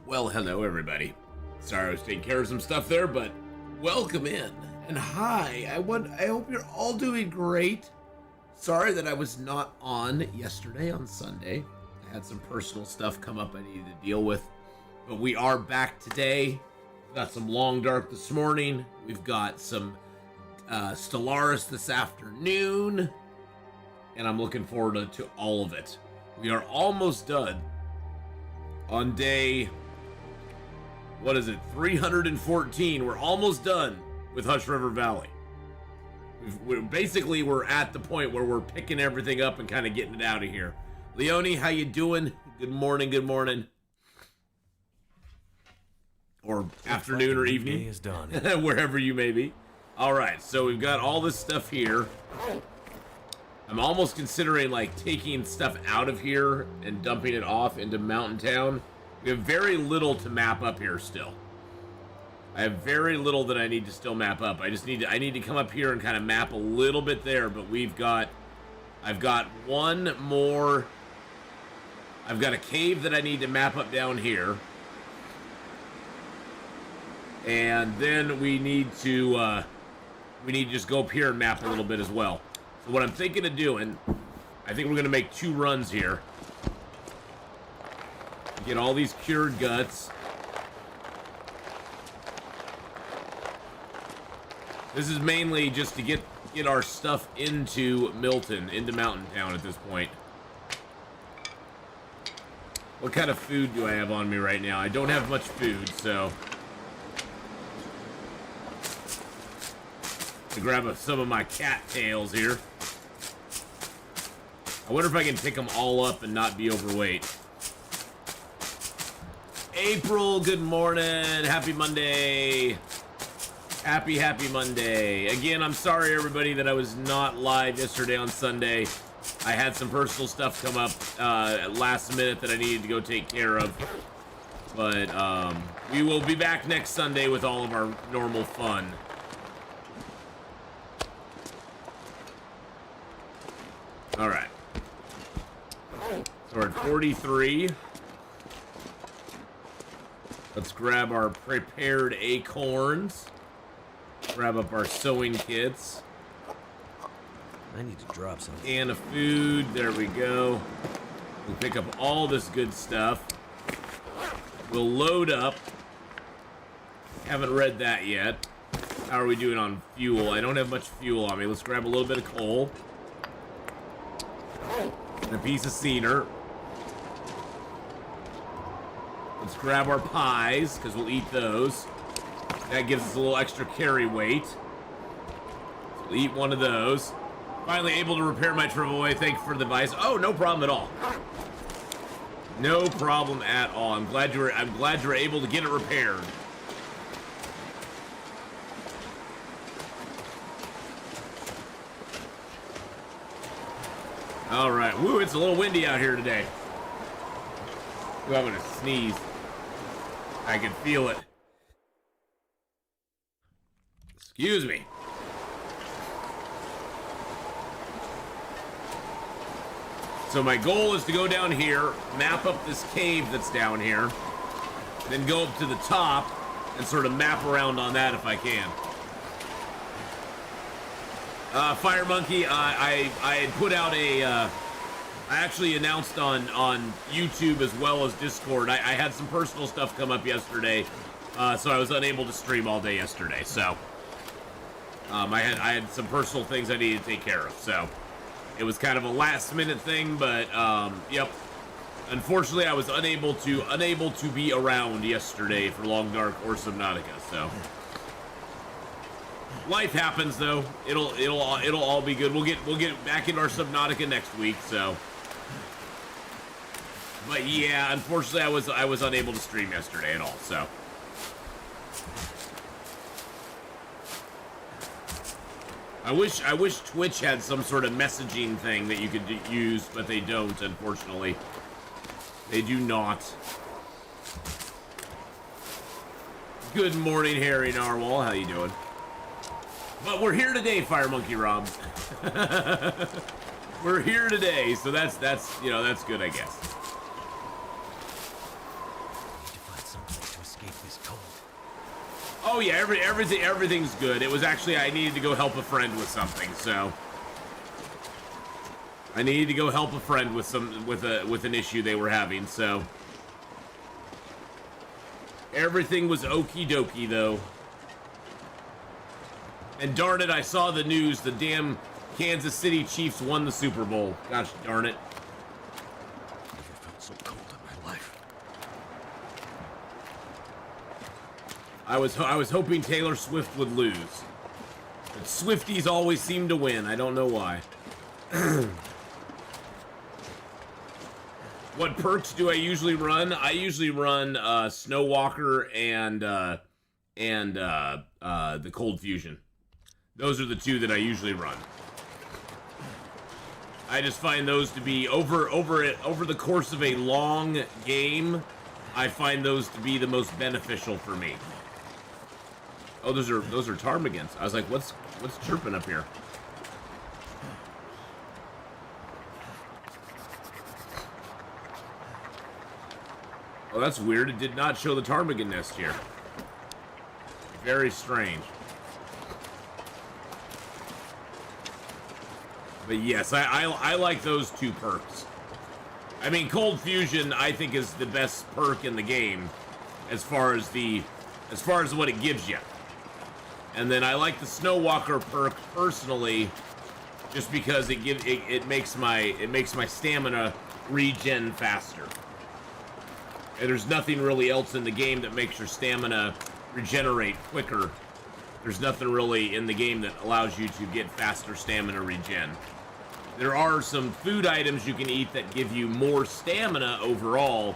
Well, hello everybody. Sorry I was taking care of some stuff there, but welcome in. And hi, I hope you're all doing great. Sorry that I was not on yesterday on Sunday. I had some personal stuff come up I needed to deal with. But we are back today. We've got some Long Dark this morning. We've got some Stellaris this afternoon. And I'm looking forward to all of it. We are almost done on day, what is it, 314. We're almost done with Hush River Valley. We're at the point where we're picking everything up and kind of getting it out of here. Leonie, how you doing? Good morning, good morning. Or afternoon or evening. Day is done. Wherever you may be. All right, so we've got all this stuff here. I'm almost considering like taking stuff out of here and dumping it off into Mountain Town. We have very little to map up here still. I have very little that I need to still map up. I need to come up here and kind of map a little bit there, but I've got one more. I've got a cave that I need to map up down here. And then we need to just go up here and map a little bit as well. So what I'm thinking of doing, I think we're going to make 2 runs here. Get all these cured guts. This is mainly just to get our stuff into Milton, into Mountain Town at this point. What kind of food do I have on me right now? I don't have much food, so to grab some of my cattails here. I wonder if I can pick them all up and not be overweight. April, good morning. Happy Monday. Happy Monday. Again, I'm sorry, everybody, that I was not live yesterday on Sunday. I had some personal stuff come up last minute that I needed to go take care of. But we will be back next Sunday with all of our normal fun. All right. So we're at 43. Let's grab our prepared acorns. Grab up our sewing kits. I need to drop something. Can of food. There we go. We'll pick up all this good stuff. We'll load up. Haven't read that yet. How are we doing on fuel? I don't have much fuel on me. Let's grab a little bit of coal. And a piece of cedar. Let's grab our pies, because we'll eat those. That gives us a little extra carry weight. So we'll eat one of those. Finally able to repair my Travoy. Thank you for the advice. Oh, no problem at all. No problem at all. I'm glad you were able to get it repaired. All right. Woo, it's a little windy out here today. Ooh, I'm gonna sneeze. I can feel it. Excuse me. So my goal is to go down here, map up this cave that's down here, then go up to the top and sort of map around on that if I can. Fire Monkey, I had put out a, I actually announced on YouTube as well as Discord. I had some personal stuff come up yesterday, so I was unable to stream all day yesterday. So I had some personal things I needed to take care of. So it was kind of a last minute thing, but yep. Unfortunately, I was unable to be around yesterday for Long Dark or Subnautica. So life happens, though. It'll all be good. We'll get back into our Subnautica next week. So. But yeah, unfortunately, I was unable to stream yesterday at all. So, I wish Twitch had some sort of messaging thing that you could use, but they don't. Unfortunately, they do not. Good morning, Harry Narwhal. How you doing? But we're here today, Fire Monkey Rob. We're here today, so that's good, I guess. Oh yeah, everything's good. It was actually I needed to go help a friend with something, so I needed to go help a friend with an issue they were having, so everything was okie dokie though. And darn it, I saw the news. The damn Kansas City Chiefs won the Super Bowl. Gosh darn it. Never felt so cold in my life. I was hoping Taylor Swift would lose. But Swifties always seem to win. I don't know why. What perks do I usually run? I usually run Snowwalker and the Cold Fusion. Those are the two that I usually run. I just find those to be over the course of a long game. I find those to be the most beneficial for me. Oh, those are ptarmigans. I was like, what's chirping up here? Oh, that's weird. It did not show the ptarmigan nest here. Very strange. But yes, I like those two perks. I mean, Cold Fusion I think is the best perk in the game as far as what it gives you. And then I like the Snowwalker perk personally, just because it makes my stamina regen faster. And there's nothing really else in the game that makes your stamina regenerate quicker. There's nothing really in the game that allows you to get faster stamina regen. There are some food items you can eat that give you more stamina overall,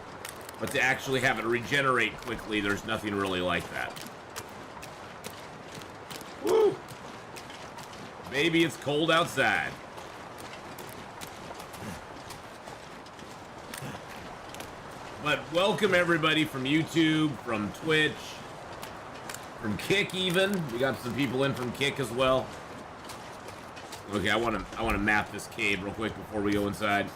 but to actually have it regenerate quickly, there's nothing really like that. Woo! Baby, it's cold outside. But welcome everybody from YouTube, from Twitch, from Kick even. We got some people in from Kick as well. Okay, I want to map this cave real quick before we go inside.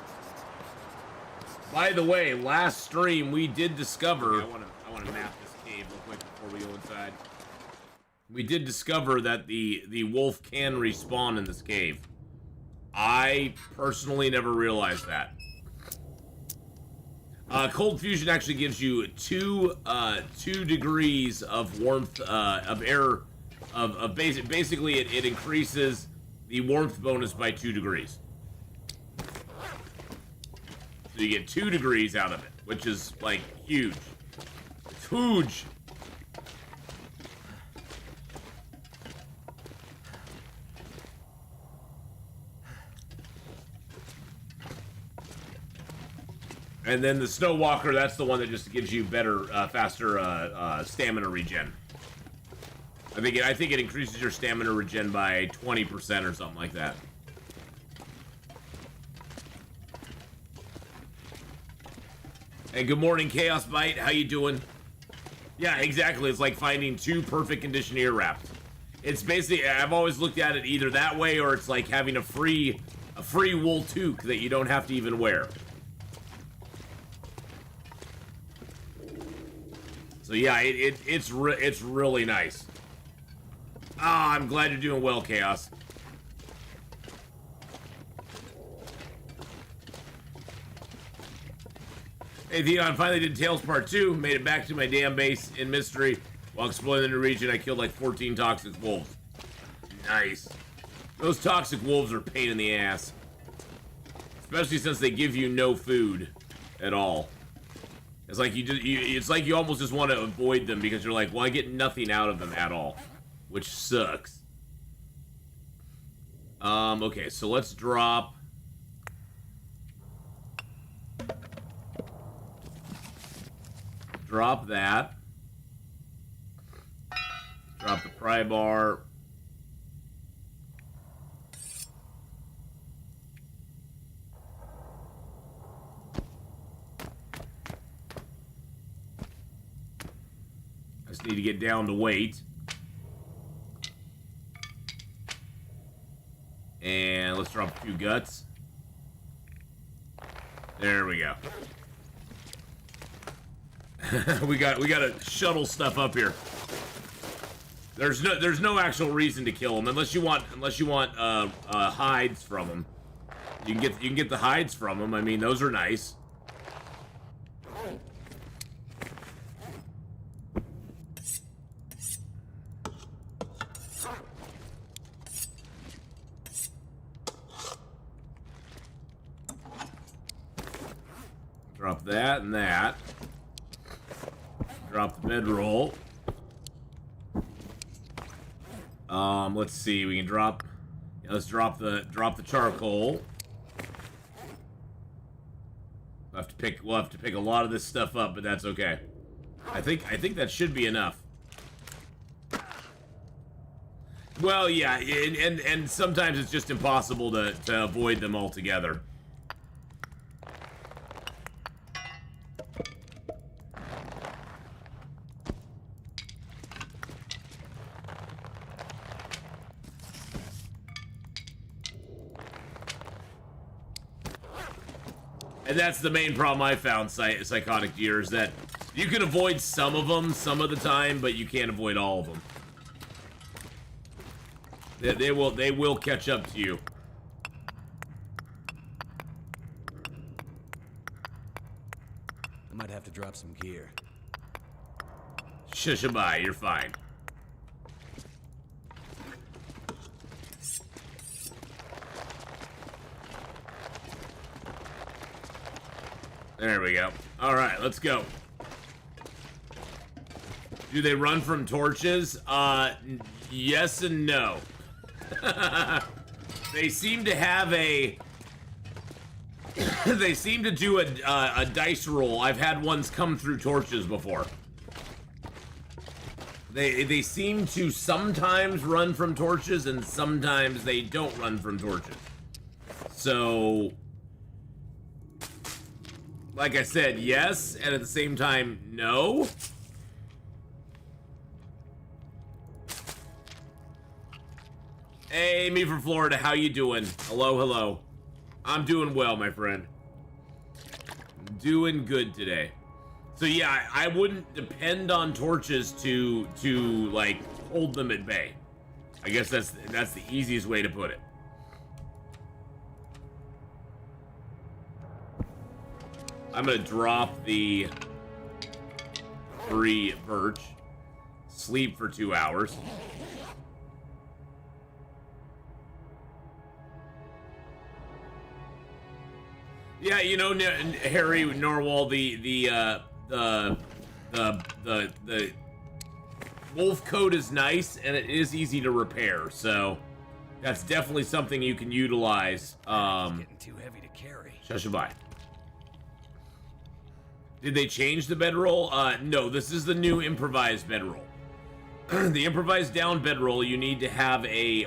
By the way, last stream we did discover. Okay, I want to map this cave real quick before we go inside. We did discover that the wolf can respawn in this cave. I personally never realized that. Cold Fusion actually gives you 2 degrees of warmth of air basically it increases the warmth bonus by 2 degrees. So you get 2 degrees out of it, which is like huge. It's huge. And then the Snowwalker, that's the one that just gives you better, faster stamina regen. I think it increases your stamina regen by 20% or something like that. Hey, good morning, Chaos Bite. How you doing? Yeah, exactly. It's like finding 2 perfect condition ear wraps. It's basically, I've always looked at it either that way or it's like having a free wool toque that you don't have to even wear. So yeah, it's really nice. Ah, I'm glad you're doing well, Chaos. Hey, Atheenon, finally did Tales Part 2. Made it back to my damn base in Mystery. While exploring the new region, I killed like 14 toxic wolves. Nice. Those toxic wolves are a pain in the ass. Especially since they give you no food at all. It's like it's like you almost just want to avoid them because you're like, well, I get nothing out of them at all, which sucks. Okay, so let's drop. Drop that. Drop the pry bar. Just need to get down to weight. And let's drop a few guts. There we go. we gotta shuttle stuff up here. There's no actual reason to kill them unless you want hides from them. You can get the hides from them. I mean, those are nice. Drop that and that. Drop the bedroll. Let's see. We can drop. Yeah, let's drop the charcoal. We'll have to pick a lot of this stuff up, but that's okay. I think that should be enough. Well, yeah, and sometimes it's just impossible to avoid them altogether. And that's the main problem I found, Psychotic Deer, is that you can avoid some of them some of the time, but you can't avoid all of them. They will catch up to you. I might have to drop some gear. Shushabai, you're fine. There we go. All right, let's go. Do they run from torches? Yes and no. They seem to have a... They seem to do a dice roll. I've had ones come through torches before. They seem to sometimes run from torches, and sometimes they don't run from torches. So... Like I said, yes, and at the same time, no. Hey, me from Florida, how you doing? Hello, hello. I'm doing well, my friend. Doing good today. So yeah, I wouldn't depend on torches to like hold them at bay. I guess that's the easiest way to put it. I'm gonna drop the 3 birch, sleep for 2 hours. Yeah, you know, Harry Norwal, the wolf coat is nice and it is easy to repair, so that's definitely something you can utilize. It's getting too heavy to carry. Shushabai. Did they change the bedroll? No, this is the new improvised bedroll. The improvised down bedroll, you need to have a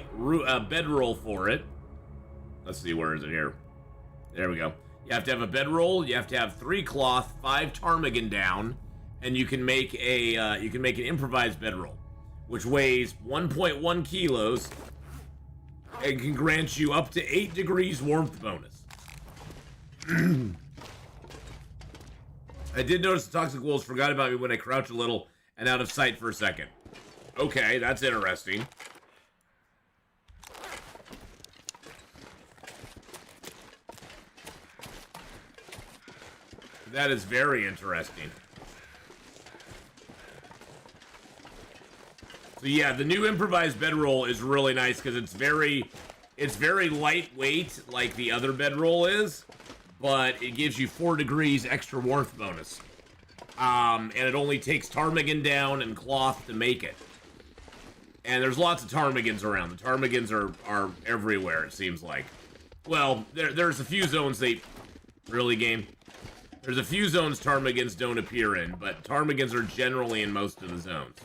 bedroll for it. Let's see, where is it here? There we go. You have to have a bedroll, you have to have 3 cloth, 5 ptarmigan down, and you can make an improvised bedroll, which weighs 1.1 kilos and can grant you up to 8 degrees warmth bonus. I did notice the toxic wolves forgot about me when I crouch a little and out of sight for a second. Okay, that's interesting. That is very interesting. So yeah, the new improvised bedroll is really nice because it's very lightweight like the other bedroll is. But it gives you 4 degrees extra warmth bonus. And it only takes ptarmigan down and cloth to make it. And there's lots of ptarmigans around. The ptarmigans are everywhere, it seems like. Well, there's a few zones Really, game? There's a few zones ptarmigans don't appear in, but ptarmigans are generally in most of the zones.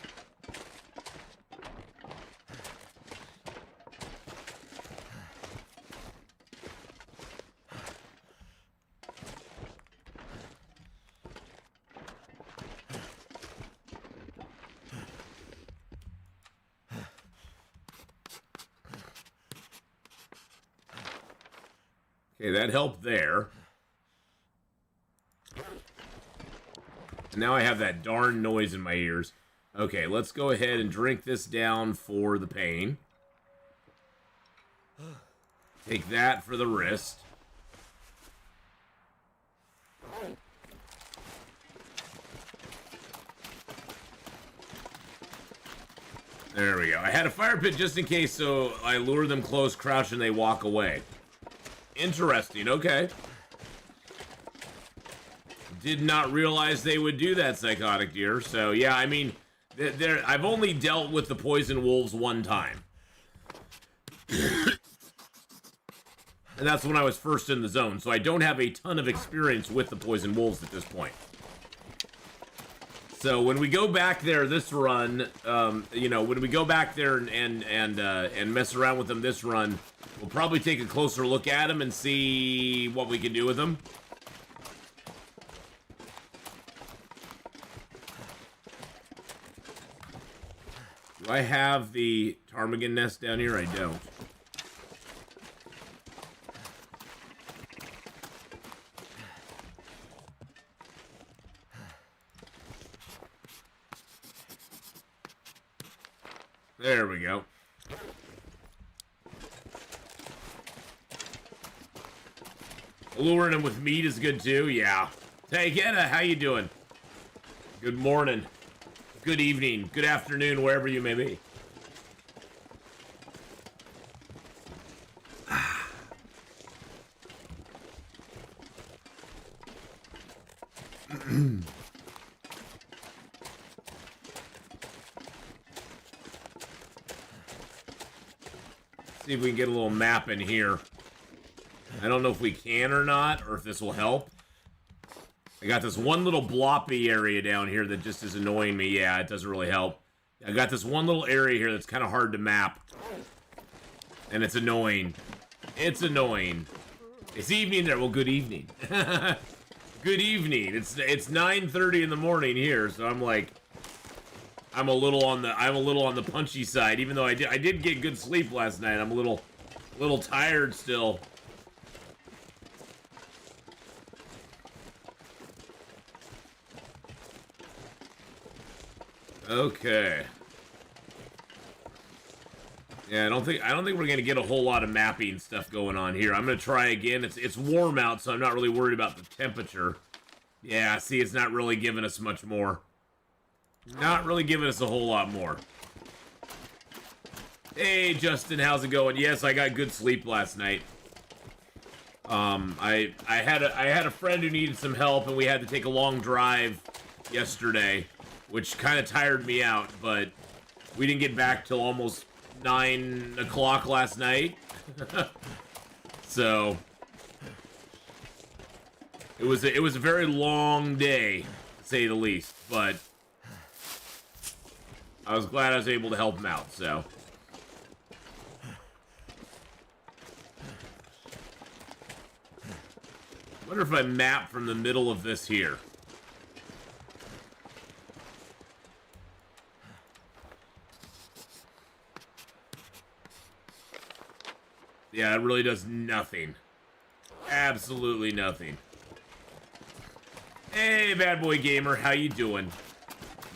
Okay, that helped there. And now I have that darn noise in my ears. Okay, let's go ahead and drink this down for the pain. Take that for the wrist. There we go. I had a fire pit just in case, so I lure them close, crouch, and they walk away. Interesting, okay. Did not realize they would do that, Psychotic Deer. So, yeah, I mean, I've only dealt with the poison wolves one time. And that's when I was first in the zone, so I don't have a ton of experience with the poison wolves at this point. So when we go back there this run, you know, when we go back there and mess around with them this run, we'll probably take a closer look at them and see what we can do with them. Do I have the ptarmigan nest down here? I don't. There we go. Luring them with meat is good too, yeah. Hey, Kenna, how you doing? Good morning. Good evening. Good afternoon, wherever you may be. See if we can get a little map in here. I don't know if we can or not, or if this will help. I got this one little bloppy area down here that just is annoying me. Yeah, it doesn't really help. I got this one little area here that's kind of hard to map. And it's annoying. It's annoying. It's evening there. Well, good evening. Good evening. It's 9:30 in the morning here, so I'm like, I'm a little on the punchy side, even though I did get good sleep last night. I'm a little tired still. Okay. Yeah, I don't think we're gonna get a whole lot of mapping stuff going on here. I'm gonna try again. It's warm out, so I'm not really worried about the temperature. Yeah, see, it's not really giving us much more. Not really giving us a whole lot more. Hey, Justin, how's it going? Yes, I got good sleep last night. I had a friend who needed some help, and we had to take a long drive yesterday, which kind of tired me out, but we didn't get back till almost 9 o'clock last night. So it was a very long day, to say the least, but I was glad I was able to help him out, so. I wonder if I map from the middle of this here. Yeah, it really does nothing. Absolutely nothing. Hey, Bad Boy Gamer, how you doing?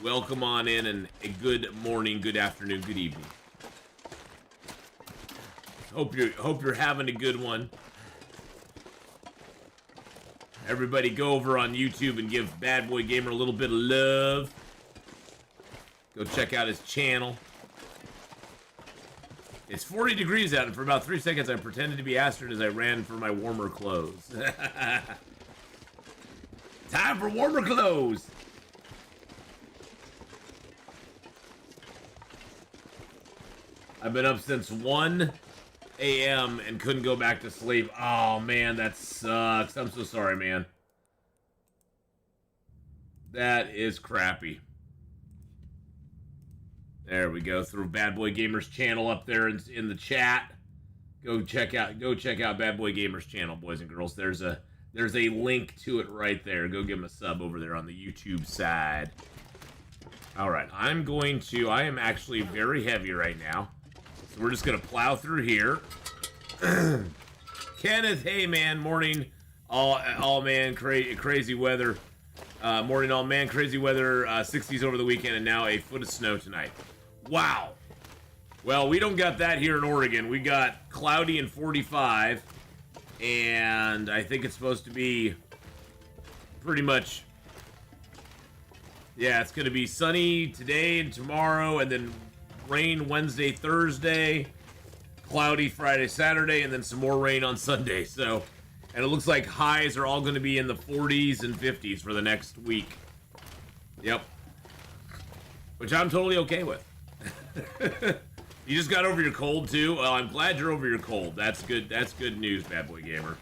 Welcome on in, and a good morning, good afternoon, good evening. Hope you're having a good one. Everybody go over on YouTube and give Bad Boy Gamer a little bit of love. Go check out his channel. It's 40 degrees out, and for about 3 seconds I pretended to be Astrid as I ran for my warmer clothes. Time for warmer clothes! I've been up since 1 a.m. and couldn't go back to sleep. Oh, man, that sucks. I'm so sorry, man. That is crappy. There we go. Through Bad Boy Gamer's channel up there in the chat. Go check out Bad Boy Gamer's channel, boys and girls. There's a link to it right there. Go give him a sub over there on the YouTube side. All right, I am actually very heavy right now. So we're just gonna plow through here. Kenneth, hey man, morning. Oh man, crazy weather. Morning all, man. Crazy weather, 60s over the weekend, and now a foot of snow tonight. Wow. Well, we don't got that here in Oregon. We got cloudy and 45, and I think it's supposed to be pretty much, yeah, it's going to be sunny today and tomorrow, and then rain Wednesday, Thursday, cloudy Friday, Saturday, and then some more rain on Sunday. So, and it looks like highs are all going to be in the 40s and 50s for the next week. Yep. Which I'm totally okay with. You just got over your cold too? Well, I'm glad you're over your cold. That's good. That's good news, Bad Boy Gamer.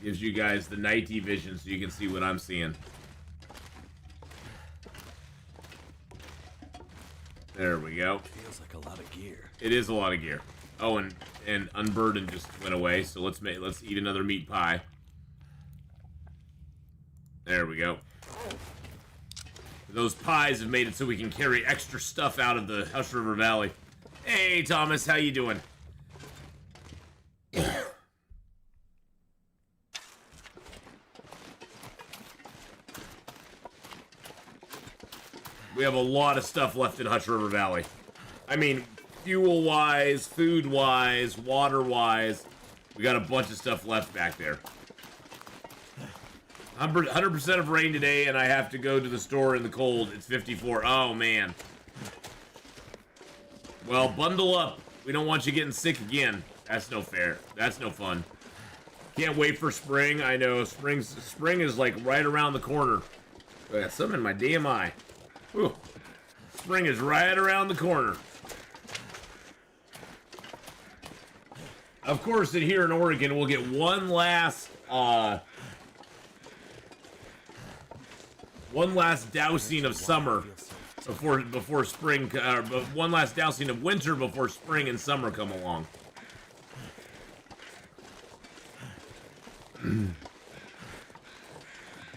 Gives you guys the nighty vision so you can see what I'm seeing. There we go. Feels like a lot of gear. It is a lot of gear. Oh, and Unburdened just went away, so let's eat another meat pie. There we go. Those pies have made it so we can carry extra stuff out of the Hush River Valley. Hey, Thomas, how you doing? We have a lot of stuff left in Hush River Valley. I mean, fuel-wise, food-wise, water-wise, we got a bunch of stuff left back there. 100% of rain today, and I have to go to the store in the cold. It's 54. Oh, man. Well, bundle up. We don't want you getting sick again. That's no fair. That's no fun. Can't wait for spring. I know. Spring is like right around the corner. I got some in my damn eye. Whew. Spring is right around the corner. Of course, here in Oregon, we'll get one last dousing of summer before spring, one last dousing of winter before spring and summer come along.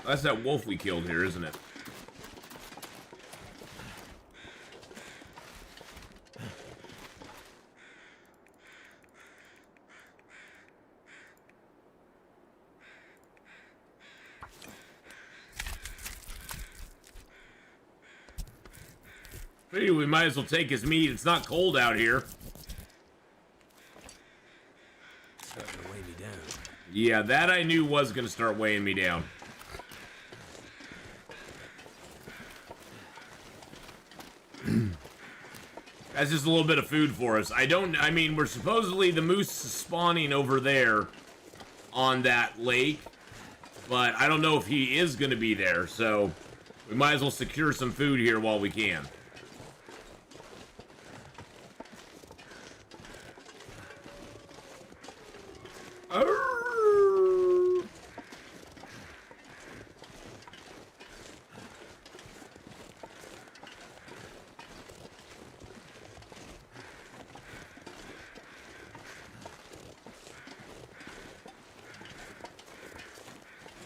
That's that wolf we killed here, isn't it? Figure we might as well take his meat. It's not cold out here. Starting to weigh me down. Yeah, that I knew was going to start weighing me down. That's just a little bit of food for us. I mean, we're supposedly the moose is spawning over there on that lake, but I don't know if he is going to be there, so we might as well secure some food here while we can.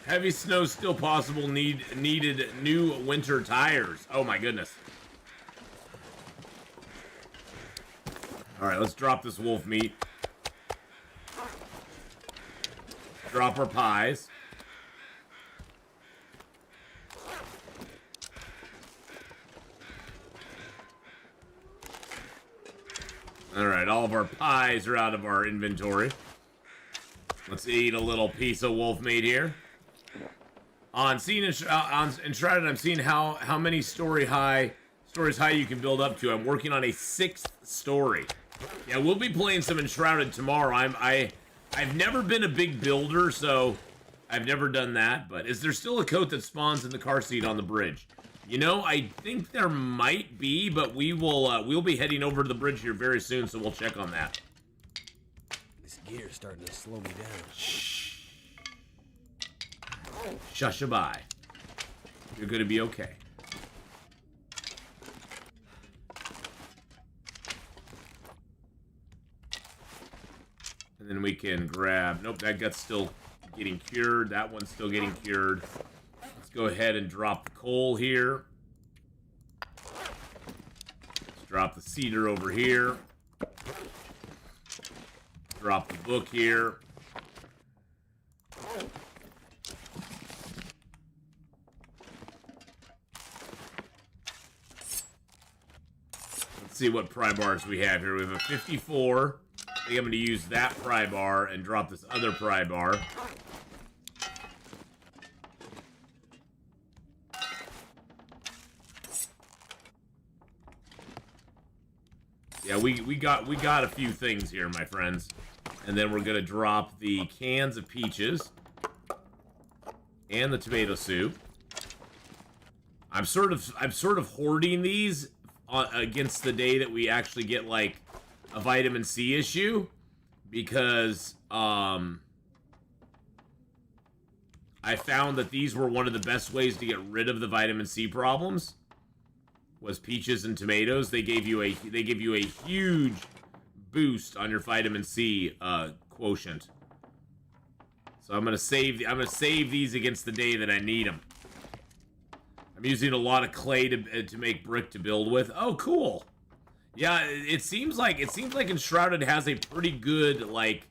Heavy snow still possible. Needed new winter tires. Oh my goodness. All right, let's drop this wolf meat. Drop our pies. All right, all of our pies are out of our inventory. Let's eat a little piece of wolf meat here. On Enshrouded, I'm seeing how many stories high you can build up to. I'm working on a 6th story. Yeah, we'll be playing some Enshrouded tomorrow. I've never been a big builder, so I've never done that. But is there still a coat that spawns in the car seat on the bridge? You know, I think there might be, but we'll be heading over to the bridge here very soon, so we'll check on that. This gear's starting to slow me down. Shushaby. You're gonna be okay. And Then we can grab... Nope, that gut's still getting cured. That one's still getting cured. Let's go ahead and drop the coal here. Let's drop the cedar over here. Drop the book here. Let's see what pry bars we have here. We have a 54. I think I'm going to use that pry bar and drop this other pry bar. Yeah, we got a few things here, my friends. And then we're going to drop the cans of peaches and the tomato soup. I'm sort of hoarding these against the day that we actually get like a vitamin C issue, because I found that these were one of the best ways to get rid of the vitamin C problems. Was peaches and tomatoes. They give you a huge boost on your vitamin C quotient. So I'm gonna save these against the day that I need them. I'm using a lot of clay to make brick to build with. Oh, cool. Yeah, it seems like Enshrouded has a pretty good like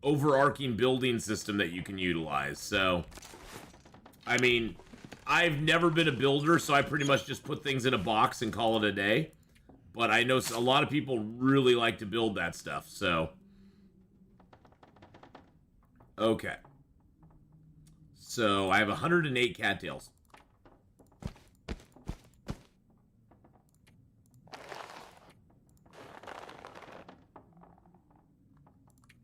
overarching building system that you can utilize. So, I mean, I've never been a builder, so I pretty much just put things in a box and call it a day. But I know a lot of people really like to build that stuff, so. Okay. So, I have 108 cattails.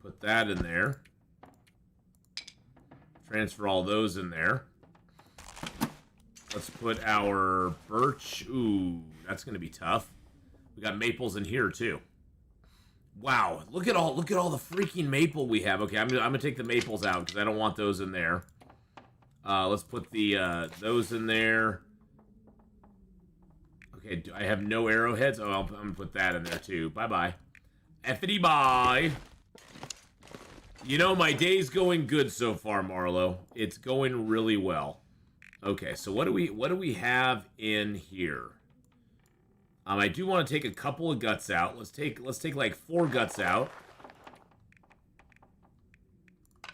Put that in there. Transfer all those in there. Let's put our birch. Ooh, that's gonna be tough. We got maples in here too. Wow, look at all the freaking maple we have. Okay, I'm gonna take the maples out because I don't want those in there. Let's put the those in there. Okay, I have no arrowheads. Oh, I'm gonna put that in there too. Bye bye. Effity bye. You know, my day's going good so far, Marlo. It's going really well. Okay, so what do we have in here? I do want to take a couple of guts out. Let's take like 4 guts out.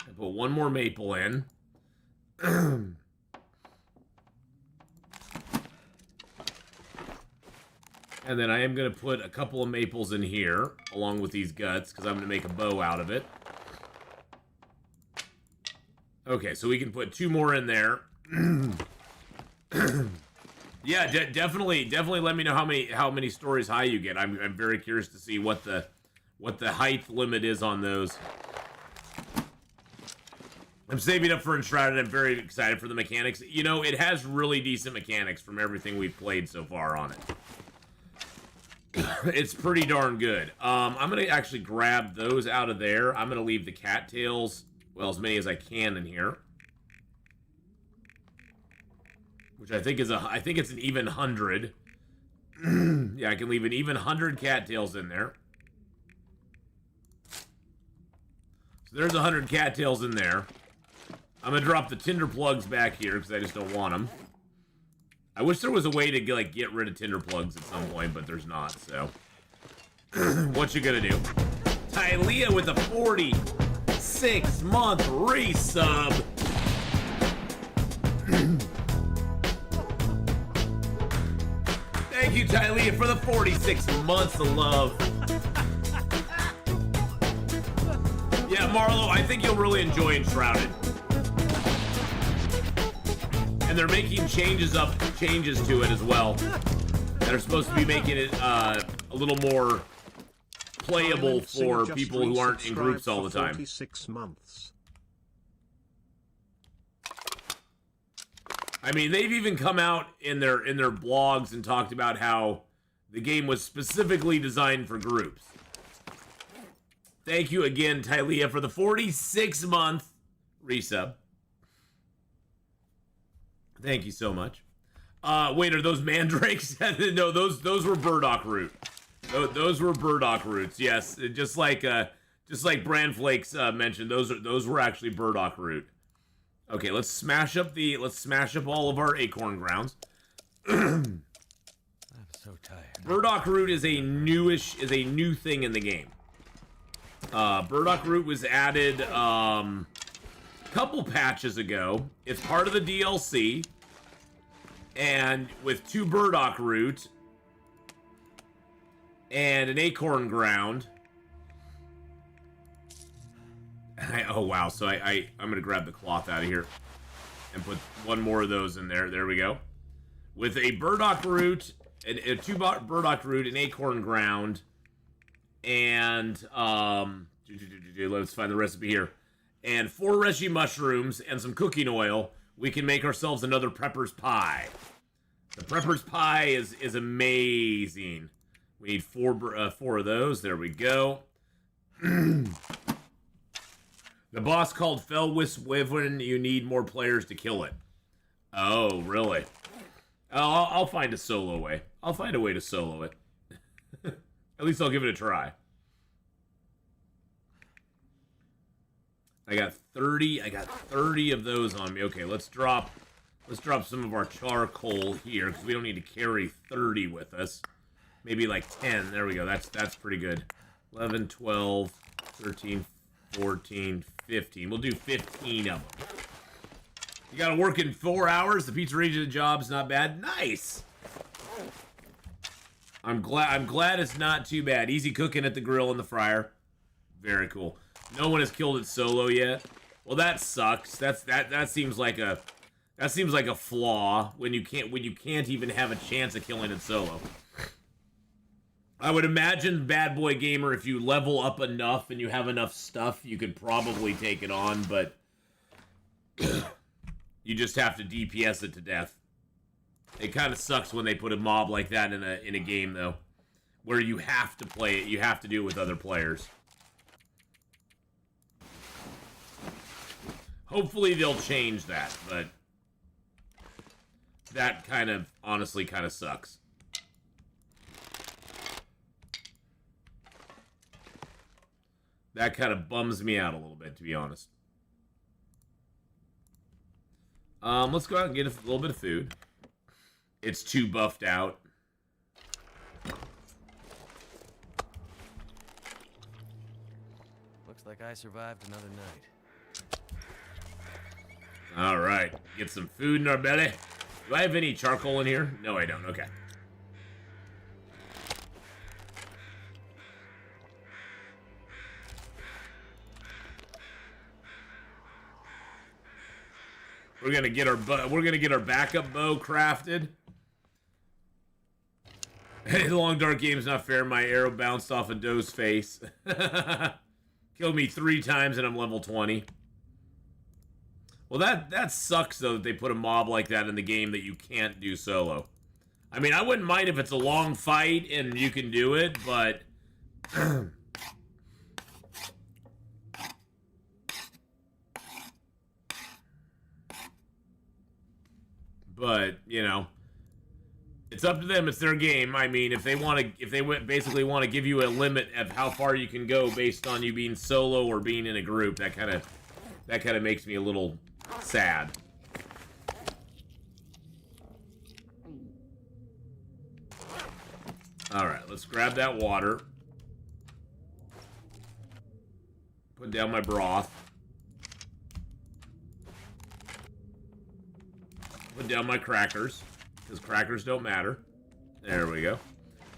And put one more maple in. And then I am going to put a couple of maples in here along with these guts because I'm going to make a bow out of it. Okay, so we can put 2 more in there. Yeah, definitely let me know how many stories high you get. I'm very curious to see what the height limit is on those. I'm saving up for Enshrouded. I'm very excited for the mechanics. You know, it has really decent mechanics from everything we've played so far on it. It's pretty darn good. I'm gonna actually grab those out of there. I'm gonna leave the cattails, well, as many as I can in here. Which I think it's an even 100. Yeah, I can leave an even 100 cattails in there. So there's 100 cattails in there. I'm gonna drop the tinder plugs back here because I just don't want them. I wish there was a way to like get rid of tinder plugs at some point, but there's not. So, what you gonna do? Tylea with a 46-month resub. Thank you, Tylea, for the 46 months of love. Yeah, Marlo, I think you'll really enjoy Enshrouded. And they're making changes to it as well. That are supposed to be making it a little more playable for people who aren't in groups all the time. 46 months. I mean, they've even come out in their blogs and talked about how the game was specifically designed for groups. Thank you again, Tylea, for the 46-month resub. Thank you so much. Wait, are those mandrakes? No, those were burdock root. Those were burdock roots. Yes, just like Just like Bran Flakes mentioned, those were actually burdock root. Okay, let's smash up all of our acorn grounds. I'm so tired. Burdock root is a new thing in the game. Burdock root was added a couple patches ago. It's part of the DLC, and with 2 burdock root and an acorn ground. Oh wow! So I'm gonna grab the cloth out of here and put 1 more of those in there. There we go. With a burdock root, a 2 burdock root, an acorn ground, and let's find the recipe here. And 4 reishi mushrooms and some cooking oil. We can make ourselves another prepper's pie. The prepper's pie is amazing. We need 4 of those. There we go. The boss called Felwis Wyvern. You need more players to kill it. Oh, really? I'll find a solo way. I'll find a way to solo it. At least I'll give it a try. I got 30 of those on me. Okay, let's drop some of our charcoal here because we don't need to carry 30 with us. Maybe like 10. There we go. That's pretty good. 11, 12, 13, 14, 15. We'll do 15 of them. You gotta work in 4 hours. The pizzeria job's not bad. Nice. I'm glad it's not too bad. Easy cooking at the grill and the fryer. Very cool. No one has killed it solo yet. Well, that sucks. That seems like a flaw when you can't even have a chance of killing it solo. I would imagine Bad Boy Gamer, if you level up enough and you have enough stuff, you could probably take it on, but you just have to DPS it to death. It kind of sucks when they put a mob like that in a game, though, where you have to play it. You have to do it with other players. Hopefully they'll change that, but that honestly kind of sucks. That kind of bums me out a little bit, to be honest. Let's go out and get a little bit of food. It's too buffed out. Looks like I survived another night. All right, get some food in our belly. Do I have any charcoal in here? No, I don't. Okay. We're gonna get our backup bow crafted. Hey, the long dark game's not fair. My arrow bounced off a doe's face. Killed me 3 times and I'm level 20. Well, that sucks though that they put a mob like that in the game that you can't do solo. I mean, I wouldn't mind if it's a long fight and you can do it, but but, you know, it's up to them. It's their game. I mean, if they basically want to give you a limit of how far you can go based on you being solo or being in a group, that kind of makes me a little sad. All right, let's grab that water. Put down my broth. Put down my crackers, because crackers don't matter. There we go.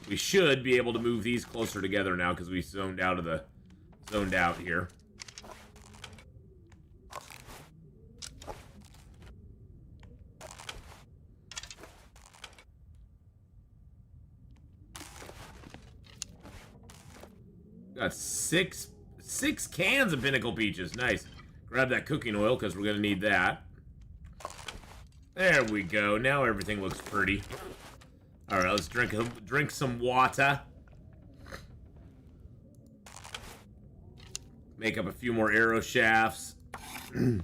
We should be able to move these closer together now because we zoned out here. Got six cans of Pinnacle Peaches. Nice. Grab that cooking oil because we're gonna need that. There we go. Now everything looks pretty. All right, let's drink some water. Make up a few more arrow shafts. We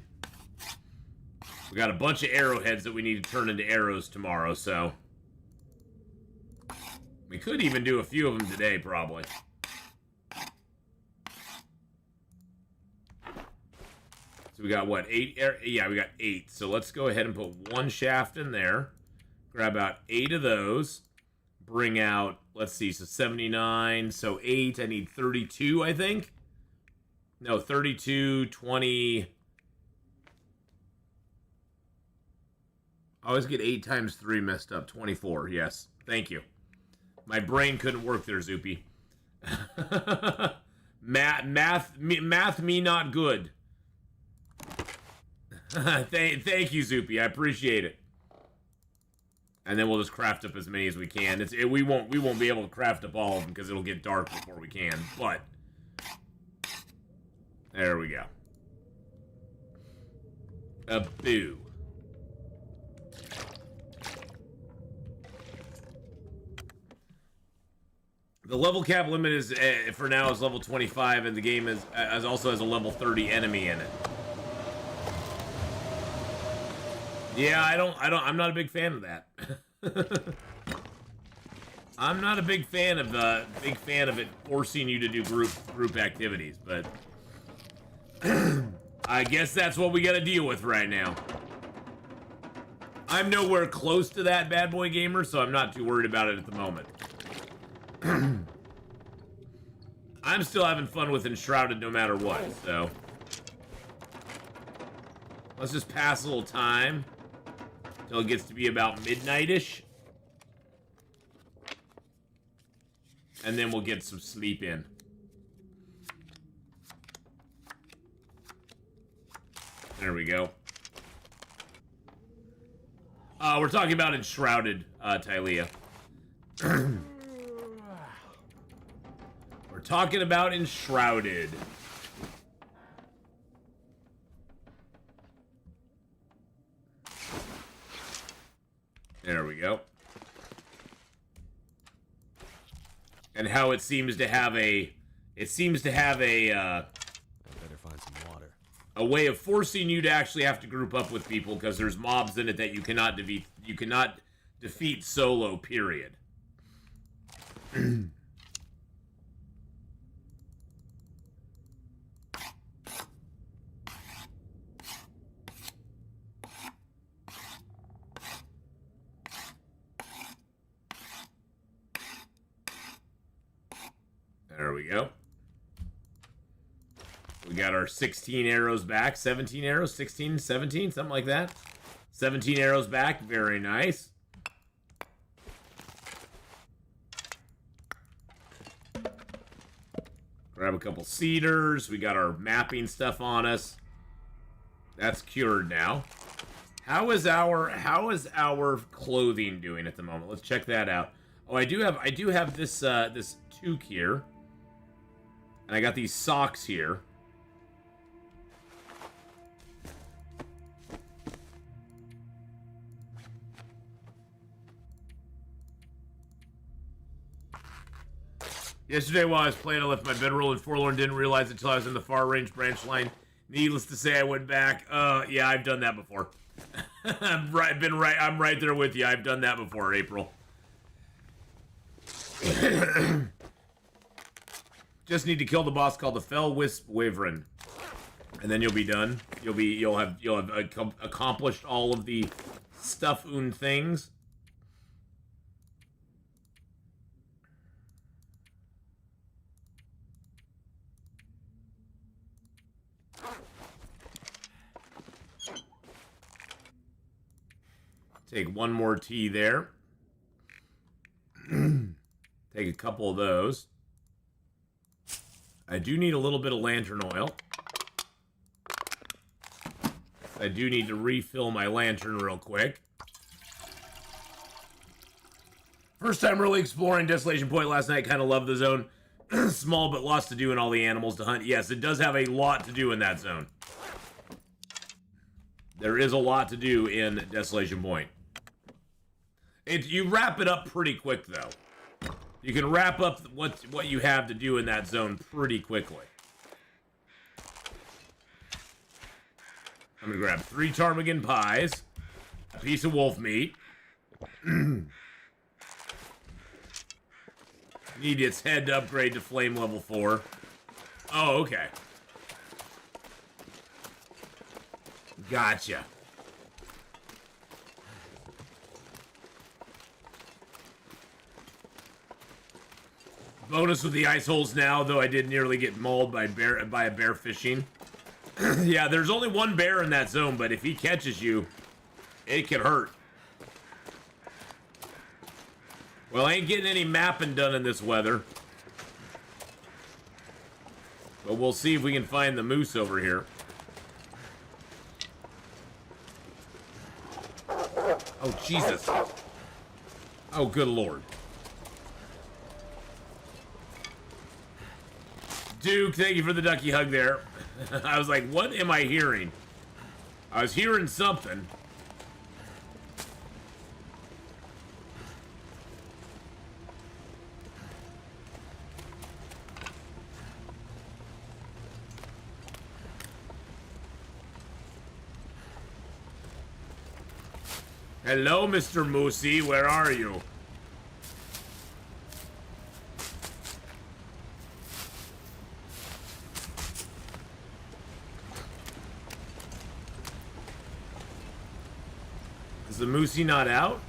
got a bunch of arrowheads that we need to turn into arrows tomorrow, so we could even do a few of them today, probably. So we got what, 8? Yeah, we got 8. So let's go ahead and put 1 shaft in there. Grab out 8 of those. Bring out, let's see, so 79. So 8, I need 32, I think. No, 32, 20. I always get 8 times 3 messed up. 24, yes. Thank you. My brain couldn't work there, Zoopy. math me not good. Thank you, Zoopy. I appreciate it. And then we'll just craft up as many as we can. We won't be able to craft up all of them because it'll get dark before we can. But there we go. A boo. The level cap limit is for now is level 25, and the game is also has a level 30 enemy in it. Yeah, I'm not a big fan of that. I'm not a big fan of it forcing you to do group activities, but I guess that's what we got to deal with right now. I'm nowhere close to that bad boy gamer, so I'm not too worried about it at the moment. I'm still having fun with Enshrouded no matter what, so let's just pass a little time till it gets to be about midnight-ish, and then we'll get some sleep in. There we go. We're talking about Enshrouded, Tylea. We're talking about Enshrouded. There we go. And how it seems to have a... It seems to have a, I better find some water. A way of forcing you to actually have to group up with people because there's mobs in it that you cannot defeat solo, period. There we go. We got our 16 arrows back. 17 arrows? 16, 17? Something like that. 17 arrows back. Very nice. Grab a couple cedars. We got our mapping stuff on us. That's cured now. How is our clothing doing at the moment? Let's check that out. Oh, I do have this this toque here. And I got these socks here. Yesterday while I was playing, I left my bedroll in Forlorn. Didn't realize until I was in the far range branch line. Needless to say, I went back. Yeah, I've done that before. I'm right there with you. I've done that before, April. Just need to kill the boss called the Fell Wisp Wyvern, and then you'll be done. You'll have accomplished all of the stuff-oon things. Take one more tea there. Take a couple of those. I do need a little bit of lantern oil. I do need to refill my lantern real quick. First time really exploring Desolation Point last night. Kind of loved the zone. Small but lots to do and all the animals to hunt. Yes, it does have a lot to do in that zone. There is a lot to do in Desolation Point. You wrap it up pretty quick, though. You can wrap up what you have to do in that zone pretty quickly. I'm gonna grab 3 ptarmigan pies, a piece of wolf meat. Need its head to upgrade to flame level 4. Oh, okay. Gotcha. Bonus with the ice holes now, though I did nearly get mauled by a bear fishing. Yeah, there's only one bear in that zone, but if he catches you, it can hurt. Well, I ain't getting any mapping done in this weather. But we'll see if we can find the moose over here. Oh, Jesus. Oh, good Lord. Duke, thank you for the ducky hug there. I was like, what am I hearing? I was hearing something. Hello, Mr. Moosey, where are you? Is the Moosey not out?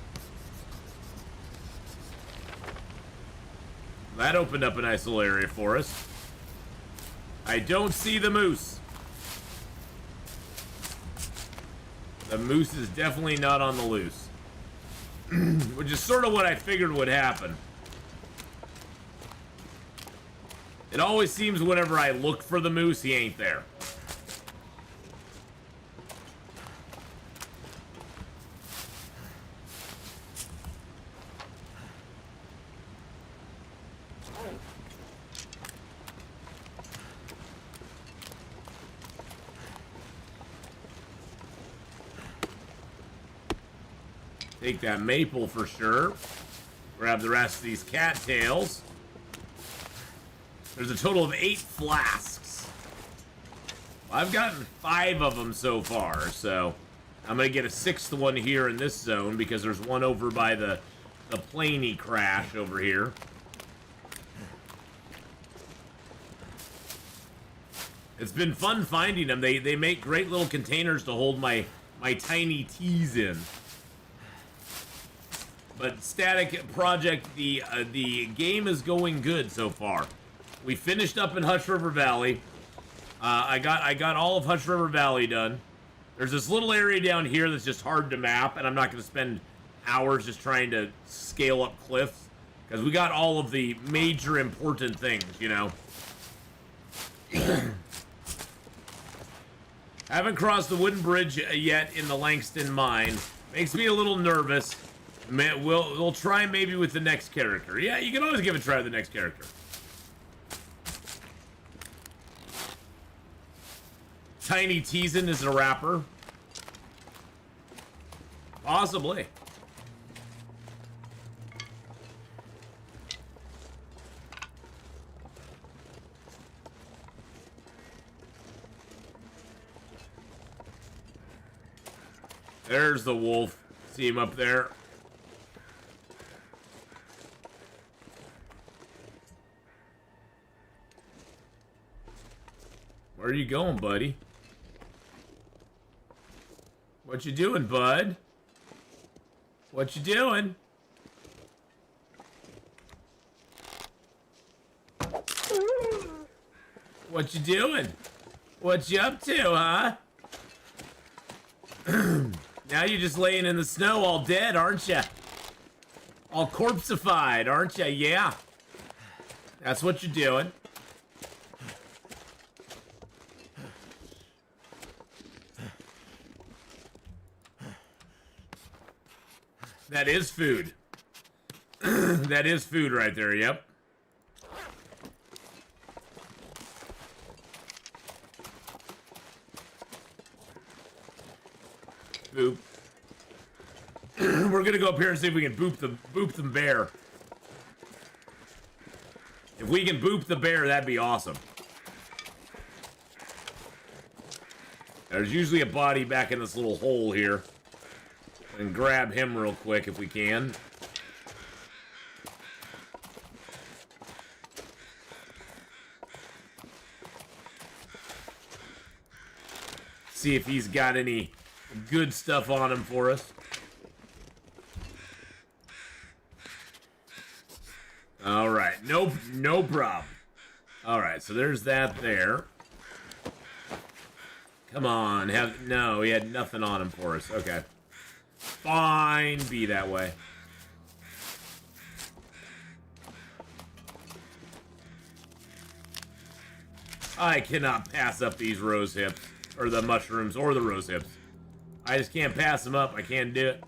That opened up a nice little area for us. I don't see the moose. The moose is definitely not on the loose. Which is sort of what I figured would happen. It always seems whenever I look for the moose, he ain't there. Take that maple for sure. Grab the rest of these cattails. There's a total of 8 flasks. I've gotten 5 of them so far, so I'm gonna get a 6th one here in this zone because there's one over by the planey crash over here. It's been fun finding them. They make great little containers to hold my tiny teas in. But Static Project, the game is going good so far. We finished up in Hush River Valley. I got all of Hush River Valley done. There's this little area down here that's just hard to map, and I'm not going to spend hours just trying to scale up cliffs because we got all of the major important things, you know. Haven't crossed the wooden bridge yet in the Langston mine. Makes me a little nervous. We'll try maybe with the next character. Yeah, you can always give it a try with the next character. Tiny Teasin is a rapper. Possibly. There's the wolf. See him up there. Where are you going, buddy? What you doing, bud? What you doing? What you doing? What you up to, huh? Now you're just laying in the snow all dead, aren't you? All corpseified, aren't you? Yeah. That's what you're doing. That is food. That is food right there, yep. Boop. We're gonna go up here and see if we can boop the bear. If we can boop the bear, that'd be awesome. There's usually a body back in this little hole here. And grab him real quick if we can. see if he's got any good stuff on him for us. All right, no problem. All right, so there's that there. Come on, no, he had nothing on him for us. Okay, fine, be that way. I cannot pass up these rose hips, or the mushrooms, or the rose hips. I just can't pass them up. I can't do it.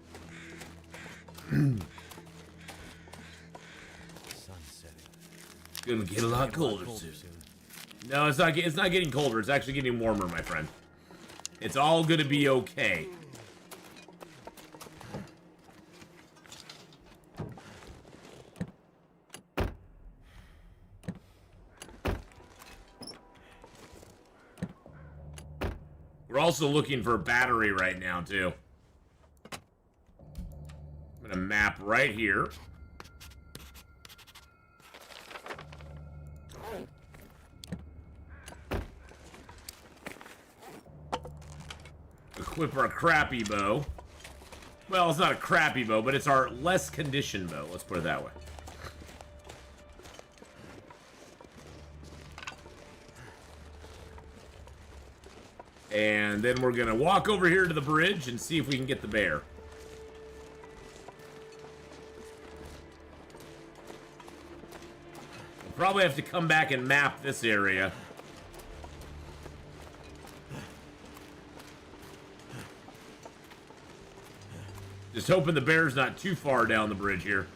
It's gonna get a lot colder soon. No, it's not getting colder. It's actually getting warmer, my friend. It's all gonna be okay. We're also looking for a battery right now, too. I'm gonna map right here. Equip our crappy bow. Well, it's not a crappy bow, but it's our less conditioned bow. Let's put it that way. And then we're gonna walk over here to the bridge and see if we can get the bear. We'll probably have to come back and map this area. Just hoping the bear's not too far down the bridge here.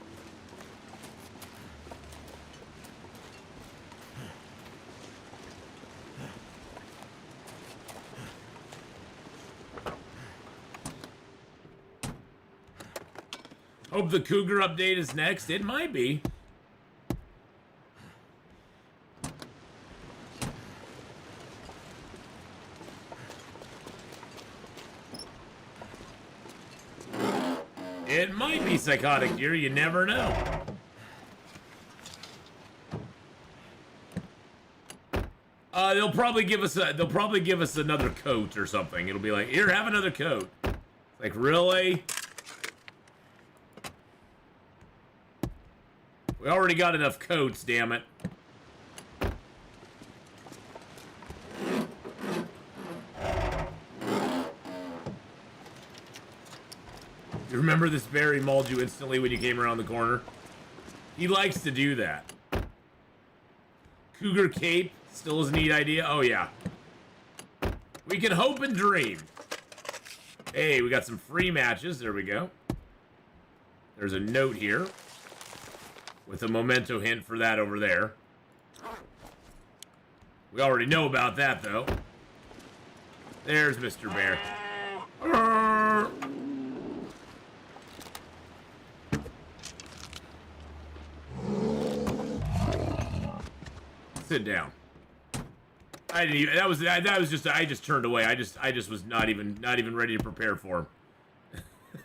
Hope the cougar update is next. It might be. It might be Psychotic Deer. You never know. They'll probably give us another coat or something. It'll be like, here, have another coat. Like, really? We already got enough coats, damn it. You remember this bear? He mauled you instantly when you came around the corner? He likes to do that. Cougar cape, still is a neat idea. Oh, yeah. We can hope and dream. Hey, we got some free matches. There we go. There's a note here with a memento hint for that over there. We already know about that, though. There's Mr. Bear. Sit down. I didn't even. That was just. I just turned away. I just was not even ready to prepare for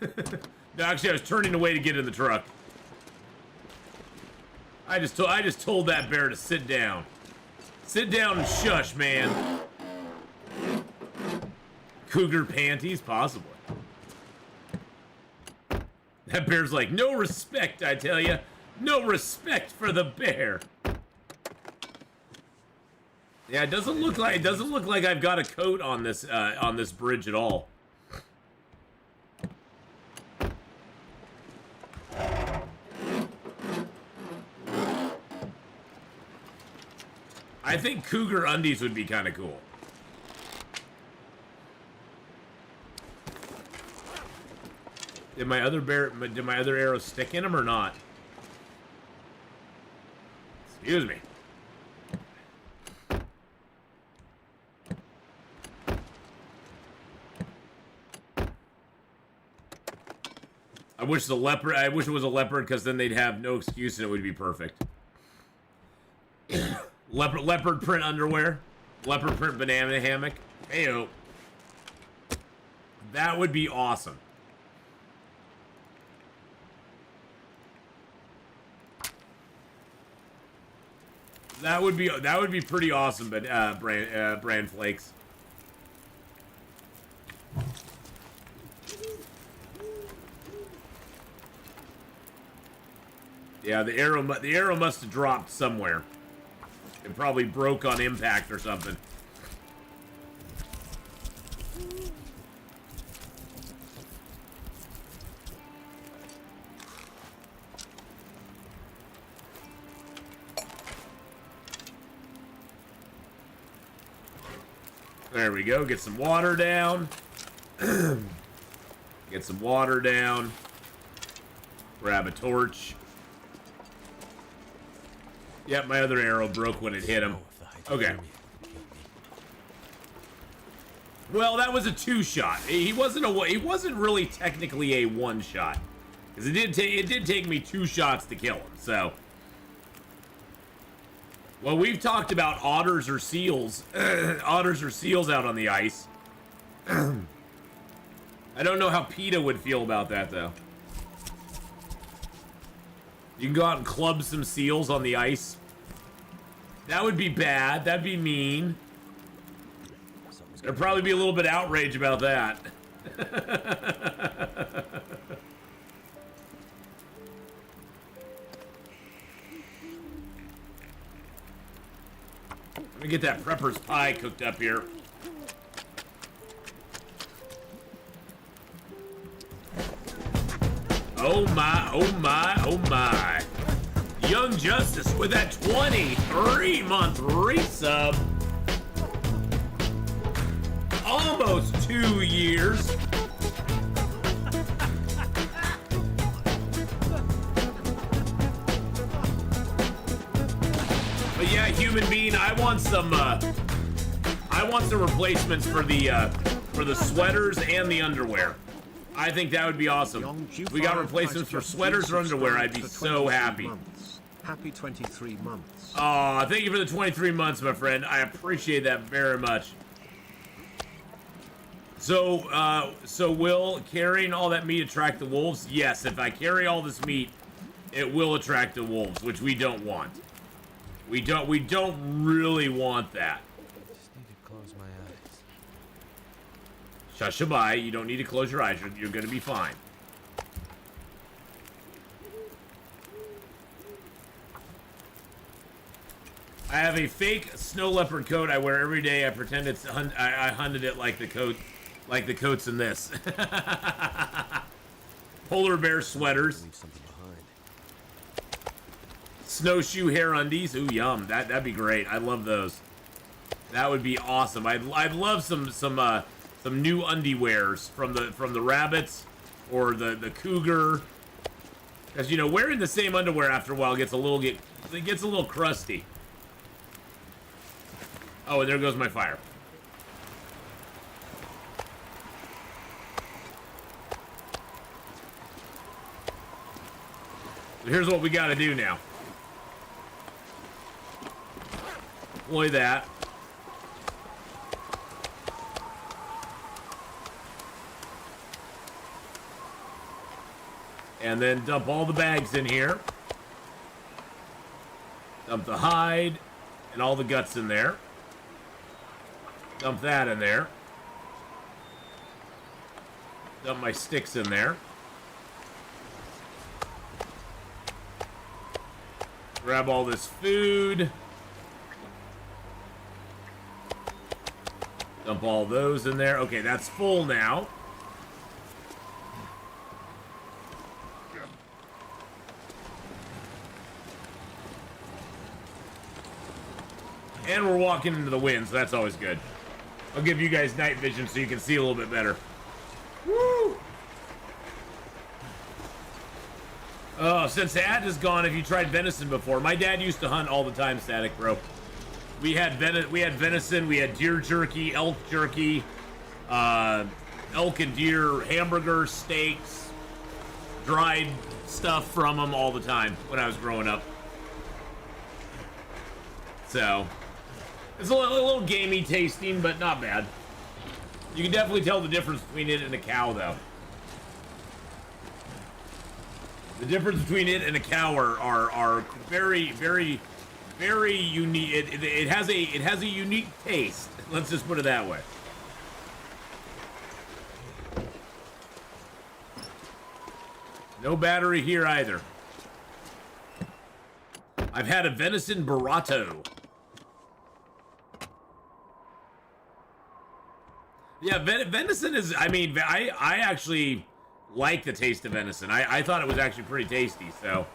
him. No, actually, I was turning away to get in the truck. I just told that bear to sit down. Sit down and shush, man. Cougar panties, possibly. That bear's like, no respect, I tell you. No respect for the bear. Yeah, it doesn't look like I've got a coat on this bridge at all. I think cougar undies would be kind of cool. Did my other arrow stick in him or not? Excuse me. I wish it was a leopard, because then they'd have no excuse and it would be perfect. Leopard print underwear, leopard print banana hammock. Heyo. That would be awesome. That would be pretty awesome, but brand flakes. Yeah, the arrow must have dropped somewhere. It probably broke on impact or something. There we go. Get some water down. Get some water down. Grab a torch. Yep, my other arrow broke when it hit him. Okay. Well, that was a 2-shot. He wasn't really technically a 1-shot, because it did take me 2 shots to kill him. So, well, we've talked about otters or seals, otters or seals out on the ice. I don't know how PETA would feel about that, though. You can go out and club some seals on the ice. That would be bad. That'd be mean. There'd probably be a little bit of outrage about that. Let me get that prepper's pie cooked up here. Oh my, oh my, oh my. Young Justice with that 23-month resub. Almost 2 years. But yeah, human being, I want some replacements for the sweaters and the underwear. I think that would be awesome. If we got replacements for sweaters or underwear, I'd be so happy. Happy 23 months. Aw, thank you for the 23 months, my friend. I appreciate that very much. So will carrying all that meat attract the wolves? Yes, if I carry all this meat, it will attract the wolves, which we don't want. We don't really want that. I just need to close my eyes. Shushabai, you don't need to close your eyes. You're gonna be fine. I have a fake snow leopard coat I wear every day. I pretend it's I hunted it like the coats in this. Polar bear sweaters. Leave something behind. Snowshoe hair undies. Ooh, yum. That'd be great. I love those. That would be awesome. I'd love some new undies from the rabbits or the cougar. Because you know, wearing the same underwear after a while gets a little crusty. Oh, and there goes my fire. So here's what we got to do now. Deploy that. And then dump all the bags in here. Dump the hide and all the guts in there. Dump that in there. Dump my sticks in there. Grab all this food. Dump all those in there. Okay, that's full now. And we're walking into the wind, so that's always good. I'll give you guys night vision so you can see a little bit better. Woo! Oh, since Dad is gone, have you tried venison before? My dad used to hunt all the time, Static Bro. We had venison, we had deer jerky, elk jerky, elk and deer hamburgers, steaks, dried stuff from them all the time when I was growing up. So, it's a little gamey tasting, but not bad. You can definitely tell the difference between it and a cow, though. The difference between it and a cow are very, very, very unique. It has a unique taste. Let's just put it that way. No battery here either. I've had a venison burrito. Yeah, venison is, I mean, I actually like the taste of venison. I thought it was actually pretty tasty, so.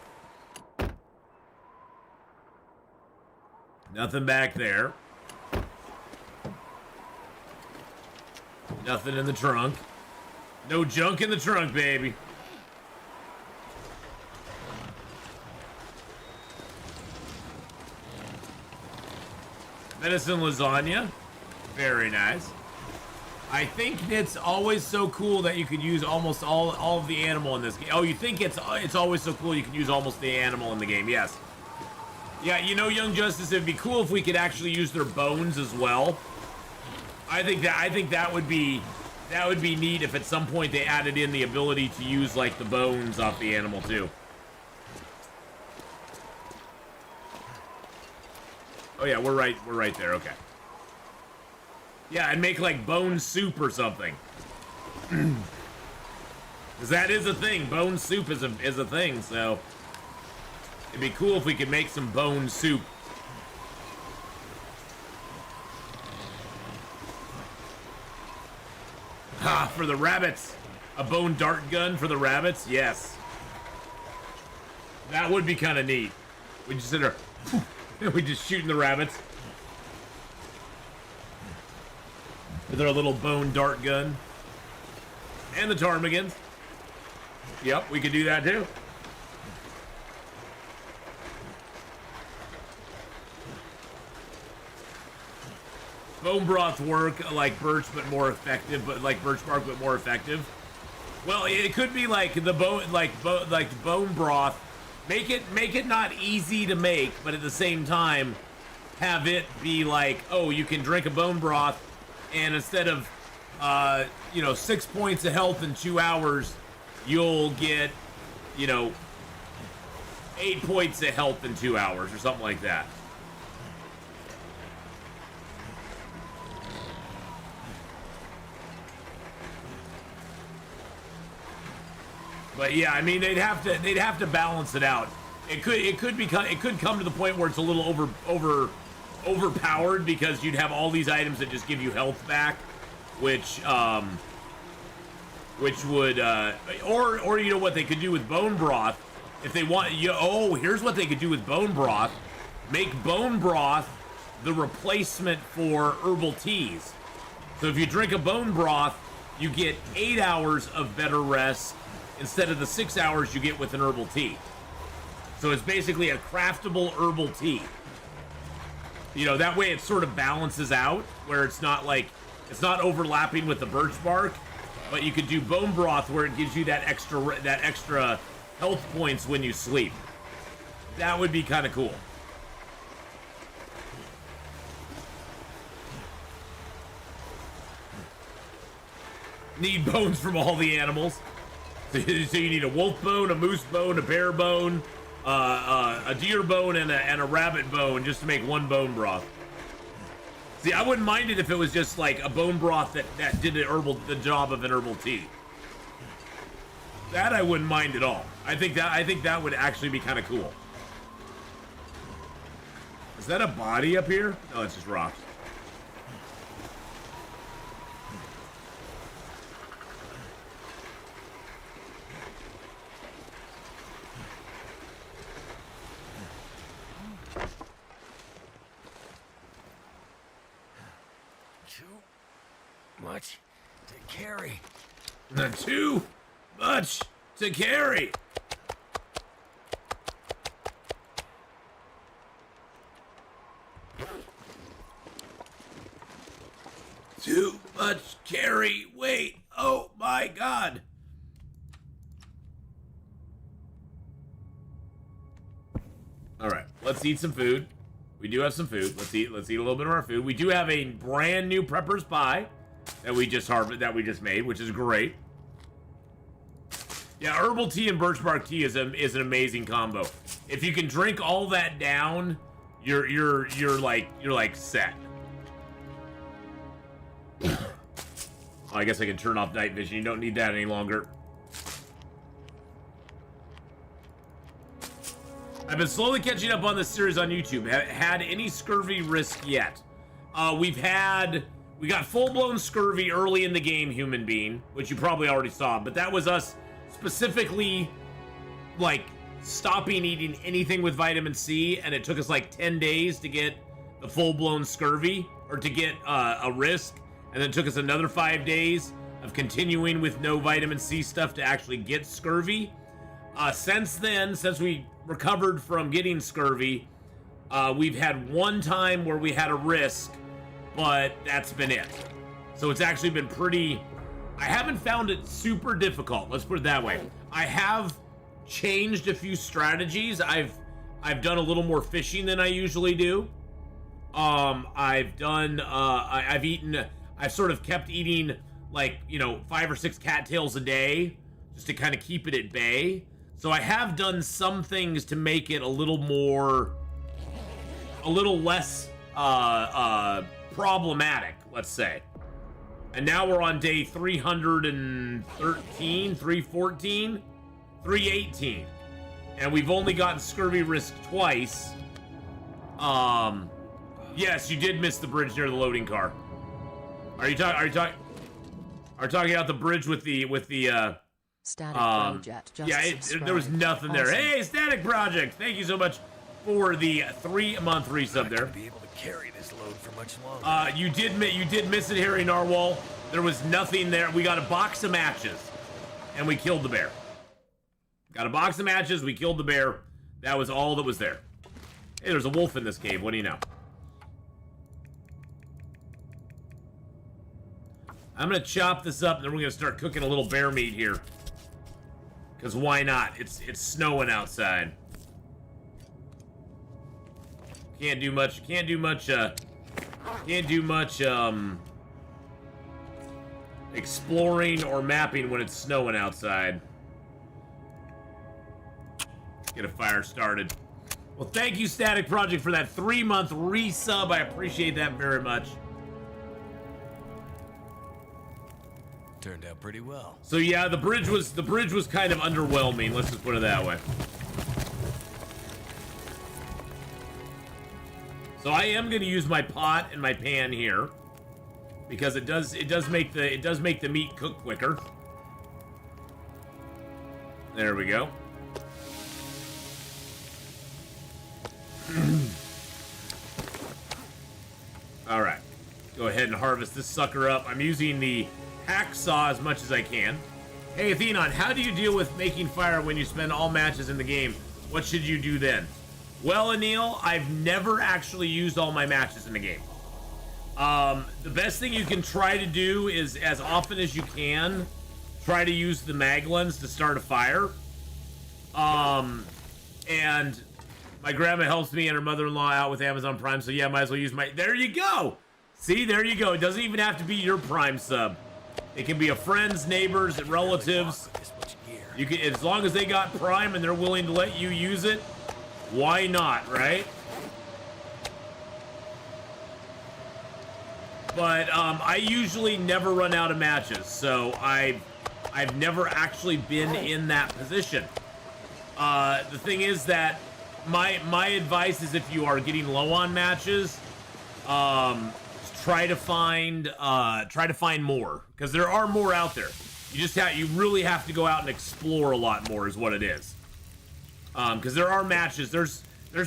Nothing back there. Nothing in the trunk. No junk in the trunk, baby. Venison lasagna. Very nice. I think it's always so cool that you could use almost all of the animal in this game. Oh, you think it's always so cool you can use almost the animal in the game? Yes. Yeah, you know, Young Justice, it'd be cool if we could actually use their bones as well. I think that would be neat if at some point they added in the ability to use like the bones off the animal too. Oh yeah, we're right there. Okay. Yeah, and make like bone soup or something. Because that is a thing. Bone soup is a thing, so it'd be cool if we could make some bone soup. Ha, for the rabbits. A bone dart gun for the rabbits? Yes. That would be kind of neat. We just sit there, we just shooting the rabbits. With our little bone dart gun. And the ptarmigans. Yep, we could do that too. Bone broth work like birch but more effective, but like birch bark but more effective. Well, it could be like the bone, like bone broth. Make it not easy to make, but at the same time, have it be like, oh, you can drink a bone broth, and instead of, 6 points of health in 2 hours, you'll get, 8 points of health in 2 hours or something like that. But yeah, I mean, they'd have to balance it out. It could come to the point where it's a little overpowered because you'd have all these items that just give you health back, which would or you know what they could do with bone broth if they want. Here's what they could do with bone broth: make bone broth the replacement for herbal teas. So if you drink a bone broth, you get 8 hours of better rest instead of the 6 hours you get with an herbal tea. So it's basically a craftable herbal tea. That way it sort of balances out, where it's not overlapping with the birch bark, but you could do bone broth where it gives you that extra health points when you sleep. That would be kind of cool. Need bones from all the animals. So you need a wolf bone, a moose bone, a bear bone, a deer bone, and a rabbit bone just to make one bone broth. See, I wouldn't mind it if it was just like a bone broth that did the job of an herbal tea. That I wouldn't mind at all. I think that would actually be kind of cool. Is that a body up here? No, it's just rocks. Much to carry. Too much to carry. Too much carry. Wait. Oh my God. All right. Let's eat some food. We do have some food. Let's eat a little bit of our food. We do have a brand new prepper's pie that we just made, which is great. Yeah, herbal tea and birch bark tea is an amazing combo. If you can drink all that down, you're like set. Oh, I guess I can turn off night vision. You don't need that any longer. I've been slowly catching up on this series on YouTube. Had any scurvy risk yet? We got full-blown scurvy early in the game, human being, which you probably already saw, but that was us specifically, like, stopping eating anything with vitamin C, and it took us like 10 days to get the full-blown scurvy, or to get a risk, and then it took us another 5 days of continuing with no vitamin C stuff to actually get scurvy. Since then, since we recovered from getting scurvy, we've had one time where we had a risk, but that's been it. So it's actually been pretty... I haven't found it super difficult, let's put it that way. I have changed a few strategies. I've done a little more fishing than I usually do. I've sort of kept eating, like, 5 or 6 cattails a day, just to kind of keep it at bay. So I have done some things to make it a little less problematic, let's say. And now we're on day 313, 314, 318. And we've only gotten scurvy risk twice. Yes, you did miss the bridge near the loading car. Are you talking about the bridge with the Static Project. Yeah, there was nothing there. Hey, Static Project, thank you so much for the 3-month resub there. Be able to carry this load for much longer. You did miss it, Harry Narwhal. There was nothing there. We got a box of matches, and we killed the bear. Got a box of matches. We killed the bear. That was all that was there. Hey, there's a wolf in this cave. What do you know? I'm gonna chop this up, and then we're gonna start cooking a little bear meat here. Cause why not? It's snowing outside. Can't do much exploring or mapping when it's snowing outside. Get a fire started. Well, thank you, Static Project, for that 3-month resub. I appreciate that very much. Turned out pretty well. So yeah, the bridge was kind of underwhelming. Let's just put it that way. So I am going to use my pot and my pan here because it does make the meat cook quicker. There we go. All right, go ahead and harvest this sucker up. I'm using the hacksaw as much as I can. Hey, Atheenon, how do you deal with making fire when you spend all matches in the game? What should you do then? Well, Anil, I've never actually used all my matches in the game. The best thing you can try to do is, as often as you can, try to use the maglens to start a fire. And my grandma helps me and her mother-in-law out with Amazon Prime, so yeah, might as well use my... There you go! See, there you go. It doesn't even have to be your Prime sub. It can be a friend's, neighbors, relatives. You can, as long as they got Prime and they're willing to let you use it, why not, right? But I usually never run out of matches, so I've never actually been in that position. The thing is that my advice is, if you are getting low on matches, try to find more, because there are more out there. You really have to go out and explore a lot more, is what it is. Because there are matches. There's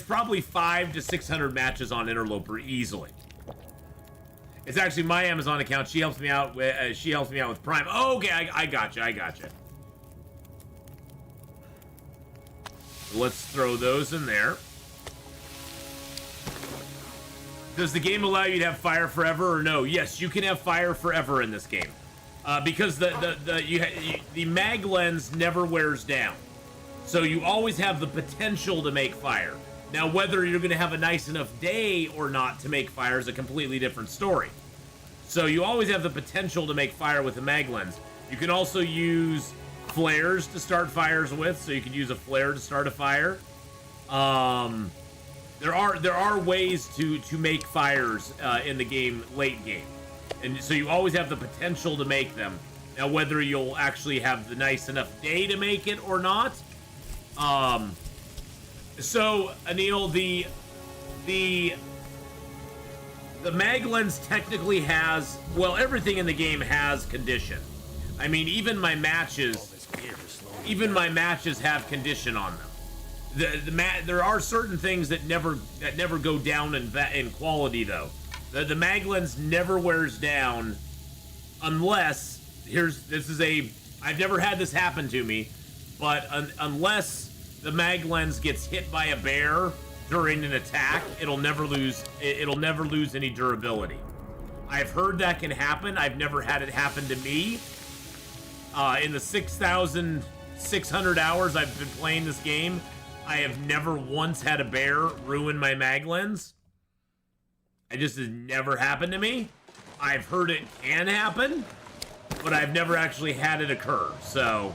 probably 500 to 600 matches on Interloper easily. It's actually my Amazon account. She helps me out with Prime. Oh, okay, I gotcha. Let's throw those in there. Does the game allow you to have fire forever or no? Yes, you can have fire forever in this game, because the mag lens never wears down, so you always have the potential to make fire. Now, whether you're going to have a nice enough day or not to make fire is a completely different story. So you always have the potential to make fire with the mag lens. You can also use flares to start fires with, so you can use a flare to start a fire. There are ways to make fires in the game, late game, and so you always have the potential to make them. Now, whether you'll actually have the nice enough day to make it or not, So, Anil, the mag lens technically has, well, everything in the game has condition. I mean, even my matches have condition on them. There are certain things that never go down in quality though. The mag lens never wears down unless I've never had this happen to me, but unless the mag lens gets hit by a bear during an attack, it'll never lose any durability. I've heard that can happen. I've never had it happen to me. In the 6,600 hours I've been playing this game, I have never once had a bear ruin my mag lens. It just has never happened to me. I've heard it can happen, but I've never actually had it occur, so...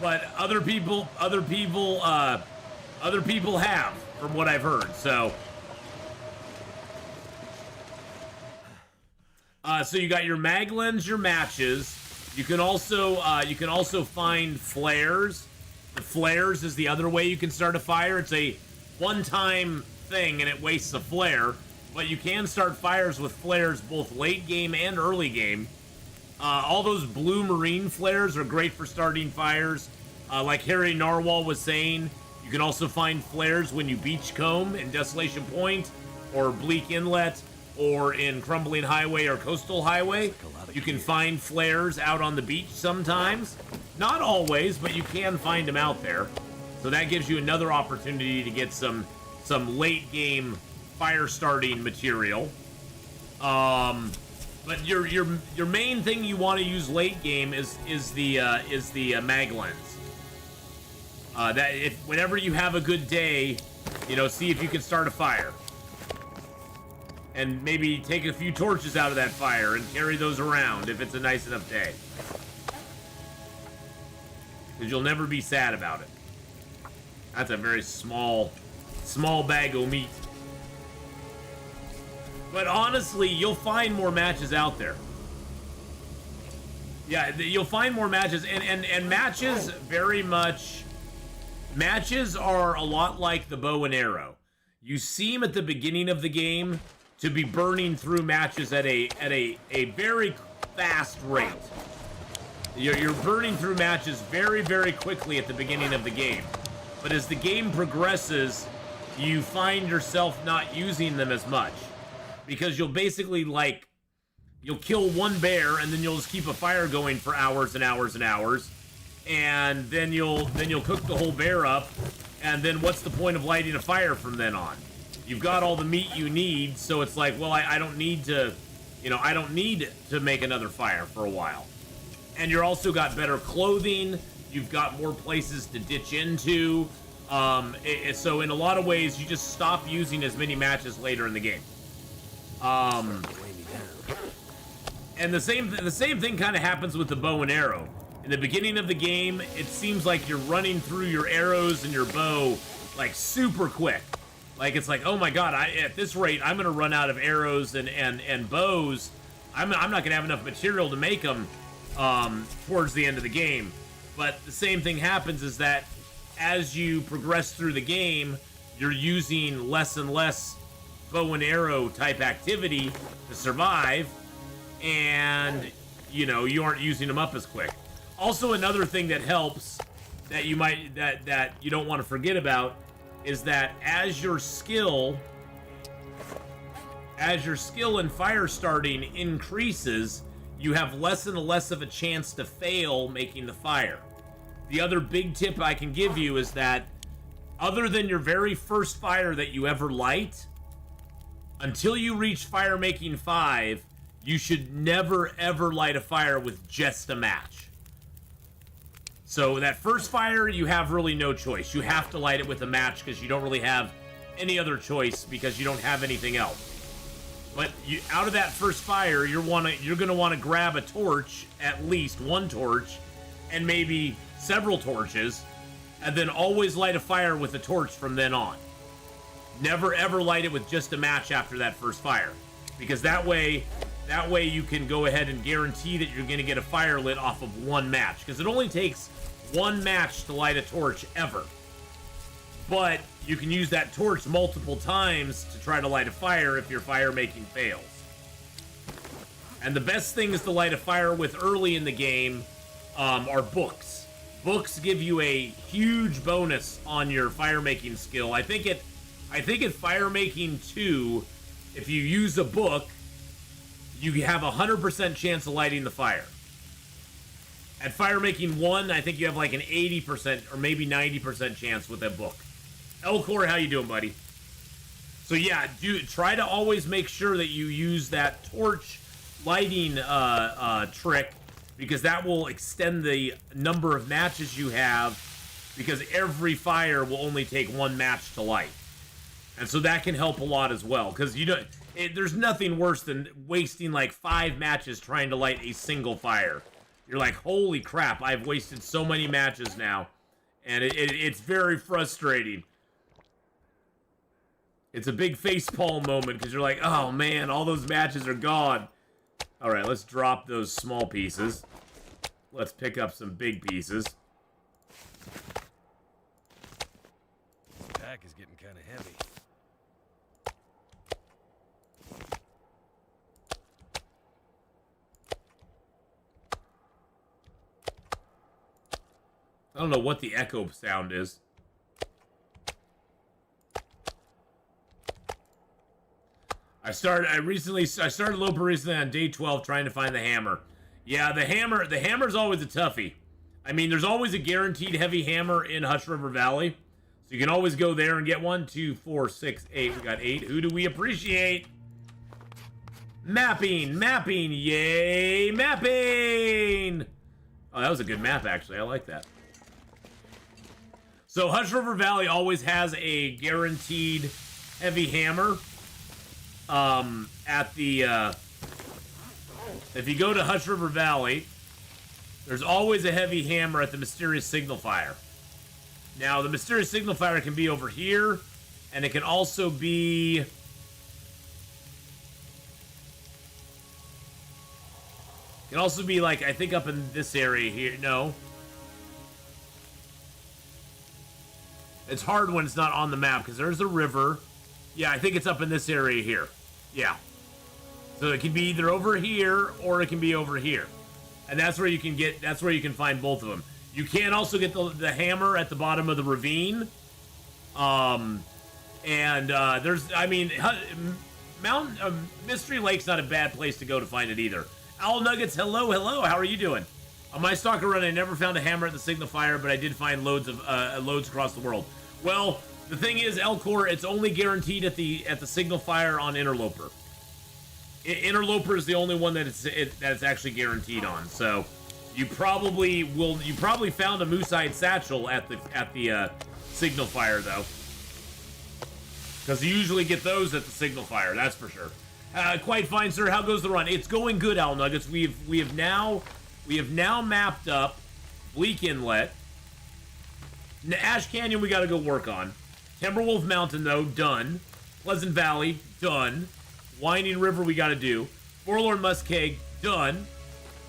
But other people have, from what I've heard, so... So you got your mag lens, your matches. You can also find flares. The flares is the other way you can start a fire. It's a one-time thing and it wastes a flare, but you can start fires with flares both late game and early game. All those blue marine flares are great for starting fires. Like Harry Narwhal was saying, you can also find flares when you beachcomb in Desolation Point or Bleak Inlet or in Crumbling Highway or Coastal Highway. You can find flares out on the beach sometimes. Not always, but you can find them out there. So that gives you another opportunity to get some late game fire starting material. But your main thing you want to use late game is the mag lens. Whenever you have a good day, see if you can start a fire. And maybe take a few torches out of that fire and carry those around if it's a nice enough day. Because you'll never be sad about it. That's a very small bag of meat. But honestly, you'll find more matches out there. Yeah, you'll find more matches. And matches very much... Matches are a lot like the bow and arrow. You seem at the beginning of the game to be burning through matches at a very fast rate. You're burning through matches very, very quickly at the beginning of the game. But as the game progresses, you find yourself not using them as much. Because you'll basically, you'll kill one bear, and then you'll just keep a fire going for hours and hours and hours. And then you'll cook the whole bear up, and then what's the point of lighting a fire from then on? You've got all the meat you need, so it's like, well, I don't need to, I don't need to make another fire for a while. And you're also got better clothing. You've got more places to ditch into. So in a lot of ways, you just stop using as many matches later in the game. And the same thing kind of happens with the bow and arrow. In the beginning of the game, it seems like you're running through your arrows and your bow super quick. It's like, oh my god, at this rate, I'm gonna run out of arrows and bows. I'm not gonna have enough material to make them towards the end of the game. But the same thing happens is that as you progress through the game, you're using less and less bow and arrow type activity to survive, and you aren't using them up as quick. Also, another thing that helps that you don't want to forget about is that as your skill in fire starting increases, you have less and less of a chance to fail making the fire. The other big tip I can give you is that other than your very first fire that you ever light, until you reach fire making 5, you should never ever light a fire with just a match. So that first fire, you have really no choice. You have to light it with a match because you don't really have any other choice because you don't have anything else. But out of that first fire, you're gonna want to grab a torch, at least one torch, and maybe several torches, and then always light a fire with a torch from then on. Never ever light it with just a match after that first fire, because that way That way you can go ahead and guarantee that you're going to get a fire lit off of one match, because it only takes one match to light a torch ever. But you can use that torch multiple times to try to light a fire if your fire making fails. And the best things to light a fire with early in the game are books. Books give you a huge bonus on your fire making skill. I think at fire making 2, if you use a book, you have a 100% chance of lighting the fire. At fire making 1, I think you have like an 80% or maybe 90% chance with that book. Elcor, how you doing, buddy? So yeah, try to always make sure that you use that torch lighting trick, because that will extend the number of matches you have, because every fire will only take one match to light. And so that can help a lot as well, because there's nothing worse than wasting like 5 matches trying to light a single fire. You're like, holy crap, I've wasted so many matches now. And it's very frustrating. It's a big facepalm moment, because you're like, oh man, all those matches are gone. Alright, let's drop those small pieces. Let's pick up some big pieces. This pack is getting kind of heavy. I don't know what the echo sound is. I started Loper recently on day 12 trying to find the hammer. Yeah, the hammer's always a toughie. I mean, there's always a guaranteed heavy hammer in Hush River Valley. So you can always go there and get 1, 2, 4, 6, 8. We got 8. Who do we appreciate? Mapping, yay, mapping! Oh, that was a good map, actually. I like that. So Hush River Valley always has a guaranteed heavy hammer. If you go to Hush River Valley, there's always a heavy hammer at the Mysterious Signal Fire. Now, the Mysterious Signal Fire can be over here, and it can also be... like, I think up in this area here. No. It's hard when it's not on the map, because there's a river. Yeah, I think it's up in this area here. Yeah. So it can be either over here or it can be over here. And that's where you can find both of them. You can also get the hammer at the bottom of the ravine. Mystery Lake's not a bad place to go to find it either. Owl Nuggets, hello, how are you doing? On my stalker run, I never found a hammer at the Signal Fire, but I did find loads across the world. Well, the thing is, Elcor, it's only guaranteed at the Signal Fire on Interloper. Interloper is the only one that it's actually guaranteed on. So you probably found a moose-eyed satchel at the Signal Fire though, because you usually get those at the Signal Fire. That's for sure. Quite fine, sir. How goes the run? It's going good, Owl Nuggets. We have now mapped up Bleak Inlet. Ash Canyon we got to go work on. Timberwolf Mountain though, done. Pleasant Valley, done. Winding River we got to do. Forlorn Muskeg, done.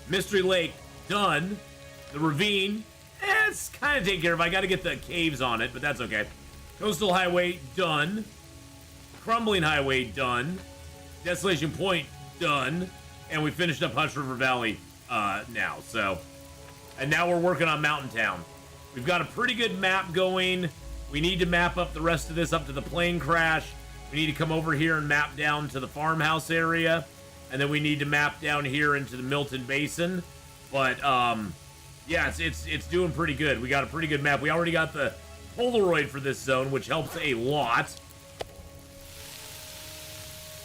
Mystery Lake, done. The Ravine, it's kind of taken care of. I got to get the caves on it, but that's okay. Coastal Highway, done. Crumbling Highway, done. Desolation Point, done. And we finished up Hush River Valley now, so. And now we're working on Mountain Town. We've got a pretty good map going. We need to map up the rest of this up to the plane crash. We need to come over here and map down to the farmhouse area. And then we need to map down here into the Milton Basin. But, yeah, it's doing pretty good. We got a pretty good map. We already got the Polaroid for this zone, which helps a lot.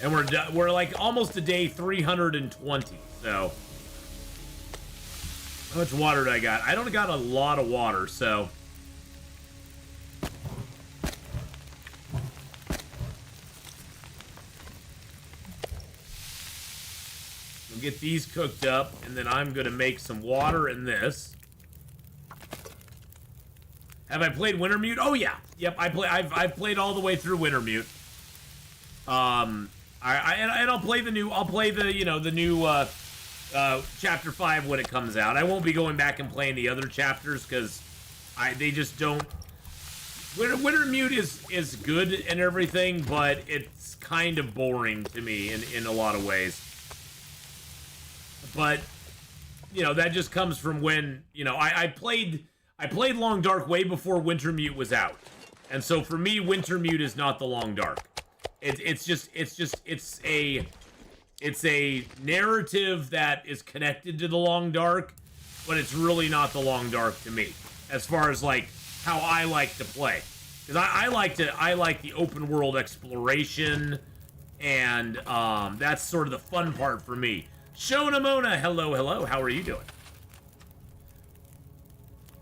And we're like almost to day 320, so. How much water do I got? I don't got a lot of water, so. We'll get these cooked up, and then I'm gonna make some water in this. Have I played Wintermute? Oh yeah, yep. I've played all the way through Wintermute. And I'll play the new. I'll play the the new chapter 5 when it comes out. I won't be going back and playing the other chapters because they just don't. Wintermute is good and everything, but it's kind of boring to me in a lot of ways. But that just comes from when I played Long Dark way before Wintermute was out, and so for me Wintermute is not the Long Dark. It's a narrative that is connected to the Long Dark, but it's really not the Long Dark to me as far as like how I like to play, because I like the open world exploration, and that's sort of the fun part for me. Shona Mona, hello, how are you doing?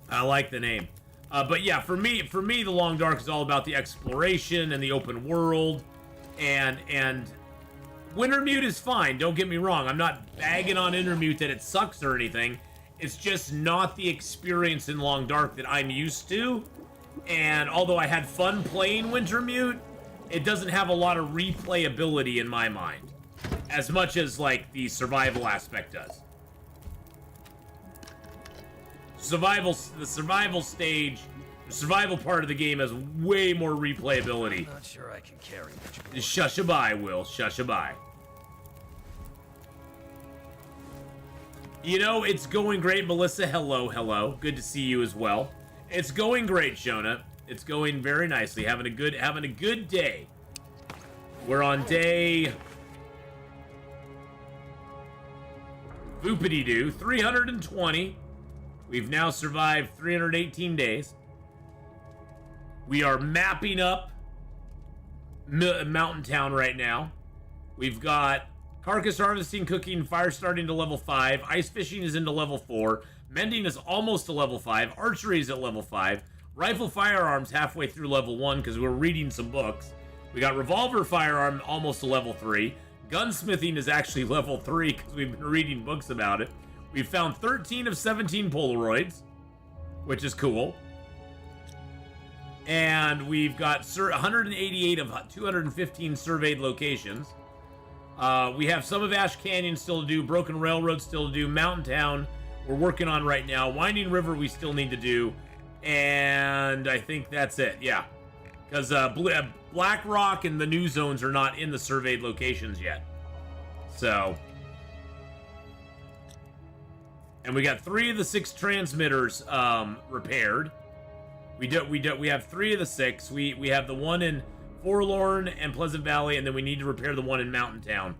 I like the name, but yeah, for me, the Long Dark is all about the exploration and the open world, and Wintermute is fine. Don't get me wrong. I'm not bagging on Intermute that it sucks or anything. It's just not the experience in Long Dark that I'm used to. And although I had fun playing Wintermute, it doesn't have a lot of replayability in my mind, as much as like the survival aspect does. The survival stage, the survival part of the game has way more replayability. Not sure I can carry much more. Shushabai, Will. Shushabai. It's going great, Melissa. Hello. Good to see you as well. It's going great, Shona. It's going very nicely. Having a good day. We're on day Boopity-doo, 320. We've now survived 318 days. We are mapping up Mountain Town right now. We've got carcass harvesting, cooking, fire starting to level 5. Ice fishing is into level 4. Mending is almost to level 5. Archery is at level 5. Rifle firearms halfway through level 1 because we're reading some books. We got revolver firearm almost to level 3. Gunsmithing is actually level 3 because we've been reading books about it. We've found 13 of 17 Polaroids, which is cool. And we've got 188 of 215 surveyed locations. We have some of Ash Canyon still to do, Broken Railroad still to do, Mountain Town we're working on right now, Winding River we still need to do, and I think that's it, yeah. Because Black Rock and the new zones are not in the surveyed locations yet. So. And we got 3 of the 6 transmitters repaired. We have 3 of the 6. We have the one in Forlorn and Pleasant Valley, and then we need to repair the one in Mountain Town.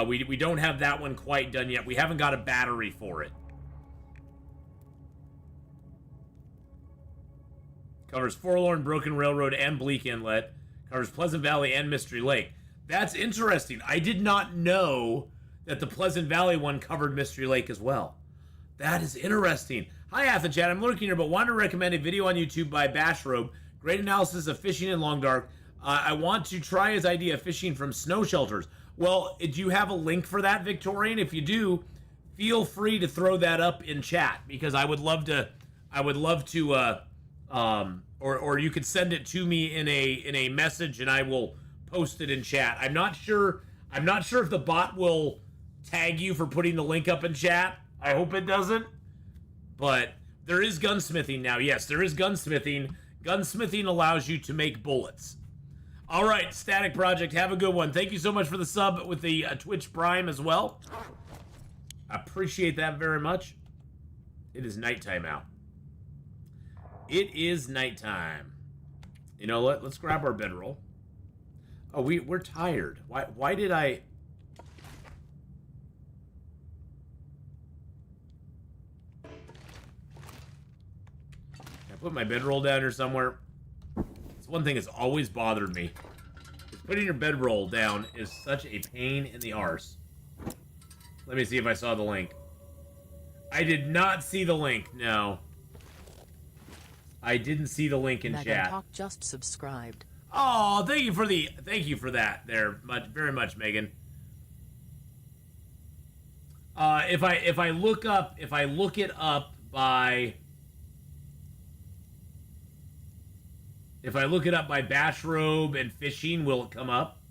We don't have that one quite done yet. We haven't got a battery for it. Covers Forlorn, Broken Railroad, and Bleak Inlet. Covers Pleasant Valley and Mystery Lake. That's interesting. I did not know that the Pleasant Valley one covered Mystery Lake as well. That is interesting. Hi, Atheenon. I'm lurking here, but want to recommend a video on YouTube by Bashrobe. Great analysis of fishing in Long Dark. I want to try his idea of fishing from snow shelters. Well, do you have a link for that, Victorian? If you do, feel free to throw that up in chat because I would love to. Or you could send it to me in a message and I will post it in chat. I'm not sure if the bot will tag you for putting the link up in chat. I hope it doesn't. But there is gunsmithing now. Yes, there is gunsmithing. Gunsmithing allows you to make bullets. All right, Static Project, have a good one. Thank you so much for the sub with the Twitch Prime as well. I appreciate that very much. It is nighttime out. It is nighttime. You know what? Let's grab our bedroll. Oh, we're tired. Why did I... I put my bedroll down here somewhere. It's one thing that's always bothered me. Putting your bedroll down is such a pain in the arse. Let me see if I saw the link. I did not see the link, no. I didn't see the link in Megan chat. Talk just subscribed. Oh, thank you for that there, very much, Megan. If I look it up by Bashrobe and fishing, will it come up?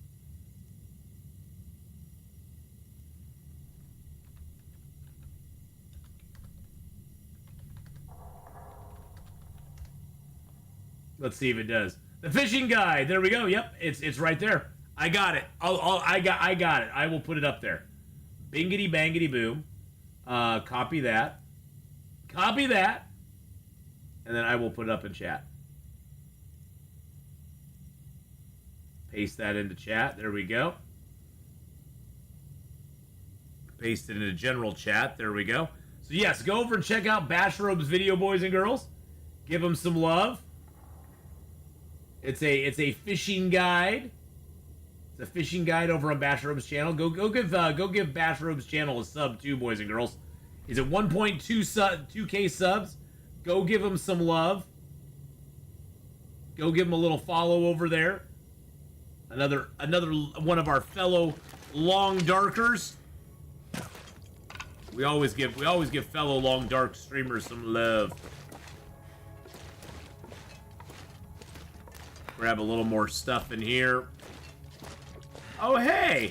Let's see if it does. The fishing guide. There we go. Yep, it's right there. I got it. I got it. I will put it up there. Bingity bangity boom. Copy that. Copy that. And then I will put it up in chat. Paste that into chat. There we go. Paste it into general chat. There we go. So yes, go over and check out Bashrobe's video, boys and girls. Give him some love. It's a fishing guide. It's a fishing guide over on Bashrobe's channel. Go give Bashrobe's channel a sub too, boys and girls. He's at 1.2K subs. Go give him some love. Go give him a little follow over there. Another one of our fellow long darkers. We always give fellow long dark streamers some love. Grab a little more stuff in here. Oh hey,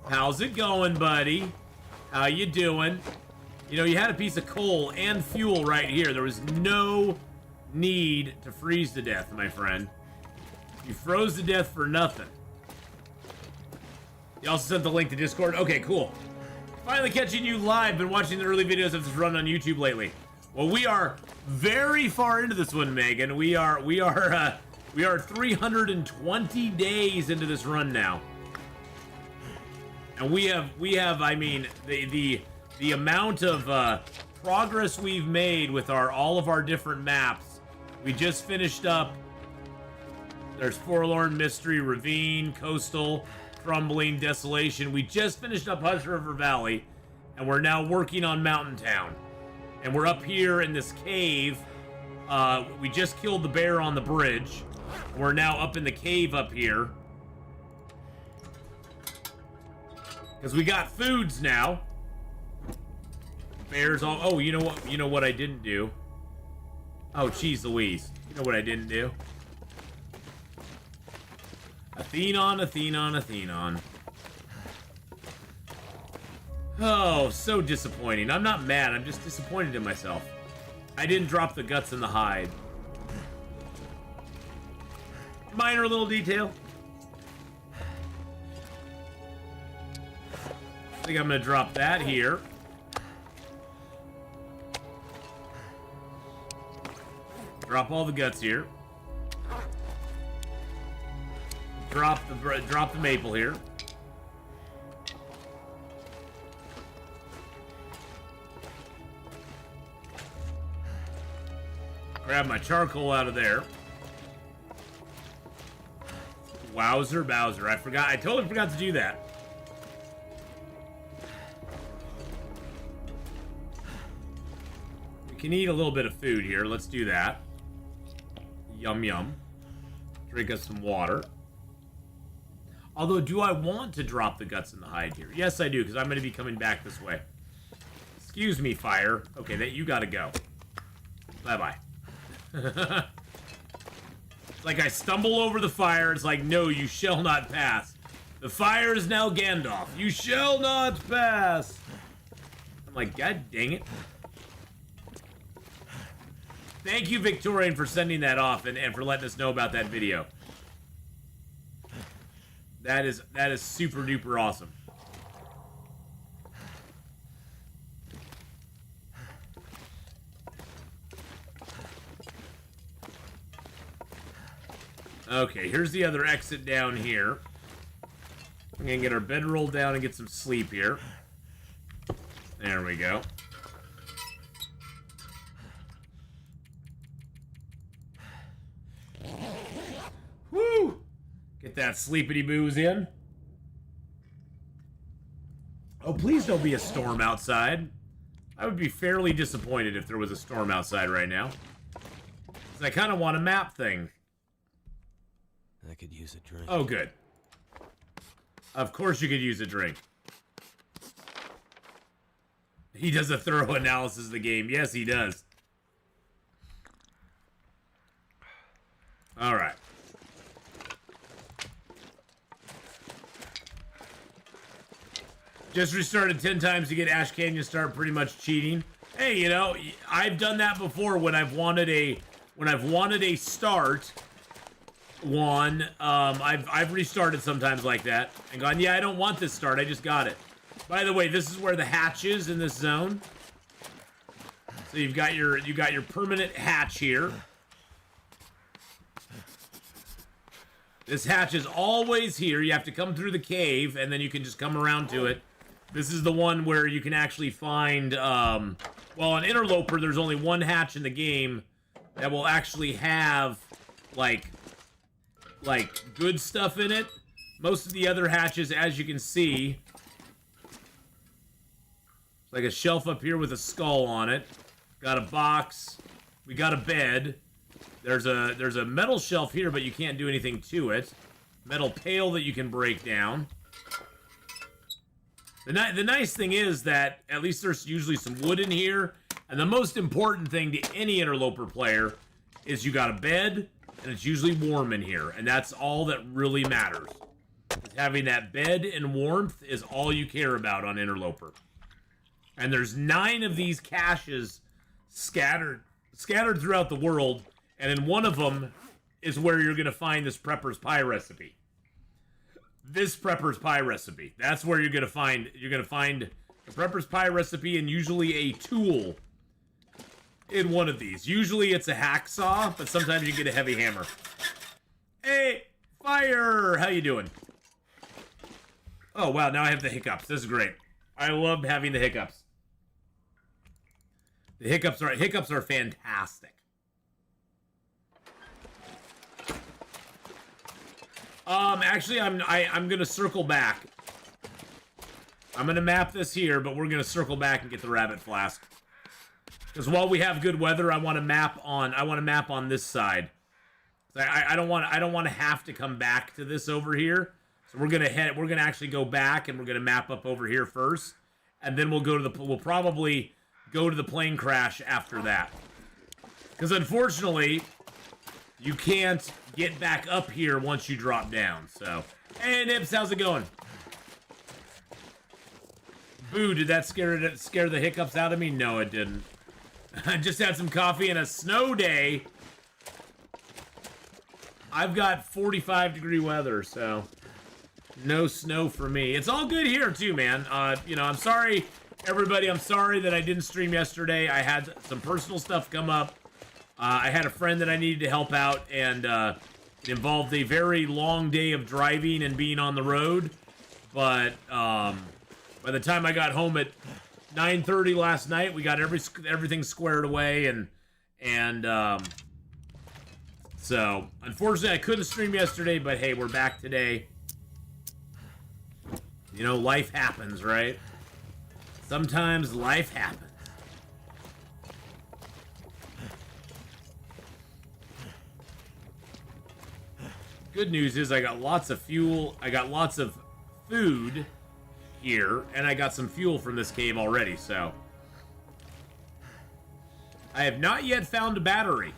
how's it going, buddy? How you doing? You know, you had a piece of coal and fuel right here. There was no need to freeze to death, my friend. You froze to death for nothing. You also sent the link to Discord. Okay, cool. Finally catching you live. Been watching the early videos of this run on YouTube lately. Well, we are very far into this one, Megan. We are 320 days into this run now, and we have. I mean, the amount of progress we've made with all of our different maps. We just finished up. There's Forlorn, Mystery, Ravine, Coastal, Crumbling, Desolation. We just finished up Hush River Valley, and we're now working on Mountain Town. And we're up here in this cave. We just killed the bear on the bridge. We're now up in the cave up here. Because we got foods now. Bears all... Oh, you know what? You know what I didn't do? Oh, geez Louise. You know what I didn't do? Atheenon, Atheenon, Atheenon. Oh, so disappointing. I'm not mad. I'm just disappointed in myself. I didn't drop the guts and the hide. Minor little detail. I think I'm going to drop that here. Drop all the guts here. Drop the maple here. Grab my charcoal out of there. Wowzer Bowser. I totally forgot to do that. We can eat a little bit of food here. Let's do that. Yum yum. Drink us some water. Although, do I want to drop the guts and the hide here? Yes, I do, because I'm going to be coming back this way. Excuse me, fire. Okay, you gotta go. Bye-bye. It's like I stumble over the fire. It's like, no, you shall not pass. The fire is now Gandalf. You shall not pass. I'm like, God dang it. Thank you, Victorian, for sending that off and for letting us know about that video. That is super duper awesome. Okay, here's the other exit down here. We're gonna get our bedroll down and get some sleep here. There we go. Woo! Get that sleepity booze in. Oh, please don't be a storm outside. I would be fairly disappointed if there was a storm outside right now. 'Cause I kind of want a map thing. I could use a drink. Oh, good. Of course you could use a drink. He does a thorough analysis of the game. Yes, he does. All right. Just restarted 10 times to get Ash Canyon start, pretty much cheating. Hey, you know, I've done that before when I've wanted when I've wanted a start one, I've restarted sometimes like that and gone, yeah, I don't want this start, I just got it. By the way, this is where the hatch is in this zone. So you got your permanent hatch here. This hatch is always here. You have to come through the cave, and then you can just come around to it. This is the one where you can actually find, well, on Interloper, there's only one hatch in the game that will actually have, like good stuff in it. Most of the other hatches, as you can see, like a shelf up here with a skull on it. Got a box. We got a bed. There's a metal shelf here, but you can't do anything to it. Metal pail that you can break down. The nice thing is that at least there's usually some wood in here. And the most important thing to any Interloper player is you got a bed, and it's usually warm in here. And that's all that really matters. Having that bed and warmth is all you care about on Interloper. And there's 9 of these caches scattered throughout the world. And in one of them is where you're going to find this Prepper's Pie recipe. This Prepper's Pie recipe. That's where you're going to find a Prepper's Pie recipe and usually a tool in one of these. Usually it's a hacksaw, but sometimes you get a heavy hammer. Hey, fire! How you doing? Oh, wow, now I have the hiccups. This is great. I love having the hiccups. The hiccups are fantastic. Actually, I'm gonna circle back. I'm gonna map this here, but we're gonna circle back and get the rabbit flask. Because while we have good weather, I want to map on this side. I don't want to have to come back to this over here. So we're gonna actually go back and we're gonna map up over here first, and then we'll probably go to the plane crash after that. Because unfortunately, you can't get back up here once you drop down. So, hey Nips, how's it going? Boo, did that scare the hiccups out of me? No, it didn't. I just had some coffee and a snow day. I've got 45-degree weather, so no snow for me. It's all good here too, man. You know, I'm sorry, everybody. I'm sorry that I didn't stream yesterday. I had some personal stuff come up. I had a friend that I needed to help out, and it involved a very long day of driving and being on the road. But by the time I got home at 9:30 last night, we got everything squared away, and so unfortunately I couldn't stream yesterday. But hey, we're back today. You know, life happens, right? Sometimes life happens. Good news is I got lots of fuel. I got lots of food here, and I got some fuel from this cave already, so. I have not yet found a battery.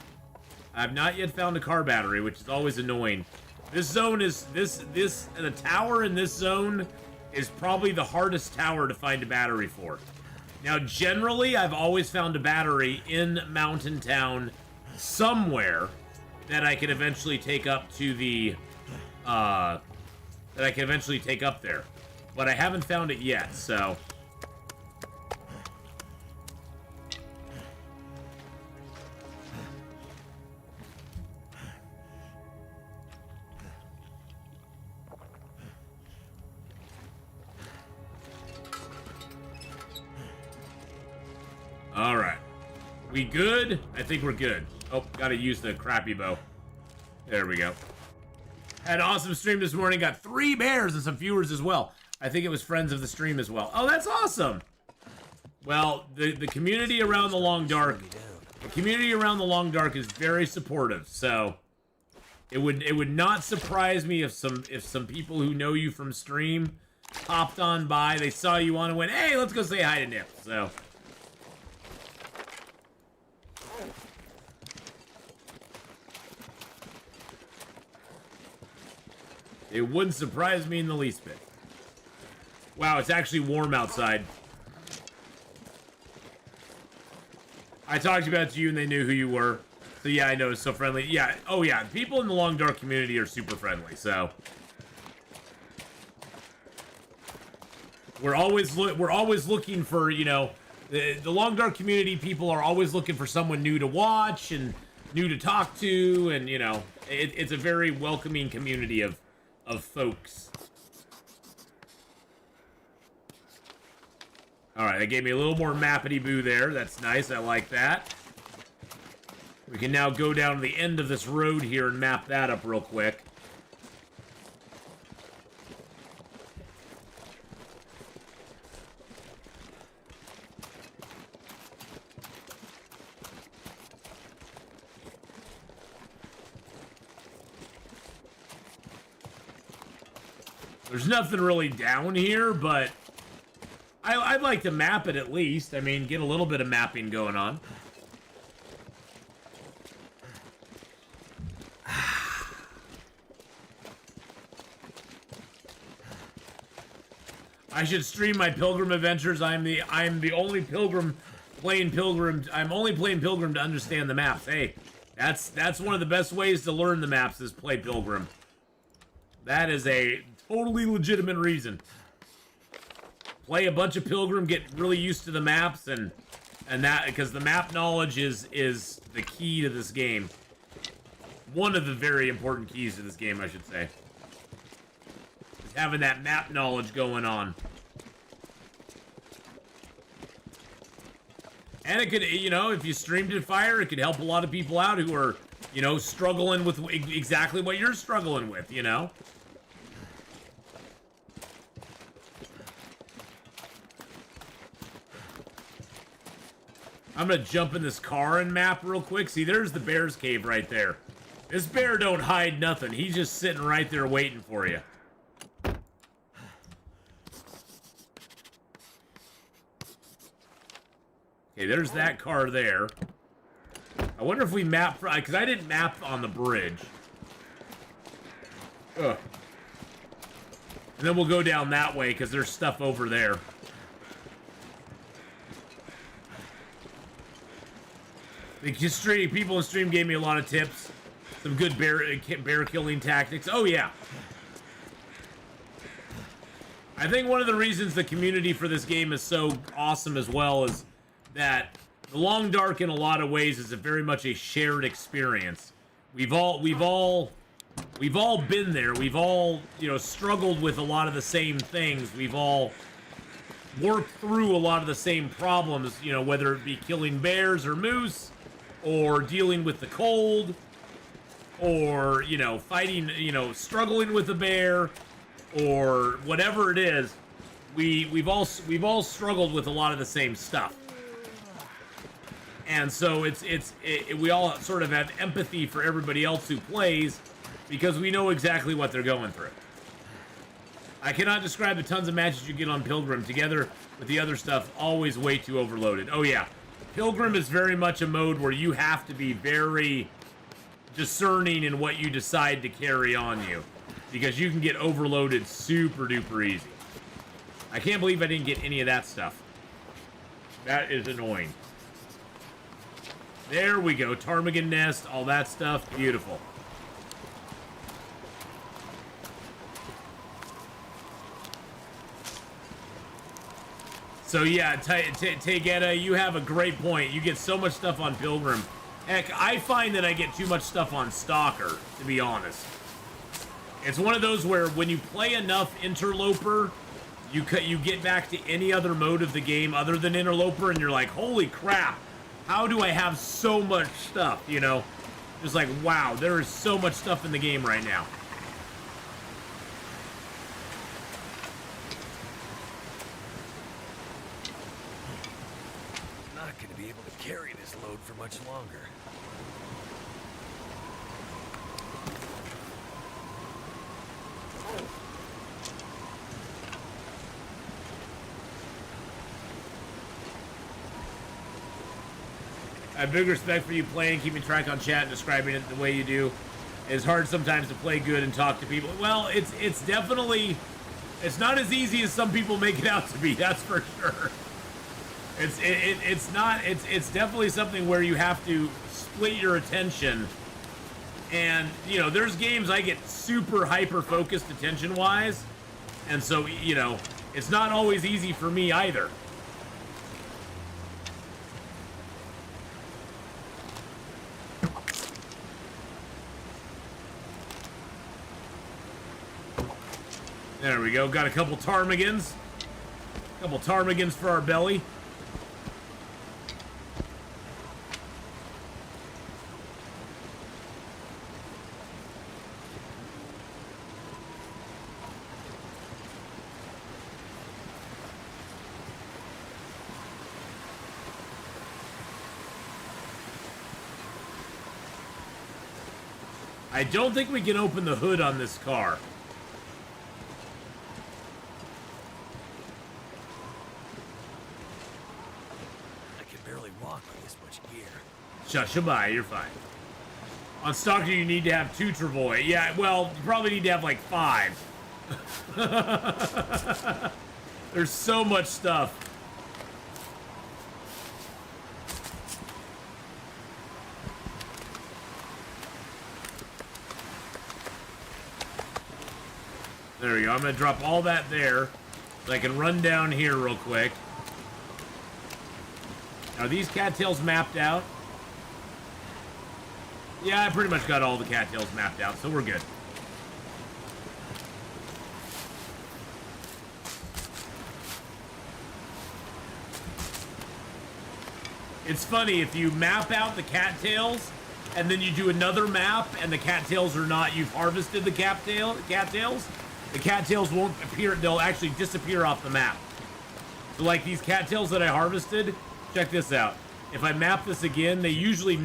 I have not yet found a car battery, which is always annoying. This zone is, the tower in this zone is probably the hardest tower to find a battery for. Now, generally, I've always found a battery in Mountain Town somewhere that I can eventually take up to the, there. But I haven't found it yet, so. All right. We good? I think we're good. Oh, gotta use the crappy bow. There we go. Had an awesome stream this morning. Got 3 bears and some viewers as well. I think it was friends of the stream as well. Oh, that's awesome. Well, the community around the Long Dark, is very supportive. So it would not surprise me if some people who know you from stream popped on by. They saw you on and went, "Hey, let's go say hi to Nip." So. It wouldn't surprise me in the least bit. Wow, it's actually warm outside. I talked about you and they knew who you were. So yeah, I know it's so friendly. Yeah. Oh yeah, people in the Long Dark community are super friendly. So we're always looking for, you know, the Long Dark community. People are always looking for someone new to watch and new to talk to, and you know, it's a very welcoming community of folks. All right, that gave me a little more mappity-boo there. That's nice. I like that. We can now go down to the end of this road here and map that up real quick. There's nothing really down here, but I'd like to map it at least. I mean, get a little bit of mapping going on. I should stream my Pilgrim adventures. I'm the only Pilgrim playing Pilgrim. I'm only playing Pilgrim to understand the maps. Hey, that's one of the best ways to learn the maps is play Pilgrim. That is a totally legitimate reason. Play a bunch of Pilgrim, get really used to the maps, and that, because the map knowledge is the key to this game. One of the very important keys to this game, I should say. Is having that map knowledge going on. And it could, you know, if you streamed at Fire, it could help a lot of people out who are, you know, struggling with exactly what you're struggling with, you know? I'm gonna jump in this car and map real quick. See, there's the bear's cave right there. This bear don't hide nothing. He's just sitting right there waiting for you. Okay, there's that car there. I wonder if we map, because I didn't map on the bridge. Ugh. And then we'll go down that way, because there's stuff over there. The people in stream gave me a lot of tips. Some good bear killing tactics. Oh, yeah. I think one of the reasons the community for this game is so awesome as well is that the Long Dark, in a lot of ways, is very much a shared experience. We've all been there. We've all, you know, struggled with a lot of the same things. We've all worked through a lot of the same problems, you know, whether it be killing bears or moose, or dealing with the cold, or, you know, fighting, you know, struggling with a bear, or whatever it is. We've all struggled with a lot of the same stuff. And so we all sort of have empathy for everybody else who plays, because we know exactly what they're going through. I cannot describe the tons of matches you get on Pilgrim. Together with the other stuff, always way too overloaded. Oh yeah, Pilgrim is very much a mode where you have to be very discerning in what you decide to carry on you, because you can get overloaded super duper easy. I can't believe I didn't get any of that stuff. That is annoying. There we go, ptarmigan nest, all that stuff, beautiful. So yeah, Tegeta, you have a great point. You get so much stuff on Pilgrim. Heck, I find that I get too much stuff on Stalker, to be honest. It's one of those where when you play enough Interloper, you get back to any other mode of the game other than Interloper, and you're like, holy crap, how do I have so much stuff, you know? Just like, wow, there is so much stuff in the game right now. Not going to be able to carry this load for much longer. I have big respect for you playing, keeping track on chat, and describing it the way you do. It's hard sometimes to play good and talk to people. Well, it's definitely, it's not as easy as some people make it out to be, that's for sure. It's definitely something where you have to split your attention. And, you know, there's games I get super hyper-focused attention-wise. And so, you know, it's not always easy for me either. There we go. Got a couple ptarmigans. Couple ptarmigans for our belly. I don't think we can open the hood on this car. I can barely walk with this much gear. Shushabai, you're fine. On Stalker, you need to have 2 Travoy. Yeah, well, you probably need to have like 5. There's so much stuff. There we go. I'm going to drop all that there so I can run down here real quick. Are these cattails mapped out? Yeah, I pretty much got all the cattails mapped out, so we're good. It's funny, if you map out the cattails and then you do another map and the cattails are not, you've harvested the cattails, the cattails won't appear, they'll actually disappear off the map. So like these cattails that I harvested, check this out. If I map this again, they usually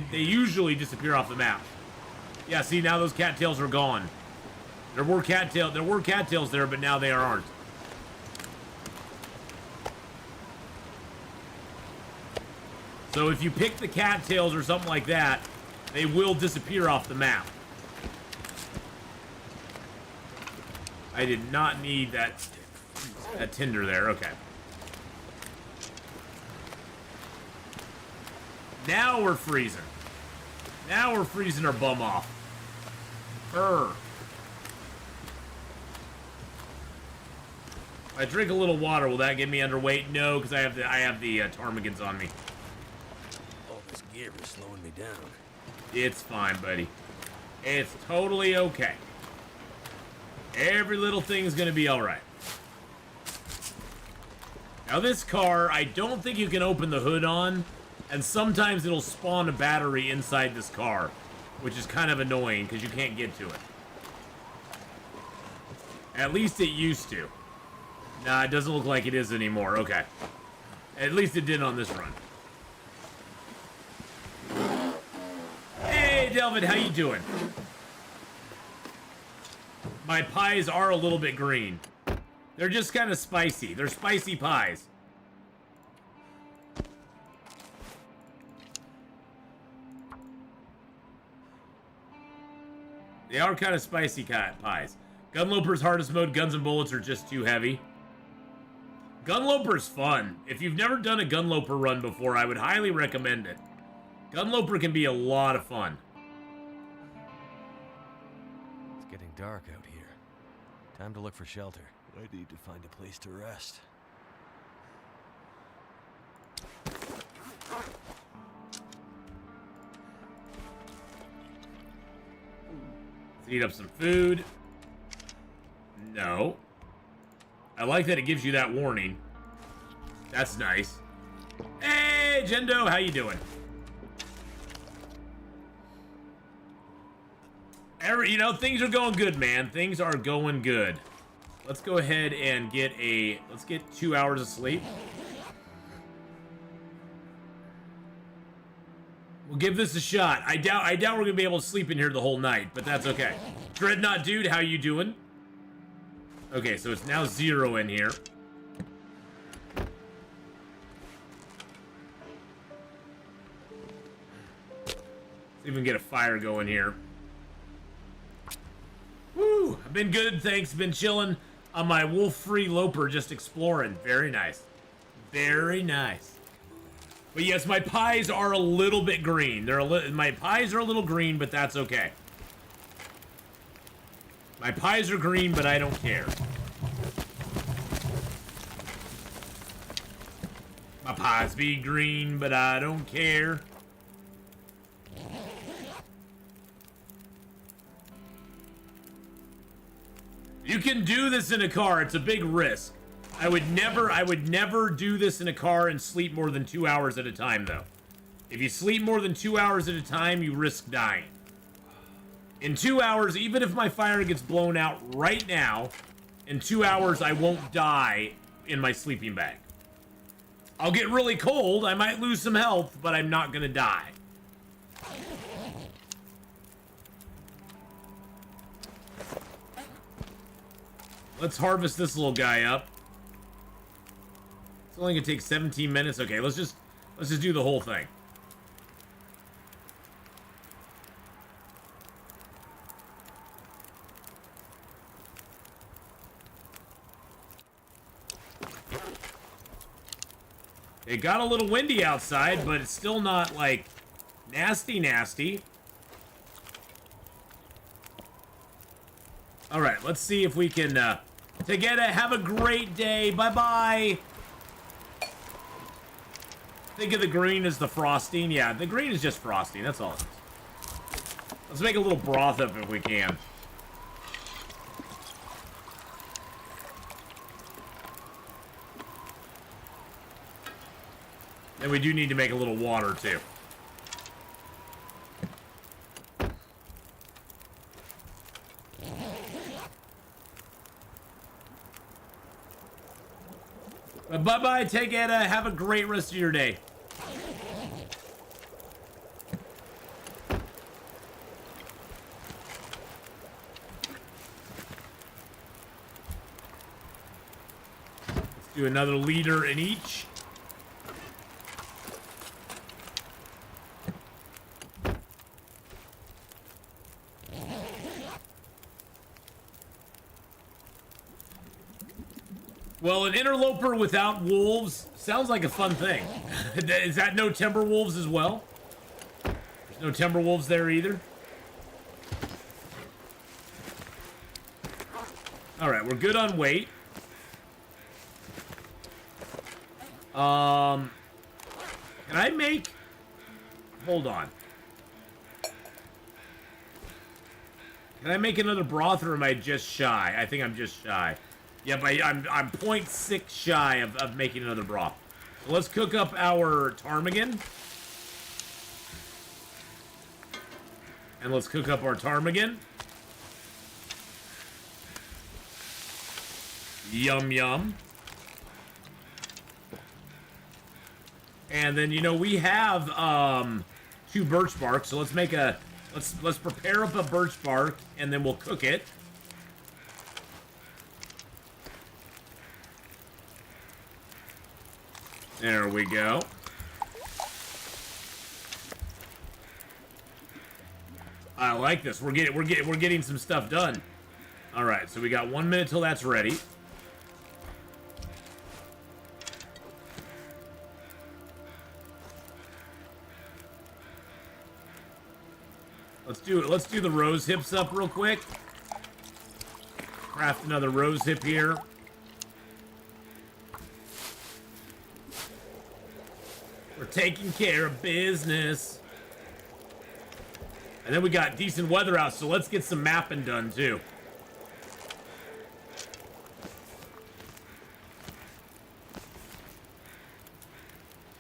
disappear off the map. Yeah, see, now those cattails are gone. There were cattails there, but now they aren't. So if you pick the cattails or something like that, they will disappear off the map. I did not need that tinder there. Okay. Now we're freezing. Now we're freezing our bum off. If I drink a little water, will that get me underweight? No, because I have the ptarmigans on me. All this gear is slowing me down. It's fine, buddy. It's totally okay. Every little thing is going to be all right. Now this car, I don't think you can open the hood on, and sometimes it'll spawn a battery inside this car, which is kind of annoying because you can't get to it. At least it used to. Nah, it doesn't look like it is anymore. Okay. At least it did on this run. Hey, Delvin, how you doing? My pies are a little bit green. They're just kind of spicy. They're spicy pies. They are kind of spicy pies. Gunloper's hardest mode, guns and bullets are just too heavy. Gunloper's fun. If you've never done a Gunloper run before, I would highly recommend it. Gunloper can be a lot of fun. It's getting dark out here. Time to look for shelter. I need to find a place to rest. Let's eat up some food. No. I like that it gives you that warning. That's nice. Hey, Jendo, how you doing? You know, things are going good, man. Things are going good. Let's go ahead and let's get 2 hours of sleep. We'll give this a shot. I doubt we're gonna be able to sleep in here the whole night, but that's okay. Dreadnought dude, how you doing? Okay, so it's now 0 in here. See if we can get a fire going here. Woo! I've been good, thanks. Been chilling on my wolf-free loper, just exploring. Very nice. Very nice. But yes, my pies are a little bit green. My pies are a little green, but that's okay. My pies are green, but I don't care. My pies be green, but I don't care. You can do this in a car. It's a big risk. I would never do this in a car and sleep more than 2 hours at a time, though. If you sleep more than 2 hours at a time, you risk dying. In 2 hours, even if my fire gets blown out right now, in 2 hours, I won't die in my sleeping bag. I'll get really cold, I might lose some health, but I'm not gonna die. Let's harvest this little guy up. It's only gonna take 17 minutes. Okay, let's just do the whole thing. It got a little windy outside, but it's still not like nasty. All right, let's see if we can together have a great day. Bye-bye. Think of the green as the frosting. Yeah, the green is just frosting. That's all it is. Let's make a little broth up if we can. And we do need to make a little water, too. Bye-bye, take it. Have a great rest of your day. Let's do another liter in each. Well, an interloper without wolves sounds like a fun thing. Is that no timber wolves as well? There's no timber wolves there either? Alright, we're good on weight. Can I make... Hold on. Can I make another broth, or am I just shy? I think I'm just shy. Yep, I'm 0.6 shy of making another broth. So let's cook up our ptarmigan. And let's cook up our ptarmigan. Yum, yum. And then, you know, we have 2 birch bark, so let's make a... Let's prepare up a birch bark, and then we'll cook it. There we go. I like this. We're getting some stuff done. All right, so we got 1 minute till that's ready. Let's do the rose hips up real quick. Craft another rose hip here. We're taking care of business. And then we got decent weather out, so let's get some mapping done too.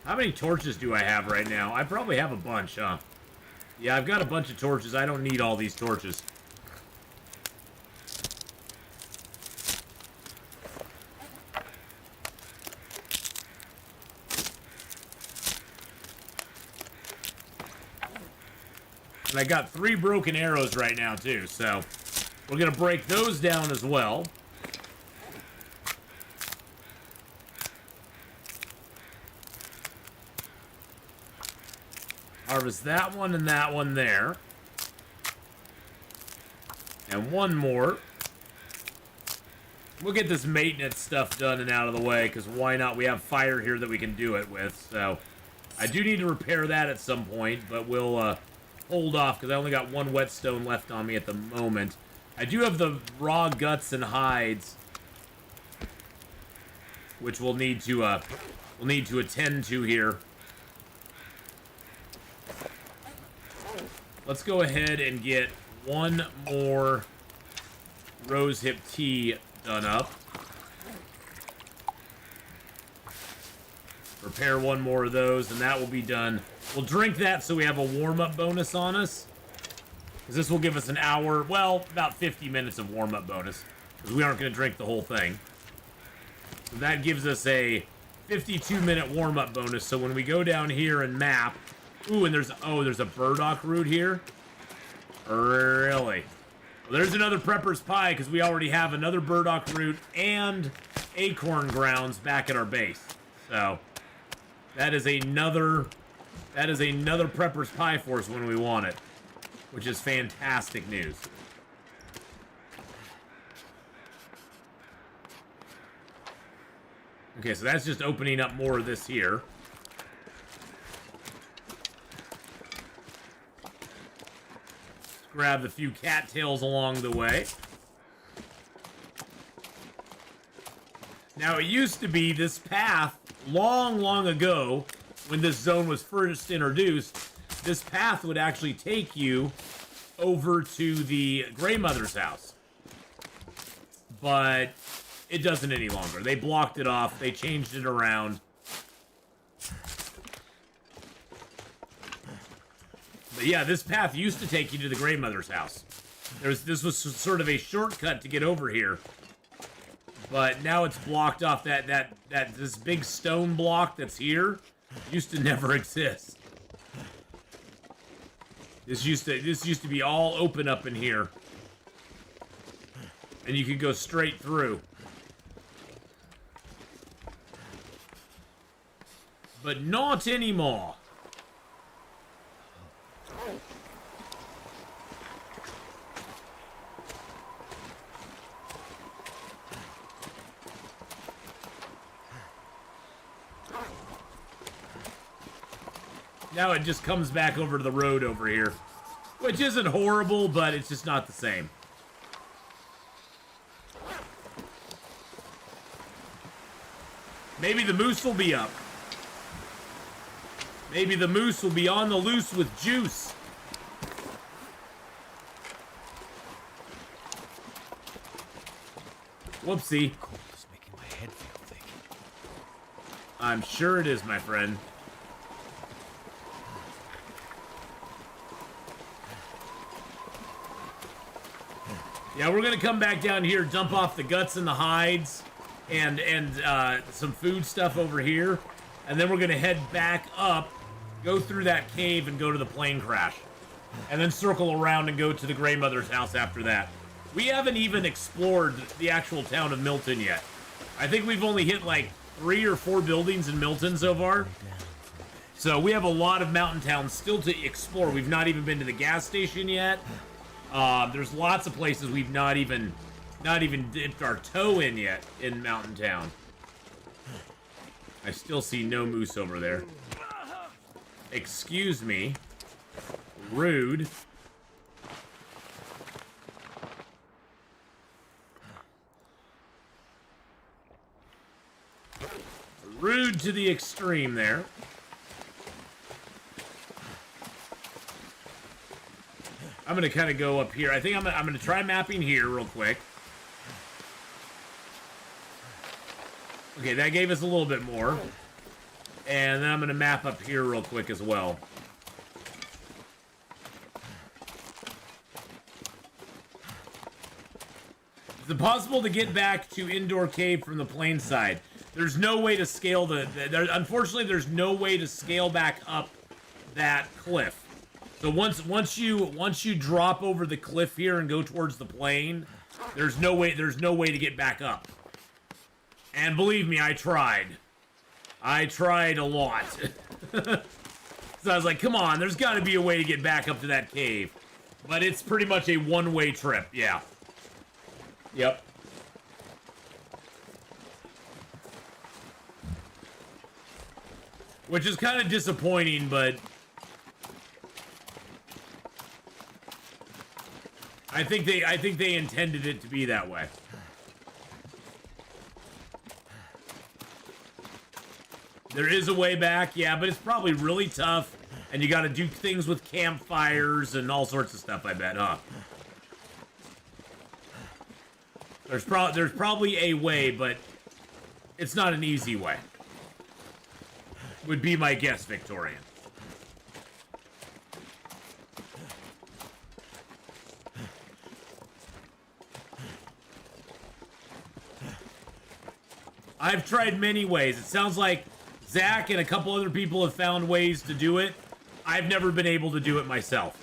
How many torches do I have right now? I probably have a bunch, huh? Yeah, I've got a bunch of torches. I don't need all these torches. And I got 3 broken arrows right now, too, so we're going to break those down as well. Harvest that one and that one there. And one more. We'll get this maintenance stuff done and out of the way, because why not? We have fire here that we can do it with, so... I do need to repair that at some point, but we'll hold off because I only got one whetstone left on me at the moment. I do have the raw guts and hides, which we'll need to attend to here. Let's go ahead and get one more rosehip tea done up. Repair one more of those, and that will be done. We'll drink that so we have a warm-up bonus on us. Because this will give us an hour, well, about 50 minutes of warm-up bonus. Because we aren't going to drink the whole thing. So that gives us a 52-minute warm-up bonus. So when we go down here and map... Ooh, and there's a burdock root here? Really? Well, there's another prepper's pie, because we already have another burdock root and acorn grounds back at our base. So... That is another prepper's pie for us when we want it, which is fantastic news. Okay, so that's just opening up more of this here. Let's grab the few cattails along the way. Now, it used to be this path long ago, when this zone was first introduced, this path would actually take you over to the Grey Mother's house. But it doesn't any longer. They blocked it off. They changed it around. But yeah, this path used to take you to the Grey Mother's house. This was sort of a shortcut to get over here. But now it's blocked off. This big stone block that's here used to never exist. This used to be all open up in here, and you could go straight through. But not anymore. Now it just comes back over to the road over here. Which isn't horrible, but it's just not the same. Maybe the moose will be up. Maybe the moose will be on the loose with juice. Whoopsie. Cold is making my head feel thick. I'm sure it is, my friend. Yeah, we're gonna come back down here, dump off the guts and the hides, and some food stuff over here, and then we're gonna head back up, go through that cave, and go to the plane crash, and then circle around and go to the Grey Mother's house after that. We haven't even explored the actual town of Milton yet. I think we've only hit like 3 or 4 buildings in Milton so far. So we have a lot of mountain towns still to explore. We've not even been to the gas station yet. There's lots of places we've not even dipped our toe in yet in Mountain Town. I still see no moose over there. Excuse me. Rude. Rude to the extreme there. I'm going to kind of go up here. I think I'm going to try mapping here real quick. Okay, that gave us a little bit more. And then I'm going to map up here real quick as well. Is it possible to get back to Indoor Cave from the plain side? There's no way to scale unfortunately, there's no way to scale back up that cliff. So once you drop over the cliff here and go towards the plain, there's no way to get back up. And believe me, I tried. I tried a lot. So I was like, come on, there's got to be a way to get back up to that cave. But it's pretty much a one-way trip, yeah. Yep. Which is kind of disappointing, but I think they intended it to be that way. There is a way back, yeah, but it's probably really tough, and you got to do things with campfires and all sorts of stuff, I bet, huh? There's probably a way, but it's not an easy way. Would be my guess, Victorian. I've tried many ways. It sounds like Zach and a couple other people have found ways to do it. I've never been able to do it myself.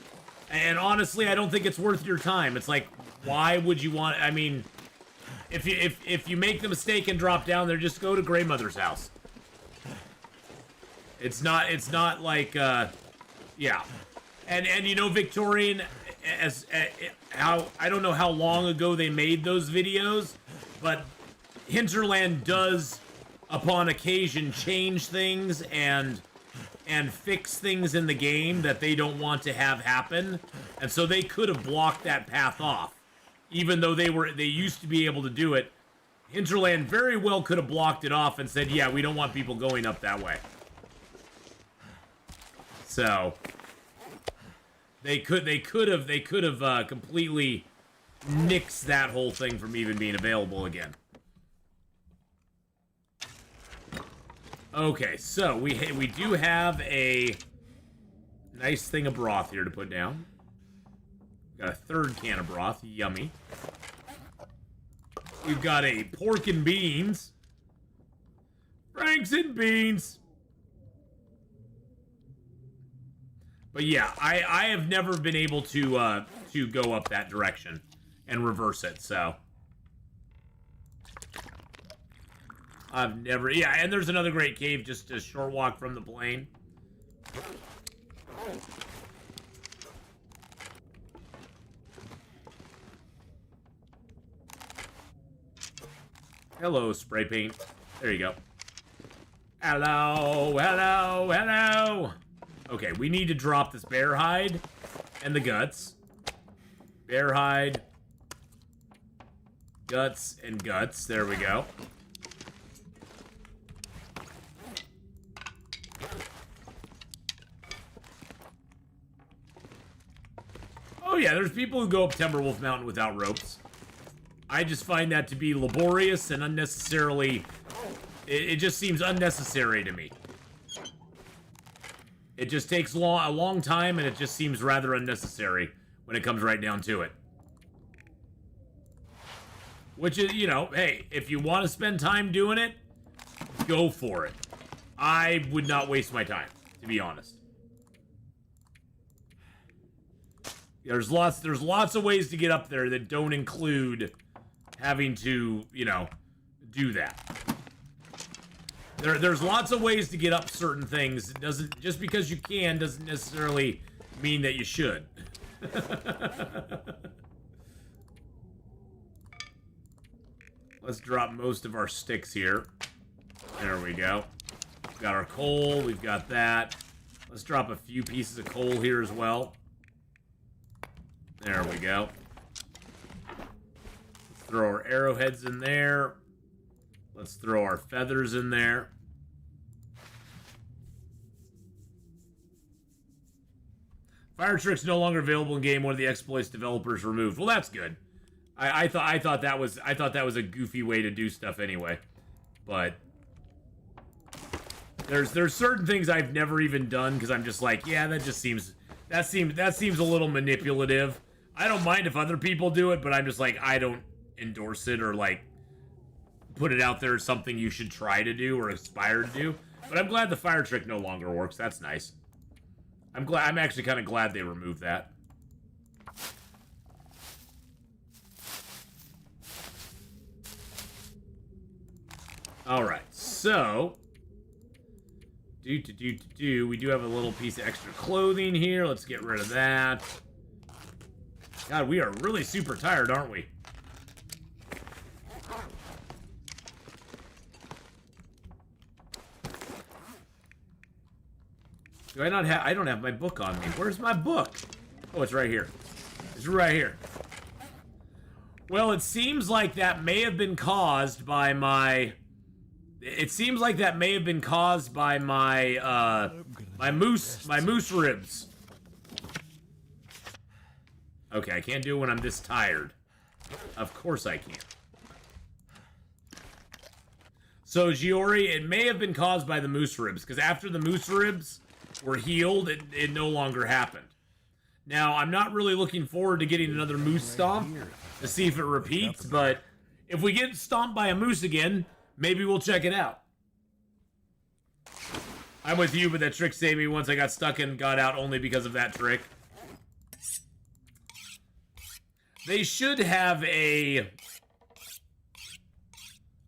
And honestly, I don't think it's worth your time. It's like, why would you want... I mean, if you make the mistake and drop down there, just go to Grey Mother's house. It's not like, yeah. And you know, Victorian, how... I don't know how long ago they made those videos, but Hinterland does, upon occasion, change things and fix things in the game that they don't want to have happen, and so they could have blocked that path off, even though they used to be able to do it. Hinterland very well could have blocked it off and said, "Yeah, we don't want people going up that way." So they could have completely nixed that whole thing from even being available again. Okay, so we do have a nice thing of broth here to put down. Got a third can of broth, yummy. We've got a pork and beans. Franks and beans. But yeah, I have never been able to go up that direction and reverse it, so. I've never... Yeah, and there's another great cave just a short walk from the plane. Hello, spray paint. There you go. Hello, hello, hello. Okay, we need to drop this bear hide and the guts. Bear hide. Guts and guts. There we go. Oh yeah, there's people who go up Timberwolf Mountain without ropes. I just find that to be laborious and unnecessarily... It just seems unnecessary to me. It just takes a long time, and it just seems rather unnecessary when it comes right down to it. Which is, you know, hey, if you want to spend time doing it, go for it. I would not waste my time, to be honest. There's lots of ways to get up there that don't include having to, you know, do that. There's lots of ways to get up certain things. It doesn't, just because you can doesn't necessarily mean that you should. Let's drop most of our sticks here. There we go. We've got our coal, we've got that. Let's drop a few pieces of coal here as well. There we go. Let's throw our arrowheads in there. Let's throw our feathers in there. Fire tricks no longer available in game. One of the exploits developers removed. Well, that's good. I thought that was a goofy way to do stuff anyway. But there's certain things I've never even done because I'm just like, yeah, that seems a little manipulative. I don't mind if other people do it, but I'm just like, I don't endorse it or like put it out there as something you should try to do or aspire to do. But I'm glad the fire trick no longer works. That's nice. I'm actually kind of glad they removed that. All right, so we do have a little piece of extra clothing here. Let's get rid of that. God, we are really super tired, aren't we? Do I not have... I don't have my book on me. Where's my book? Oh, it's right here. It's right here. Well, it seems like that may have been caused by my... It seems like that may have been caused by my, my moose ribs. Okay, I can't do it when I'm this tired. Of course I can't. So, Giori, it may have been caused by the moose ribs, because after the moose ribs were healed, it no longer happened. Now, I'm not really looking forward to getting another moose stomp to see if it repeats, but if we get stomped by a moose again, maybe we'll check it out. I'm with you, but that trick saved me once I got stuck and got out only because of that trick. They should have a...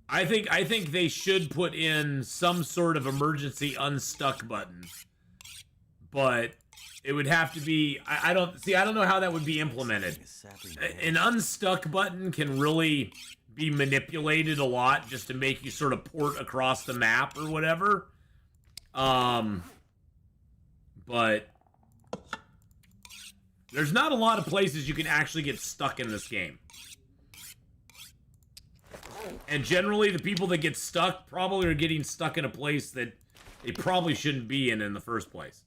I think they should put in some sort of emergency unstuck button. But it would have to be... I don't know how that would be implemented. An unstuck button can really be manipulated a lot just to make you sort of port across the map or whatever. But there's not a lot of places you can actually get stuck in this game. And generally, the people that get stuck probably are getting stuck in a place that they probably shouldn't be in the first place.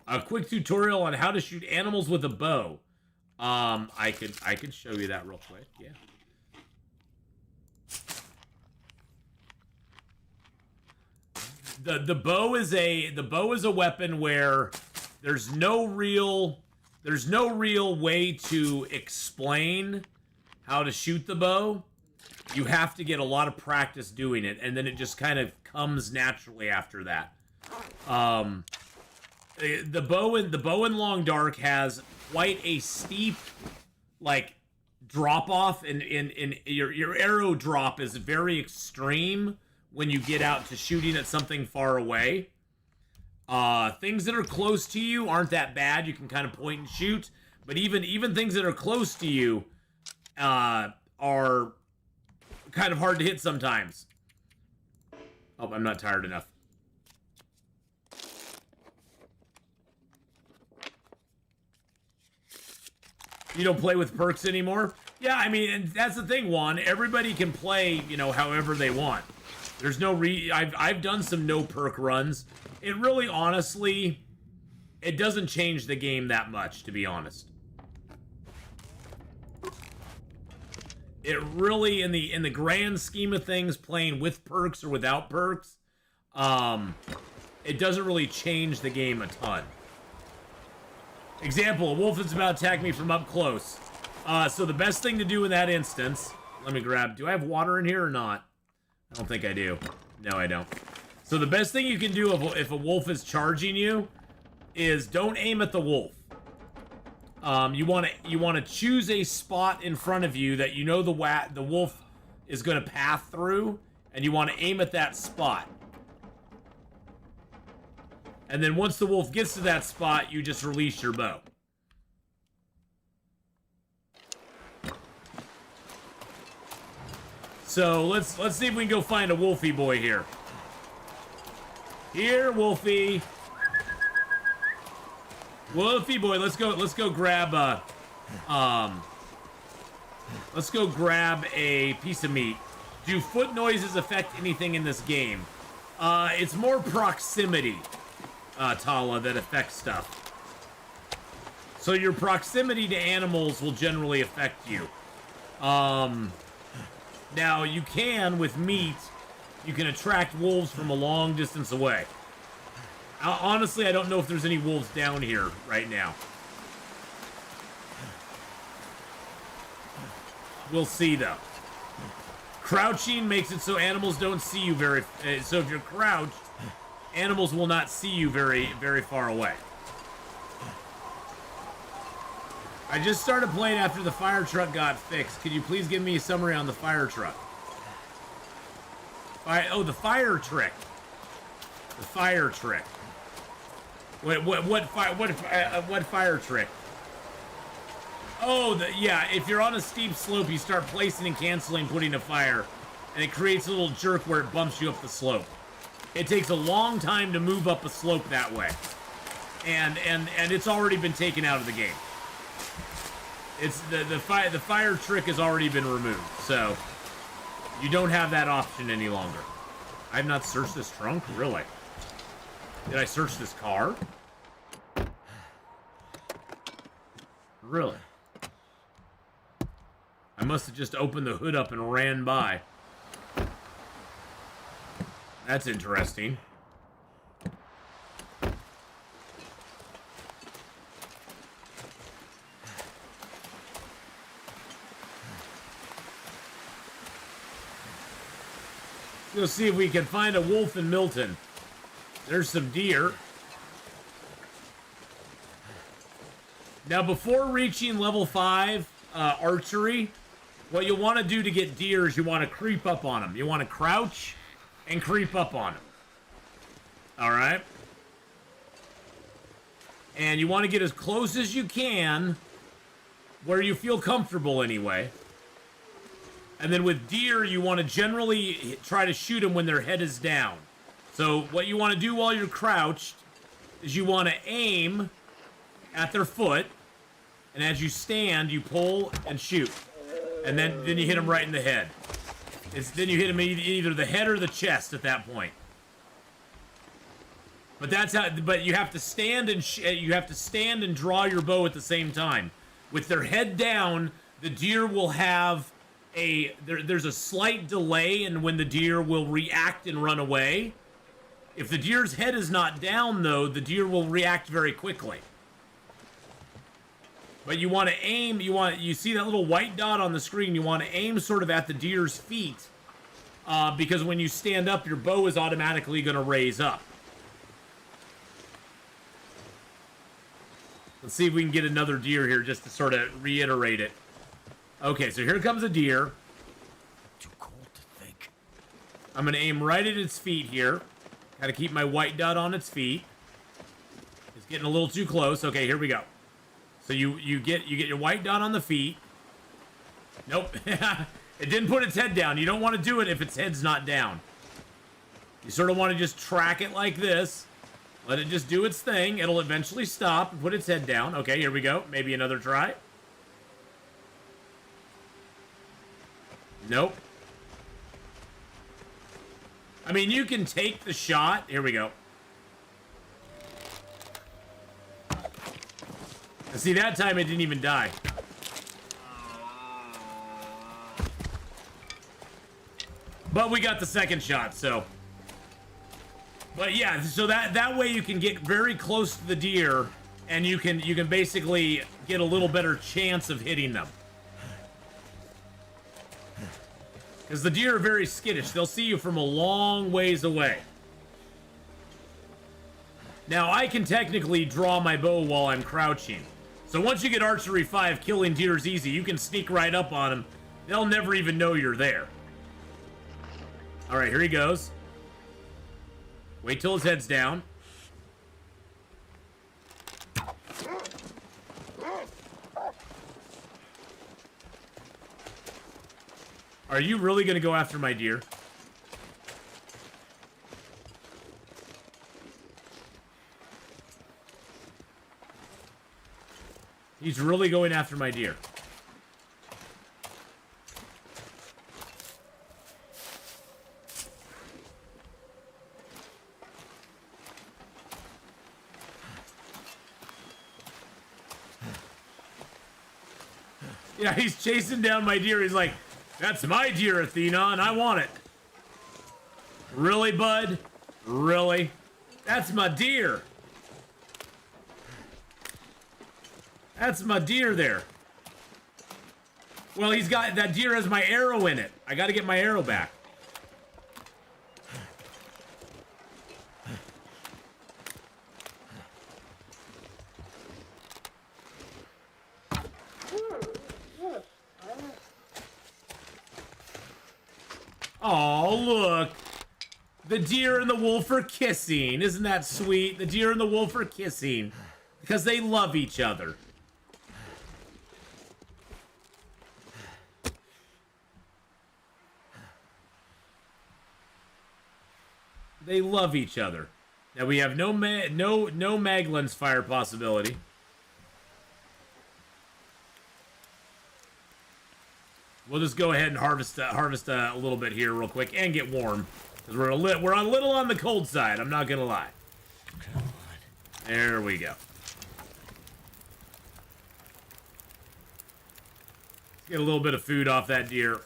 A quick tutorial on how to shoot animals with a bow. I could show you that real quick. Yeah. The bow is a weapon where there's no real way to explain how to shoot the bow. You have to get a lot of practice doing it, and then it just kind of comes naturally after that. The bow in Long Dark has quite a steep, like, drop off, and your arrow drop is very extreme when you get out to shooting at something far away. Things that are close to you aren't that bad. You can kind of point and shoot. But even things that are close to you are kind of hard to hit sometimes. Oh, I'm not tired enough. You don't play with perks anymore? Yeah, I mean, and that's the thing, Juan. Everybody can play, you know, however they want. There's no I've done some no perk runs. It really, honestly, it doesn't change the game that much, to be honest. It really, in the grand scheme of things, playing with perks or without perks, it doesn't really change the game a ton. Example, a wolf is about to attack me from up close. So the best thing to do in that instance, let me grab, do I have water in here or not? I don't think I do. No, I don't. So the best thing you can do if a wolf is charging you is don't aim at the wolf. You want to choose a spot in front of you that you know the wolf is going to pass through, and you want to aim at that spot. And then once the wolf gets to that spot, you just release your bow. So let's see if we can go find a wolfie boy here. Here, wolfie. Wolfie boy, let's go grab a piece of meat. Do foot noises affect anything in this game? It's more proximity, Tala, that affects stuff. So your proximity to animals will generally affect you. Now, you can, with meat, you can attract wolves from a long distance away. Honestly, I don't know if there's any wolves down here right now. We'll see, though. Crouching makes it so animals don't see you very... so if you're crouched, animals will not see you very, very far away. I just started playing after the fire truck got fixed. Could you please give me a summary on the fire truck? Oh, the fire trick. The fire trick. What fire trick? Oh, yeah. If you're on a steep slope, you start placing and canceling, putting a fire, and it creates a little jerk where it bumps you up the slope. It takes a long time to move up a slope that way. And it's already been taken out of the game. It's the fire trick has already been removed, so you don't have that option any longer. I've not searched this trunk, really. Did I search this car? Really? I must have just opened the hood up and ran by. That's interesting. Let's see if we can find a wolf in Milton. There's some deer. Now, before reaching level 5 archery, what you'll want to do to get deer is you want to creep up on them. You want to crouch and creep up on them. All right? And you want to get as close as you can, where you feel comfortable anyway. And then with deer, you want to generally try to shoot them when their head is down. So what you want to do while you're crouched is you want to aim at their foot, and as you stand, you pull and shoot. And then you hit them right in the head. Then you hit them either the head or the chest at that point. But that's how. But you have to stand and draw your bow at the same time. With their head down, the deer will have there's a slight delay in when the deer will react and run away. If the deer's head is not down, though, the deer will react very quickly. But you want to aim, you see that little white dot on the screen, you want to aim sort of at the deer's feet, because when you stand up, your bow is automatically going to raise up. Let's see if we can get another deer here just to sort of reiterate it. Okay, so here comes a deer. Too cold to think. I'm going to aim right at its feet here. Got to keep my white dot on its feet. It's getting a little too close. Okay, here we go. So you get your white dot on the feet. Nope. It didn't put its head down. You don't want to do it if its head's not down. You sort of want to just track it like this. Let it just do its thing. It'll eventually stop and put its head down. Okay, here we go. Maybe another try. Nope. I mean, you can take the shot. Here we go. And see, that time it didn't even die. But we got the second shot, so. But yeah, so that way you can get very close to the deer, and you can basically get a little better chance of hitting them. Because the deer are very skittish. They'll see you from a long ways away. Now, I can technically draw my bow while I'm crouching. So once you get Archery 5, killing deer is easy. You can sneak right up on them. They'll never even know you're there. Alright, here he goes. Wait till his head's down. Are you really going to go after my deer? He's really going after my deer. Yeah, he's chasing down my deer. He's like, that's my deer, Atheenon. I want it. Really, bud? Really? That's my deer. That's my deer there. Well, that deer has my arrow in it. I gotta get my arrow back. Oh, look. The deer and the wolf are kissing. Isn't that sweet? The deer and the wolf are kissing because they love each other. They love each other. Now we have no Maglins fire possibility. We'll just go ahead and harvest a little bit here real quick and get warm, because we're a little on the cold side. I'm not gonna lie. Come on. There we go. Let's get a little bit of food off that deer.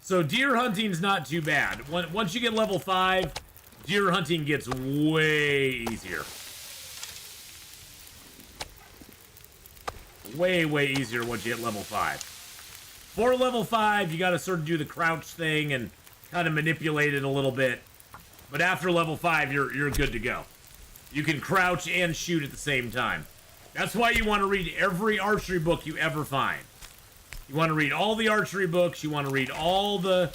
So deer hunting's not too bad. Once you get level 5, deer hunting gets way easier. Way easier once you hit level 5. For level 5, you gotta sort of do the crouch thing and kind of manipulate it a little bit. But after level 5, you're good to go. You can crouch and shoot at the same time. That's why you want to read every archery book you ever find. You want to read all the archery books. You want to read all the.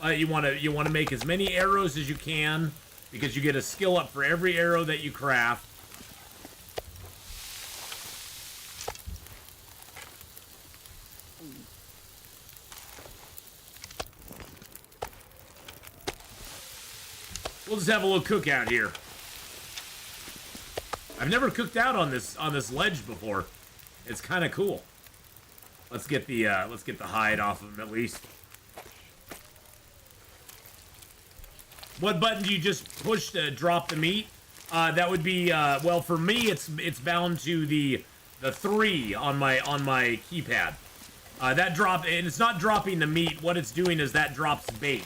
You want to make as many arrows as you can, because you get a skill up for every arrow that you craft. We'll just have a little cookout here. I've never cooked out on this ledge before. It's kind of cool. Let's get the hide off of him at least. What button do you just push to drop the meat? That would be well, for me it's bound to the 3 on my keypad. That drop, and it's not dropping the meat. What it's doing is that drops bait.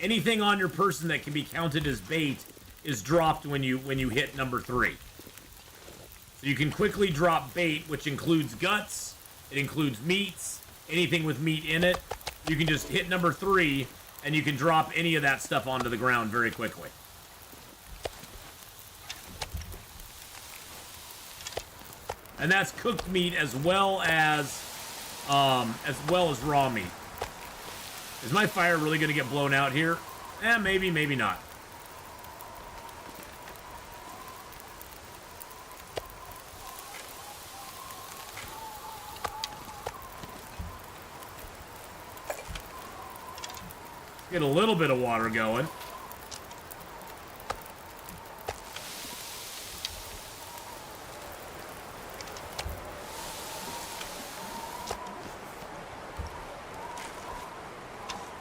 Anything on your person that can be counted as bait is dropped when you hit number 3. So you can quickly drop bait, which includes guts. It includes meats, anything with meat in it. You can just hit number 3, and you can drop any of that stuff onto the ground very quickly. And that's cooked meat as well as raw meat. Is my fire really going to get blown out here? Maybe, maybe not. Get a little bit of water going.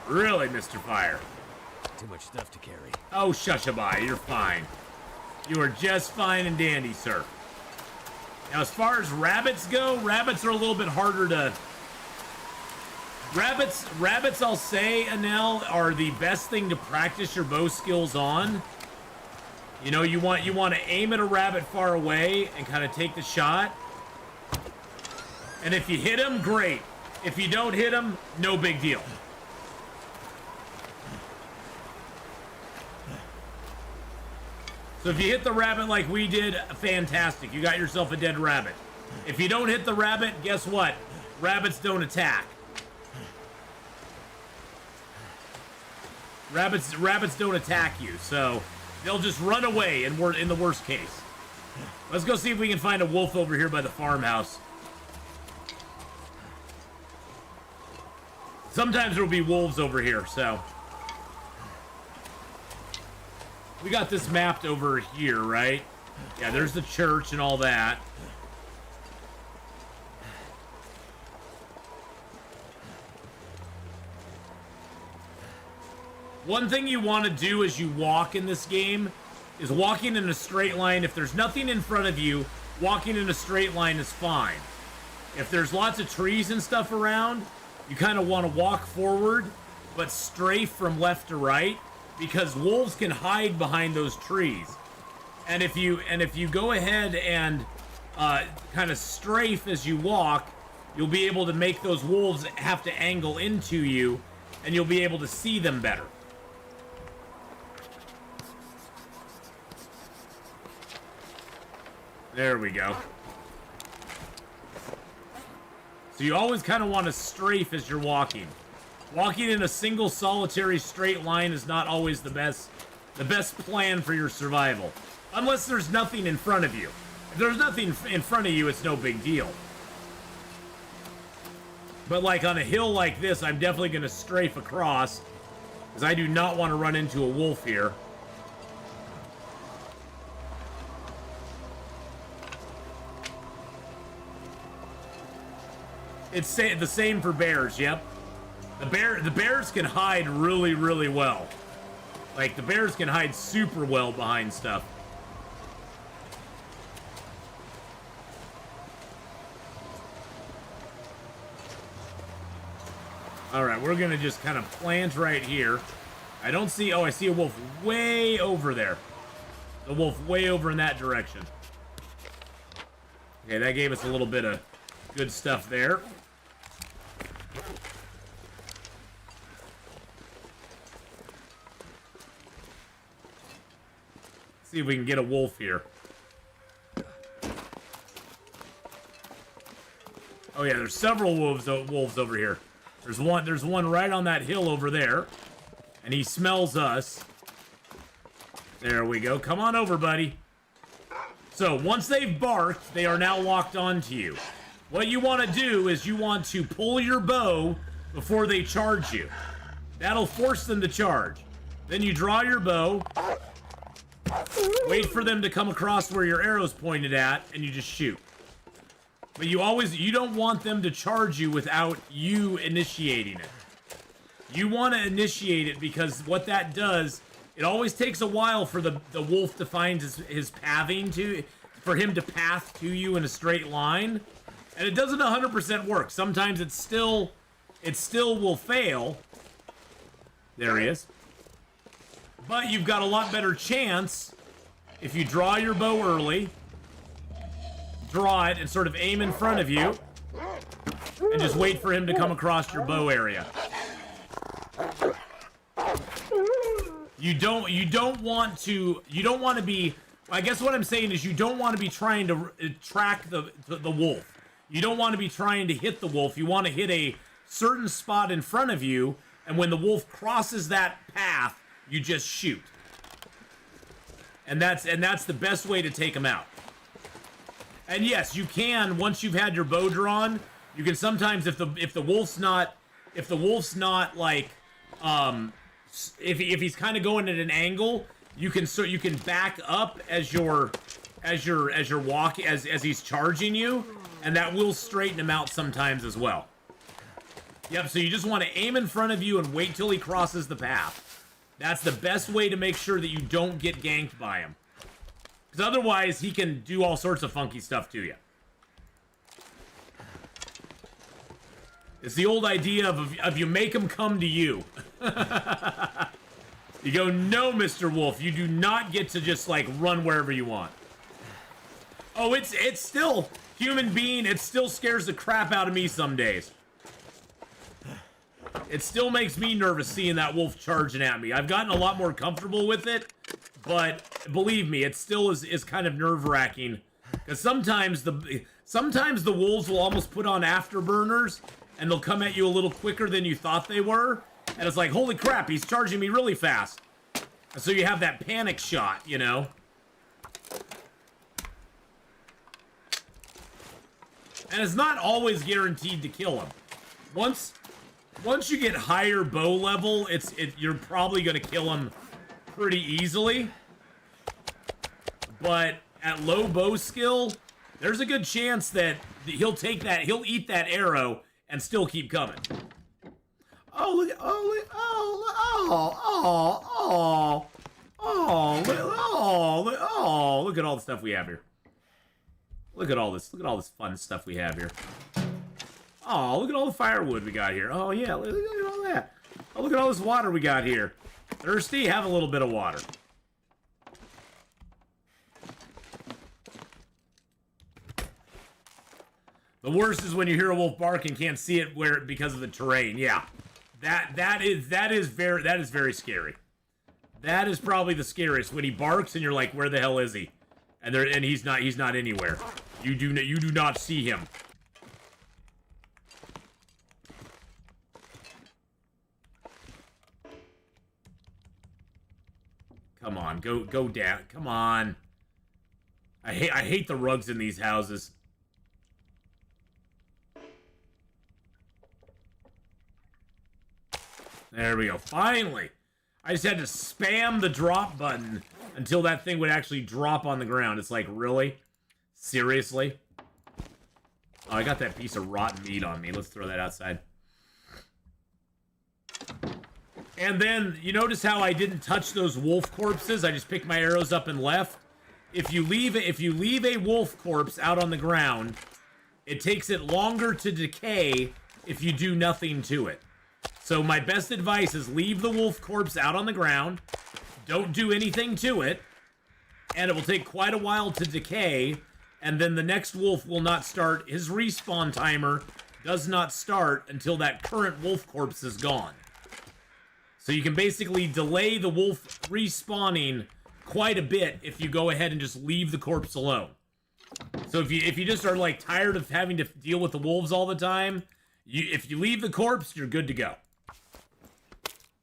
Really, Mr. Fire? Too much stuff to carry. Oh, shushabai, you're fine. You are just fine and dandy, sir. Now, as far as rabbits go, rabbits are a little bit harder to... Rabbits, I'll say, Anel, are the best thing to practice your bow skills on. You know, you want to aim at a rabbit far away and kind of take the shot. And if you hit him, great. If you don't hit him, no big deal. So if you hit the rabbit like we did, fantastic. You got yourself a dead rabbit. If you don't hit the rabbit, guess what? Rabbits don't attack. Rabbits don't attack you, so they'll just run away, and we're in the worst case. Let's go see if we can find a wolf over here by the farmhouse. Sometimes there'll be wolves over here, so... We got this mapped over here, right? Yeah, there's the church and all that. One thing you want to do as you walk in this game is walking in a straight line. If there's nothing in front of you, walking in a straight line is fine. If there's lots of trees and stuff around, you kind of want to walk forward, but strafe from left to right, because wolves can hide behind those trees. And if you go ahead and kind of strafe as you walk, you'll be able to make those wolves have to angle into you, and you'll be able to see them better. There we go. So you always kind of want to strafe as you're walking. Walking in a single solitary straight line is not always the best plan for your survival. Unless there's nothing in front of you. If there's nothing in front of you, it's no big deal. But like on a hill like this, I'm definitely going to strafe across, because I do not want to run into a wolf here. It's the same for bears, yep. The bears can hide really, really well. Like, the bears can hide super well behind stuff. Alright, we're gonna just kind of plant right here. I don't see... Oh, I see a wolf way over there. The wolf way over in that direction. Okay, that gave us a little bit of good stuff there. See if we can get a wolf here. Oh yeah, there's several wolves over here. There's one right on that hill over there. And he smells us. There we go. Come on over, buddy. So, once they've barked, they are now locked onto you. What you want to do is you want to pull your bow before they charge you. That'll force them to charge. Then you draw your bow. Wait for them to come across where your arrow's pointed at, and you just shoot. But you don't want them to charge you without you initiating it. You want to initiate it because what that does, it always takes a while for the wolf to find his pathing for him to path to you in a straight line. And it doesn't 100% work. Sometimes it still will fail. There he is. But you've got a lot better chance if you draw your bow early, draw it, and sort of aim in front of you, and just wait for him to come across your bow area. You don't want to be, I guess what I'm saying is you don't want to be trying to track the wolf. You don't want to be trying to hit the wolf. You want to hit a certain spot in front of you, and when the wolf crosses that path, you just shoot. And that's the best way to take him out. And yes, you can, once you've had your bow drawn, you can sometimes, if the wolf's not like, if he's kind of going at an angle, you can back up as you're walking, as he's charging you, and that will straighten him out sometimes as well. Yep, so you just want to aim in front of you and wait till he crosses the path. That's the best way to make sure that you don't get ganked by him. Because otherwise, he can do all sorts of funky stuff to you. It's the old idea of you make him come to you. You go, no, Mr. Wolf, you do not get to just, like, run wherever you want. Oh, it's still, human being, it still scares the crap out of me some days. It still makes me nervous seeing that wolf charging at me. I've gotten a lot more comfortable with it, but believe me, it still is kind of nerve-wracking. Because sometimes the wolves will almost put on afterburners, and they'll come at you a little quicker than you thought they were. And it's like, holy crap, he's charging me really fast. And so you have that panic shot, you know? And it's not always guaranteed to kill him. Once you get higher bow level, you're probably going to kill him pretty easily. But at low bow skill, there's a good chance that he'll eat that arrow and still keep coming. Oh, look at all the stuff we have here. Look at all this fun stuff we have here. Oh, look at all the firewood we got here. Oh, yeah, look at all that. Oh, look at all this water we got here. Thirsty? Have a little bit of water. The worst is when you hear a wolf bark and can't see it because of the terrain. Yeah. That is very scary. That is probably the scariest, when he barks and you're like, where the hell is he? And he's not anywhere. You do not see him. Come on, go down. Come on. I hate the rugs in these houses. There we go. Finally. I just had to spam the drop button until that thing would actually drop on the ground. It's like, really? Seriously? Oh, I got that piece of rotten meat on me. Let's throw that outside. And then, you notice how I didn't touch those wolf corpses? I just picked my arrows up and left. If you leave a wolf corpse out on the ground, it takes it longer to decay if you do nothing to it. So my best advice is leave the wolf corpse out on the ground. Don't do anything to it. And it will take quite a while to decay. And then the next wolf will not start. His respawn timer does not start until that current wolf corpse is gone. So you can basically delay the wolf respawning quite a bit if you go ahead and just leave the corpse alone. So if you just are like tired of having to deal with the wolves all the time, if you leave the corpse, you're good to go.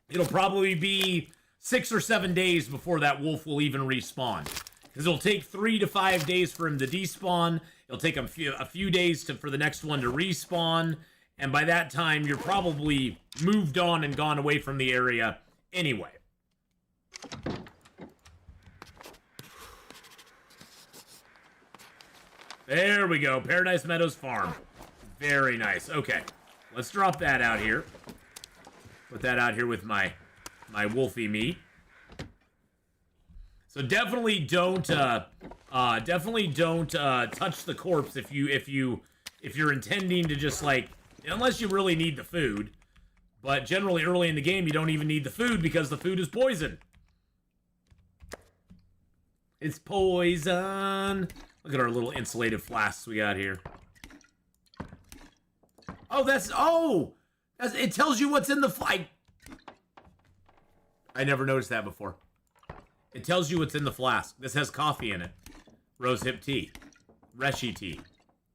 It'll probably be 6 or 7 days before that wolf will even respawn. Because it'll take 3 to 5 days for him to despawn. It'll take him a few days for the next one to respawn. And by that time, you're probably moved on and gone away from the area anyway. There we go. Paradise Meadows Farm. Very nice. Okay. Let's drop that out here. Put that out here with my wolfy meat. So definitely don't touch the corpse if you're intending to just like, unless you really need the food. But generally early in the game you don't even need the food because the food is poison. It's poison. Look at our little insulated flasks we got here. Oh, it tells you what's in the flask. I never noticed that before. It tells you what's in the flask. This has coffee in it. Rosehip tea. Reishi tea.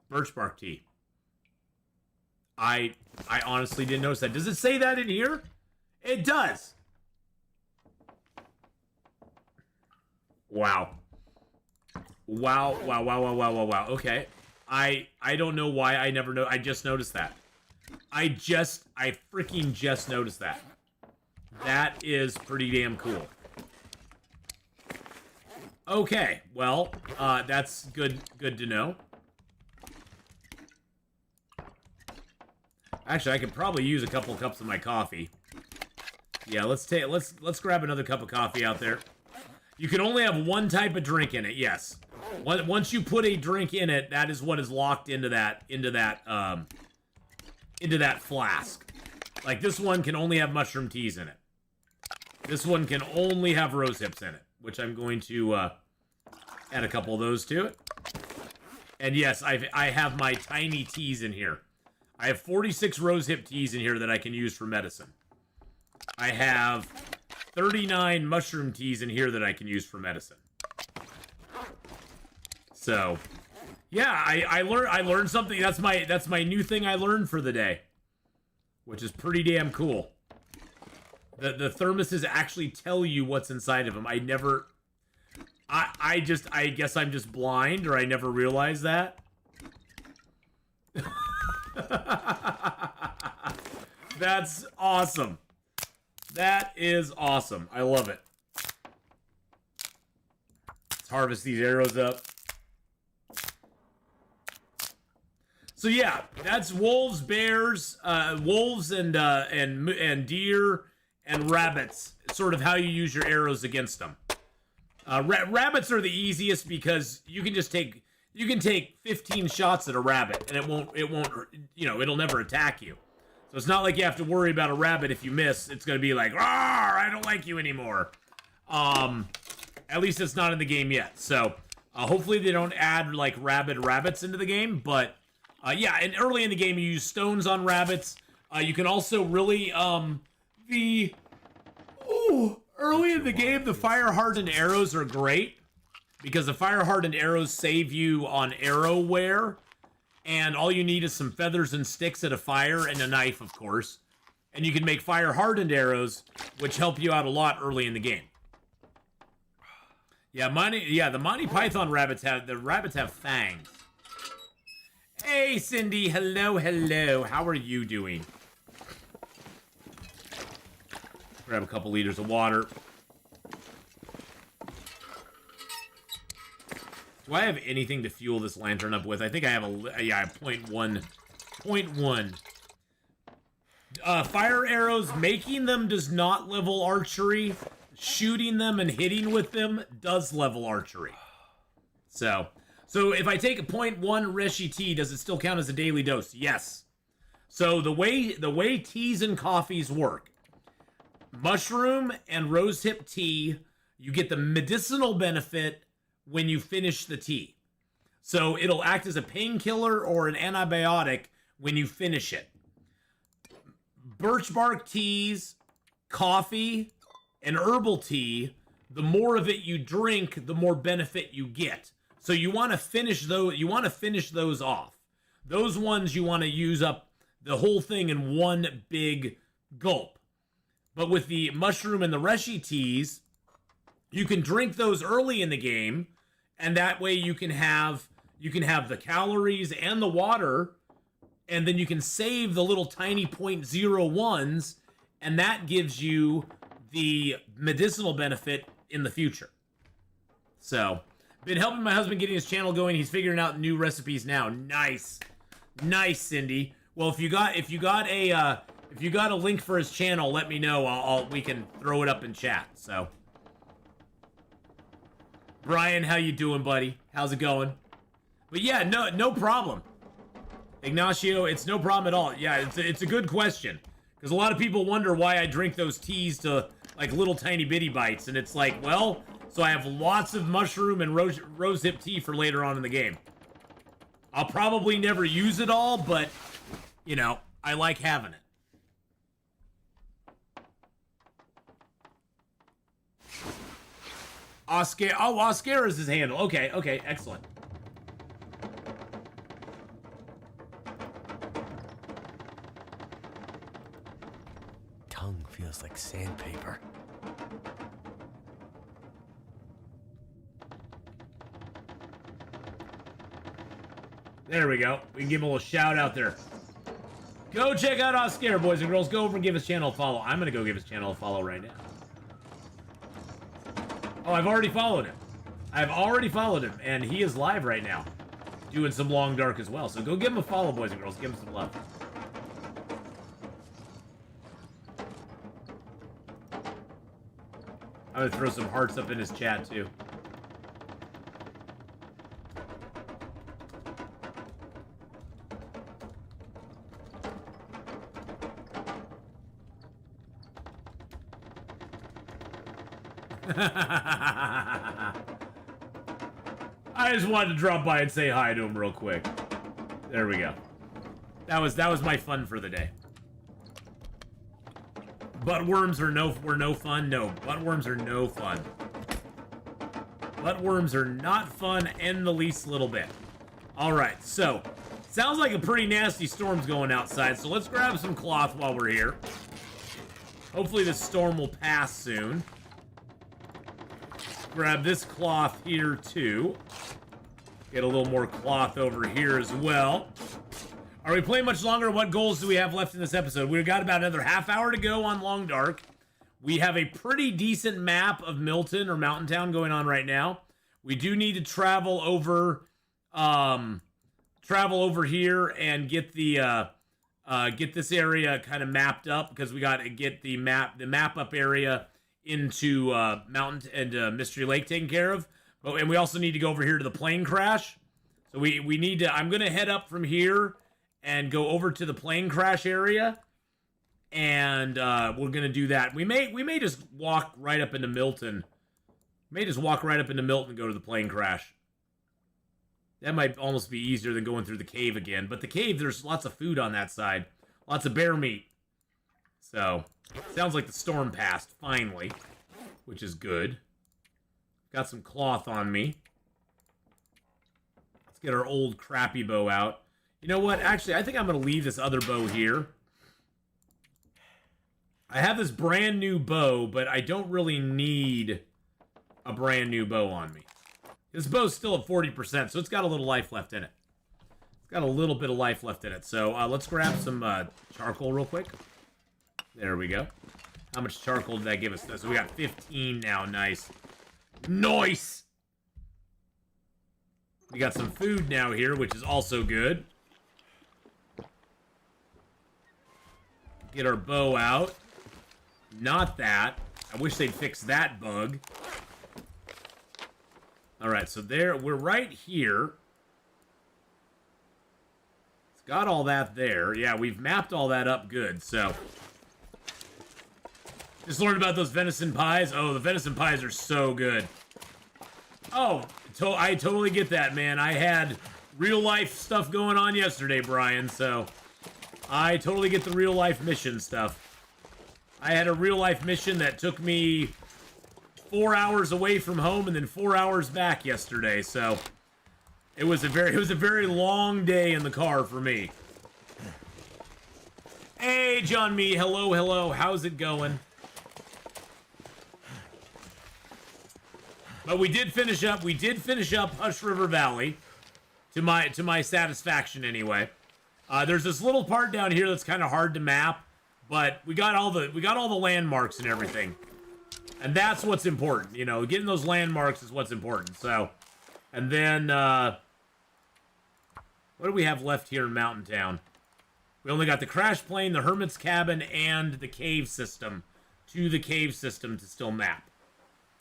Birch bark tea. I honestly didn't notice that. Does it say that in here? It does. Wow. Wow. Okay. I don't know why I never know. I just noticed that. I freaking just noticed that. That is pretty damn cool. Okay, well, that's good to know. Actually, I could probably use a couple cups of my coffee. Yeah, let's grab another cup of coffee out there. You can only have one type of drink in it, yes. Once you put a drink in it, that is what is locked into that flask. Like this one can only have mushroom teas in it. This one can only have rose hips in it, which I'm going to add a couple of those to it. And yes, I have my tiny teas in here. I have 46 rose hip teas in here that I can use for medicine. I have 39 mushroom teas in here that I can use for medicine. So, yeah, I learned something. That's my new thing I learned for the day, which is pretty damn cool. The thermoses actually tell you what's inside of them. I guess I'm just blind, or I never realized that. That's awesome. That is awesome. I love it. Let's harvest these arrows up. So yeah, that's wolves, bears, wolves, and deer and rabbits. Sort of how you use your arrows against them. Rabbits are the easiest because you can just take 15 shots at a rabbit and it won't it'll never attack you. So it's not like you have to worry about a rabbit. If you miss, it's gonna be like, I don't like you anymore. At least it's not in the game yet. So hopefully they don't add like rabid rabbits into the game. But yeah, and early in the game you use stones on rabbits. You can also really early in the game the fire hardened arrows are great because the fire hardened arrows save you on arrow wear. And all you need is some feathers and sticks at a fire and a knife, of course. And you can make fire-hardened arrows, which help you out a lot early in the game. Yeah, the Monty Python rabbits have fangs. Hey, Cindy. Hello. How are you doing? Grab a couple liters of water. Do I have anything to fuel this lantern up with? I think I have I have 0.1. 0.1. Fire arrows, making them does not level archery. Shooting them and hitting with them does level archery. So if I take a 0.1 Reshi tea, does it still count as a daily dose? Yes. So the way teas and coffees work, mushroom and rosehip tea, you get the medicinal benefit when you finish the tea. So it'll act as a painkiller or an antibiotic when you finish it. Birch bark teas, coffee, and herbal tea, the more of it you drink, the more benefit you get. So you want to finish those. You want to finish those off. Those ones you want to use up the whole thing in one big gulp. But with the mushroom and the reshi teas, you can drink those early in the game, and that way you can have the calories and the water, and then you can save the little tiny 0.01s, and that gives you the medicinal benefit in the future. So, been helping my husband getting his channel going. He's figuring out new recipes now. Nice, Cindy. Well, if you got a link for his channel, let me know. We can throw it up in chat. So, Brian, how you doing, buddy? How's it going? But yeah, no problem. Ignacio, it's no problem at all. Yeah, it's a good question. Because a lot of people wonder why I drink those teas to, like, little tiny bitty bites. And it's like, well, so I have lots of mushroom and rosehip tea for later on in the game. I'll probably never use it all, but, you know, I like having it. Oscar is his handle. Okay, excellent. Tongue feels like sandpaper. There we go. We can give him a little shout out there. Go check out Oscar, boys and girls. Go over and give his channel a follow. I'm going to go give his channel a follow right now. Oh, I've already followed him. And he is live right now, doing some Long Dark as well. So go give him a follow, boys and girls. Give him some love. I'm going to throw some hearts up in his chat, too. I just wanted to drop by and say hi to him real quick. There we go. That was my fun for the day. Buttworms were no fun. No, buttworms are no fun. Buttworms are not fun in the least little bit. All right, so sounds like a pretty nasty storm's going outside. So let's grab some cloth while we're here. Hopefully this storm will pass soon. Grab this cloth here too. Get a little more cloth over here as well. Are we playing much longer? What goals do we have left in this episode? We've got about another half hour to go on Long Dark. We have a pretty decent map of Milton or Mountain Town going on right now. We do need to travel over here and get the get this area kind of mapped up, because we got to get the map up area into Mountain and Mystery Lake taken care of. And we also need to go over here to the plane crash. So we need to, I'm going to head up from here and go over to the plane crash area. And we're going to do that. We may just walk right up into Milton. May just walk right up into Milton and go to the plane crash. That might almost be easier than going through the cave again. But the cave, there's lots of food on that side. Lots of bear meat. So, sounds like the storm passed, finally. Which is good. Got some cloth on me. Let's get our old crappy bow out. You know what? Actually, I think I'm going to leave this other bow here. I have this brand new bow, but I don't really need a brand new bow on me. This bow's still at 40%, so it's got a little life left in it. It's got a little bit of life left in it. So let's grab some charcoal real quick. There we go. How much charcoal did that give us? So we got 15 now. Nice. Nice! We got some food now here, which is also good. Get our bow out. Not that. I wish they'd fix that bug. Alright, so there, we're right here. It's got all that there. Yeah, we've mapped all that up good, so. Just learned about those venison pies. Oh, the venison pies are so good. Oh, I totally get that, man. I had real life stuff going on yesterday, Brian, so I totally get the real life mission stuff. I had a real life mission that took me 4 hours away from home and then 4 hours back yesterday, so it was a very long day in the car for me. Hey, John Me, hello, how's it going? But we did finish up Hush River Valley to my satisfaction anyway. There's this little part down here that's kind of hard to map, but we got all the landmarks and everything. And that's what's important, you know, getting those landmarks is what's important. So, and then what do we have left here in Mountain Town? We only got the crash plane, the hermit's cabin, and the cave system. The cave system to still map.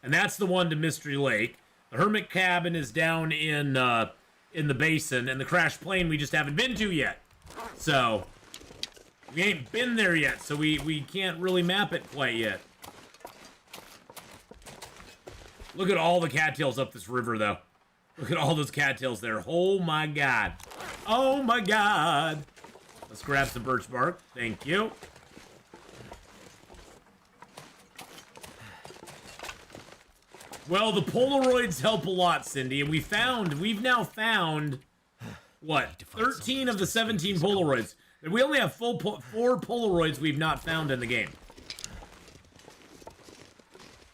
And that's the one to Mystery Lake. The hermit cabin is down in the basin, and the crash plane we just haven't been to yet. So we ain't been there yet, so we can't really map it quite yet. Look at all the cattails up this river, though. Look at all those cattails there. Oh my god. Oh my god. Let's grab some birch bark. Thank you. Well, the Polaroids help a lot, Cindy, and we've now found, what, 13 of the 17 Polaroids. And we only have 4 Polaroids we've not found in the game.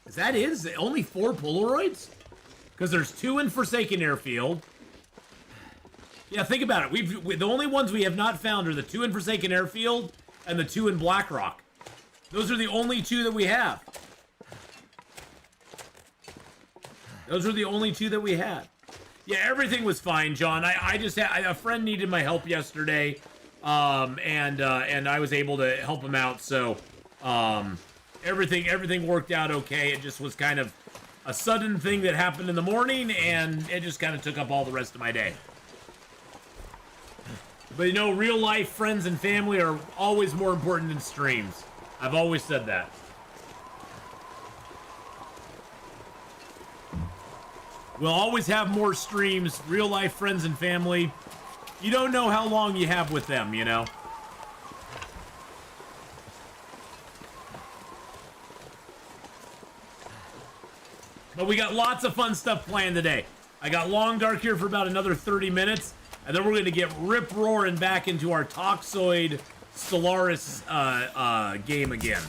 Is that it? Is it only 4 Polaroids? Because there's 2 in Forsaken Airfield. Yeah, think about it. The only ones we have not found are the 2 in Forsaken Airfield and the 2 in Blackrock. Those are the only 2 that we have. Those were the only 2 that we had. Yeah, everything was fine, John. I just had a friend needed my help yesterday, and I was able to help him out. So everything worked out okay. It just was kind of a sudden thing that happened in the morning, and it just kind of took up all the rest of my day. But you know, real life friends and family are always more important than streams. I've always said that. We'll always have more streams, real life friends and family. You don't know how long you have with them, you know? But we got lots of fun stuff planned today. I got Long Dark here for about another 30 minutes, and then we're going to get rip-roaring back into our Toxoid Stellaris game again.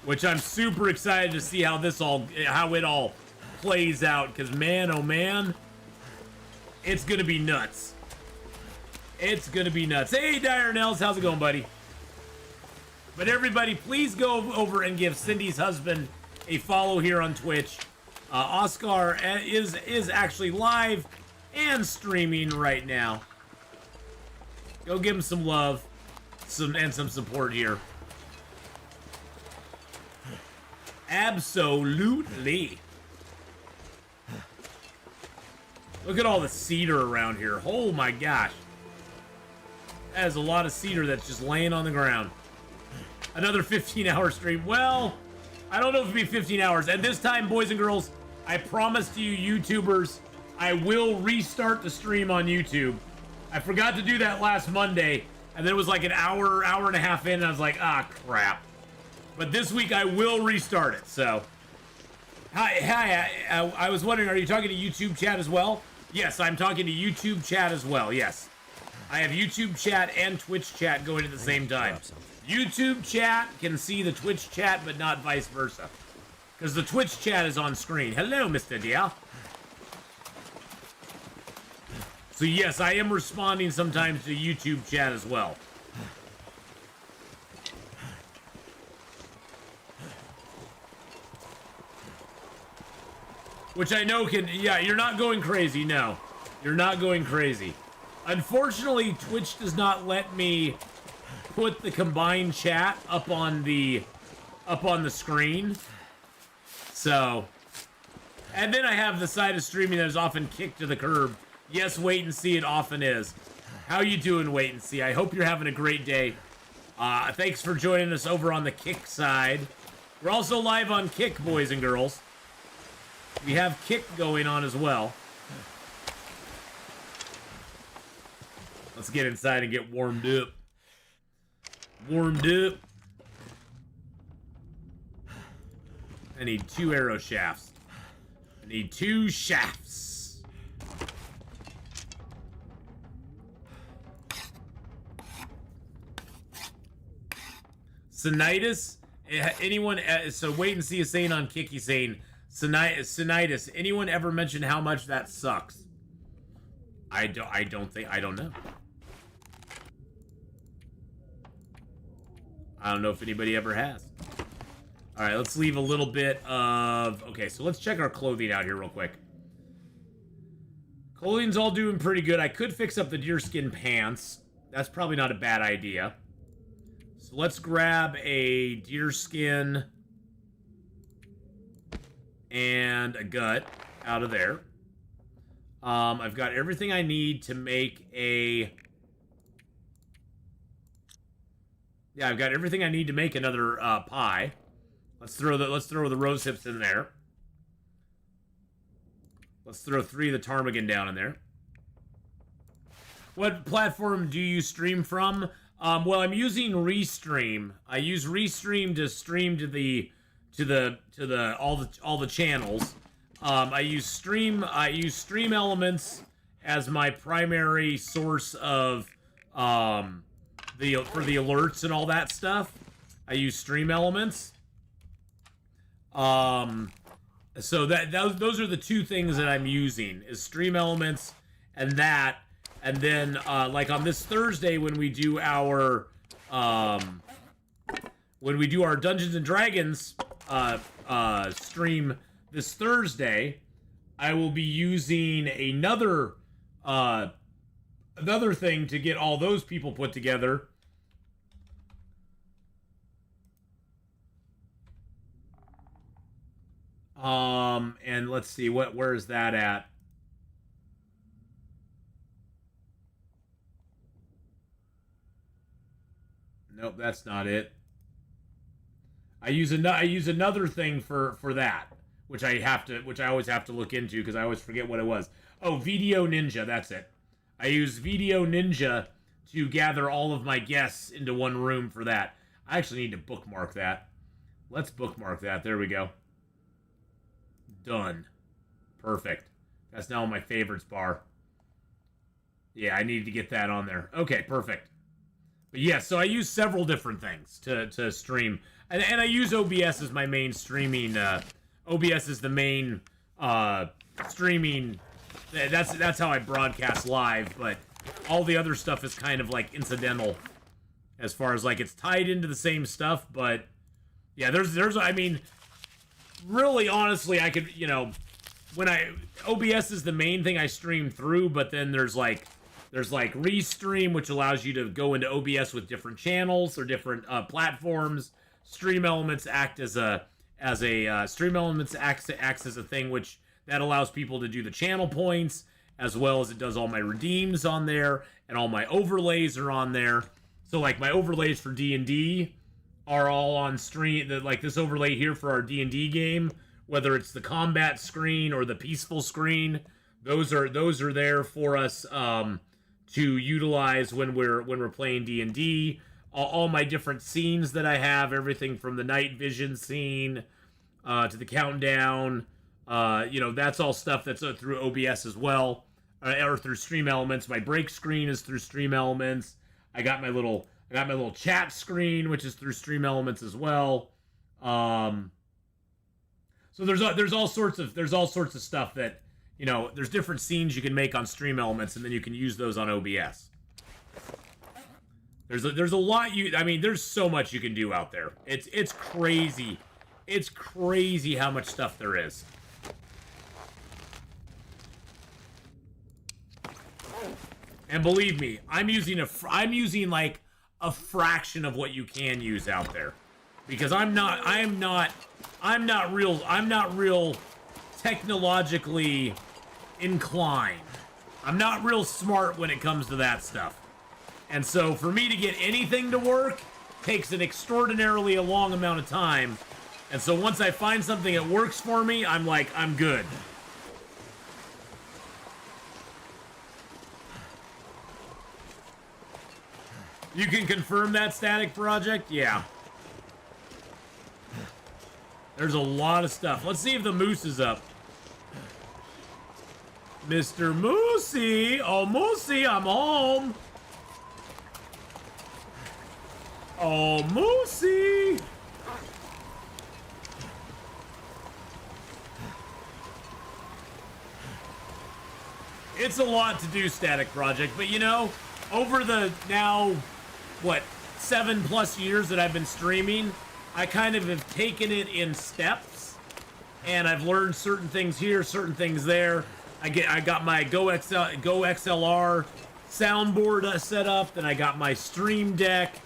Which I'm super excited to see how it all plays out, because man, oh man, it's gonna be nuts. It's gonna be nuts. Hey, Dire Nels, how's it going, buddy? But everybody, please go over and give Cindy's husband a follow here on Twitch. Oscar is actually live and streaming right now. Go give him some love, and some support here. Absolutely. Look at all the cedar around here. Oh my gosh. That is a lot of cedar that's just laying on the ground. Another 15-hour stream. Well, I don't know if it'll be 15 hours. And this time, boys and girls, I promise to you YouTubers, I will restart the stream on YouTube. I forgot to do that last Monday, and then it was like an hour and a half in, and I was like, ah, crap. But this week, I will restart it, so. Hi, I was wondering, are you talking to YouTube chat as well? Yes, I'm talking to YouTube chat as well, yes. I have YouTube chat and Twitch chat going at the same time. YouTube chat can see the Twitch chat, but not vice versa. Because the Twitch chat is on screen. Hello, Mr. Dia. So yes, I am responding sometimes to YouTube chat as well. Which I know can, yeah, you're not going crazy, no. You're not going crazy. Unfortunately, Twitch does not let me put the combined chat up on the screen. So, and then I have the side of streaming that is often kicked to the curb. Yes, Wait and See, it often is. How you doing, Wait and See? I hope you're having a great day. Thanks for joining us over on the Kick side. We're also live on Kick, boys and girls. We have Kick going on as well. Let's get inside and get warmed up. Warmed up. I need 2 arrow shafts. I need 2 shafts. Sinitis? Anyone? So Wait and See is saying on Kick, he's saying Sinitis. Anyone ever mention how much that sucks? I don't know. I don't know if anybody ever has. All right, let's leave a little bit of... Okay, so let's check our clothing out here real quick. Clothing's all doing pretty good. I could fix up the deerskin pants. That's probably not a bad idea. So let's grab a deerskin and a gut out of there. I've got everything I need to make a... Yeah, I've got everything I need to make another pie. Let's throw the rose hips in there. Let's throw 3 of the ptarmigan down in there. What platform do you stream from? Well, I'm using Restream. I use Restream to stream to all the channels. I use Stream Elements as my primary source of for the alerts and all that stuff. I use Stream Elements. So those are the 2 things that I'm using, is Stream Elements and that. And then, like on this Thursday when we do our Dungeons and Dragons stream this Thursday, I will be using another thing to get all those people put together. And let's see, where is that at? Nope, that's not it. I use another thing for that, which I always have to look into because I always forget what it was. Oh, Video Ninja, that's it. I use Video Ninja to gather all of my guests into one room for that. I actually need to bookmark that. Let's bookmark that. There we go. Done. Perfect. That's now on my favorites bar. Yeah, I needed to get that on there. Okay, perfect. But yeah, so I use several different things to stream. And I use OBS as my main streaming. OBS is the main streaming. That's how I broadcast live, but all the other stuff is kind of like incidental as far as like it's tied into the same stuff, but yeah, there's I mean, really honestly, I could, when OBS is the main thing I stream through, but then there's like Restream, which allows you to go into OBS with different channels or different platforms. Stream Elements acts as a thing which that allows people to do the channel points, as well as it does all my redeems on there, and all my overlays are on there. So like my overlays for D&D are all on stream. Like this overlay here for our D&D game, whether it's the combat screen or the peaceful screen, those are there for us to utilize when we're playing D&D. All my different scenes that I have, everything from the night vision scene to the countdown, that's all stuff that's through OBS as well, or through Stream Elements. My break screen is through Stream Elements. I got my little chat screen, which is through Stream Elements as well. So there's all sorts of stuff that, there's different scenes you can make on Stream Elements, and then you can use those on OBS. There's a lot there's so much you can do out there. It's crazy. It's crazy how much stuff there is. And believe me, I'm using like a fraction of what you can use out there, because I'm not real technologically inclined. I'm not real smart when it comes to that stuff. And so for me to get anything to work takes an extraordinarily long amount of time. And so once I find something that works for me, I'm like, I'm good. You can confirm that static project? Yeah. There's a lot of stuff. Let's see if the moose is up. Mr. Moosey! Oh, Moosey, I'm home! Oh, Moosey! It's a lot to do, static project, but you know, over the now, what, 7+ years that I've been streaming, I kind of have taken it in steps, and I've learned certain things here, certain things there. I got my Go XLR soundboard set up, then I got my Stream Deck.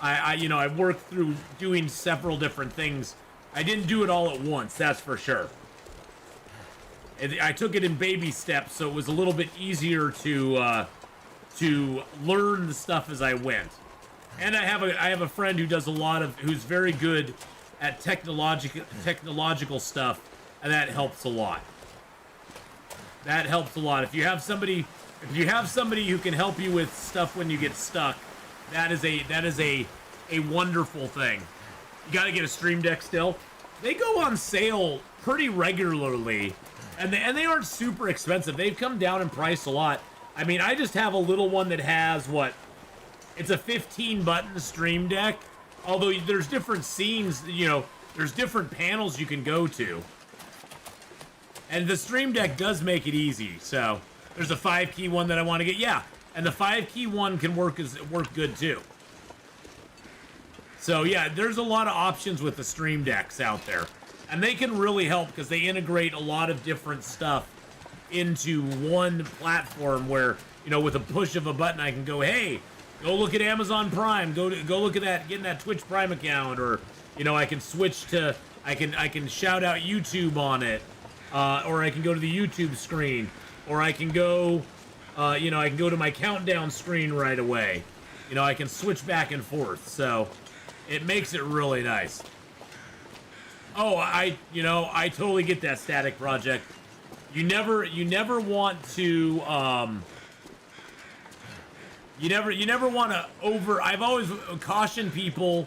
I worked through doing several different things. I didn't do it all at once, that's for sure. I took it in baby steps, so it was a little bit easier to learn the stuff as I went. And I have a friend who does who's very good at technological stuff, and that helps a lot. That helps a lot. If you have somebody who can help you with stuff when you get stuck, that is a wonderful thing. You got to get a Stream Deck still. They go on sale pretty regularly, and they aren't super expensive. They've come down in price a lot. I mean, I just have a little one that has it's a 15-button Stream Deck. Although there's different scenes, there's different panels you can go to. And the Stream Deck does make it easy. So there's a 5-key one that I want to get. Yeah, and the 5-key one can work good too. So yeah, there's a lot of options with the Stream Decks out there. And they can really help because they integrate a lot of different stuff into one platform where, with a push of a button, I can go, hey, go look at Amazon Prime, go look at that, get in that Twitch Prime account, or, I can switch to, I can shout out YouTube on it, or I can go to the YouTube screen, or I can go, I can go to my countdown screen right away. I can switch back and forth, so it makes it really nice. Oh, I totally get that, static project. You never want to, you never want to I've always cautioned people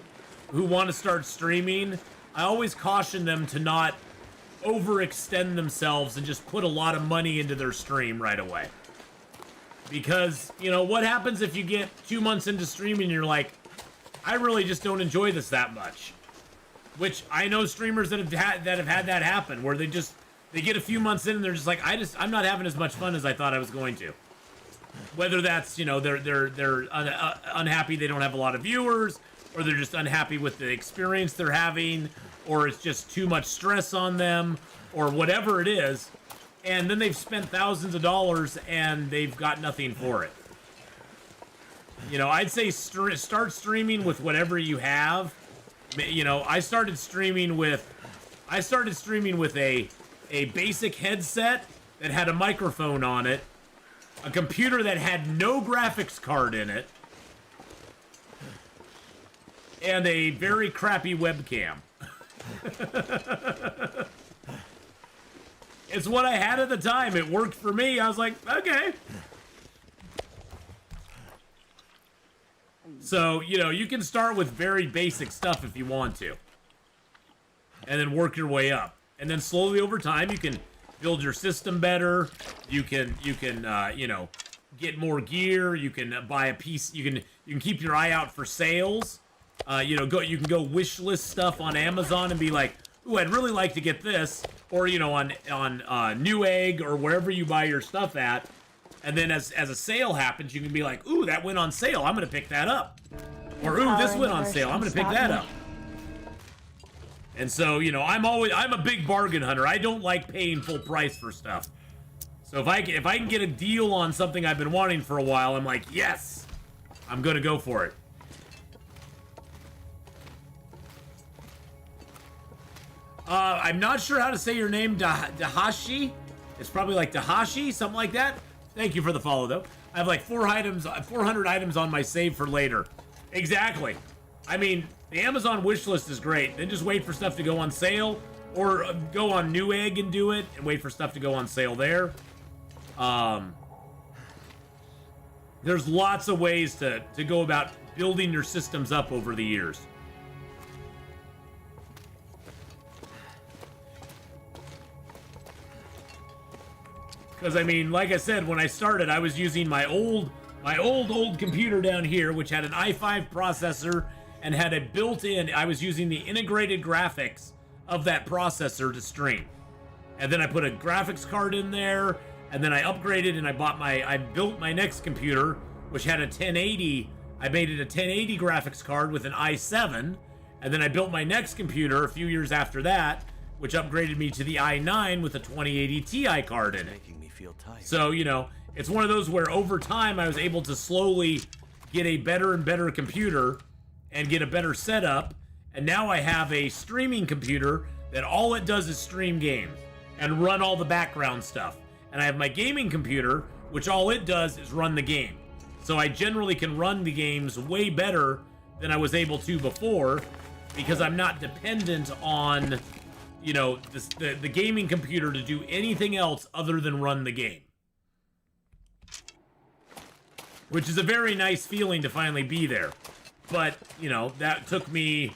who want to start streaming. I always caution them to not overextend themselves and just put a lot of money into their stream right away. Because, what happens if you get 2 months into streaming and you're like, I really just don't enjoy this that much. Which I know streamers that have had that happen, where they get a few months in and they're just like, I'm not having as much fun as I thought I was going to. Whether that's, they're unhappy they don't have a lot of viewers, or they're just unhappy with the experience they're having, or it's just too much stress on them, or whatever it is, and then they've spent thousands of dollars and they've got nothing for it. I'd say start streaming with whatever you have. I started streaming with a basic headset that had a microphone on it, a computer that had no graphics card in it, and a very crappy webcam. It's what I had at the time. It worked for me. I was like, okay. So, you can start with very basic stuff if you want to, and then work your way up. And then slowly over time, you can build your system better. You can get more gear. You can buy a piece. You can keep your eye out for sales. You can go wish list stuff on Amazon and be like, ooh, I'd really like to get this, or on Newegg or wherever you buy your stuff at. And then as a sale happens, you can be like, ooh, that went on sale, I'm gonna pick that up. Or ooh, this went on sale, I'm gonna pick that up. And so, I'm a big bargain hunter. I don't like paying full price for stuff. So if I can get a deal on something I've been wanting for a while, I'm like, yes, I'm gonna go for it. I'm not sure how to say your name, Dahashi. It's probably like Dahashi, something like that. Thank you for the follow, though. I have like 400 items on my save for later. Exactly. I mean, the Amazon wish list is great. Then just wait for stuff to go on sale, or go on Newegg and do it, and wait for stuff to go on sale there. There's lots of ways to go about building your systems up over the years. Because, I mean, like I said, when I started, I was using my old computer down here, which had an i5 processor and had a built-in, I was using the integrated graphics of that processor to stream. And then I put a graphics card in there, and then I upgraded and I built my next computer, which had a 1080. I made it a 1080 graphics card with an i7, and then I built my next computer a few years after that, which upgraded me to the i9 with a 2080 Ti card in it. Making me feel tired. So, you know, it's one of those where over time I was able to slowly get a better and better computer and get a better setup, and now I have a streaming computer that all it does is stream games and run all the background stuff. And I have my gaming computer, which all it does is run the game. So I generally can run the games way better than I was able to before, because I'm not dependent on, you know, the gaming computer to do anything else other than run the game. Which is a very nice feeling to finally be there. But, you know, that took me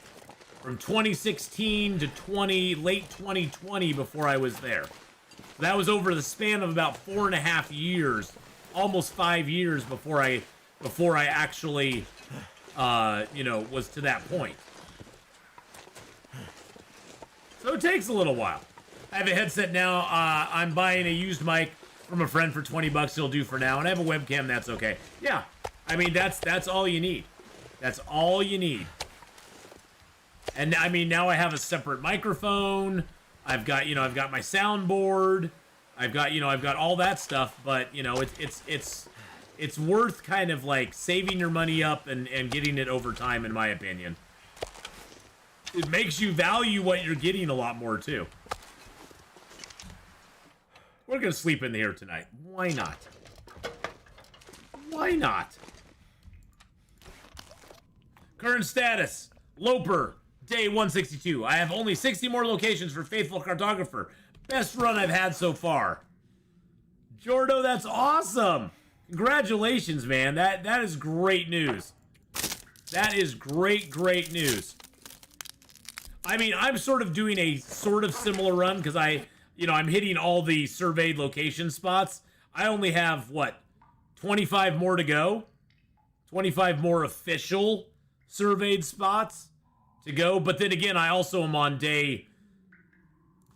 from 2016 to late 2020 before I was there. That was over the span of about 4.5 years, almost 5 years before I actually, you know, was to that point. So it takes a little while. I have a headset now. I'm buying a used mic from a friend for 20 bucks. He'll do for now, and I have a webcam. That's okay. Yeah, I mean that's all you need. That's all you need. And I mean, now I have a separate microphone. I've got my soundboard. I've got all that stuff. But you know, it's worth kind of like saving your money up and getting it over time, in my opinion. It makes you value what you're getting a lot more too. We're gonna sleep in here tonight. Why not? Why not? Current status: Loper, day 162. I have only 60 more locations for Faithful Cartographer. Best run I've had so far. Jordo, that's awesome. Congratulations, man. That is great news. That is great news. I mean, I'm sort of doing a sort of similar run because I'm hitting all the surveyed location spots. I only have, 25 more to go? 25 more official surveyed spots to go. But then again, I also am on day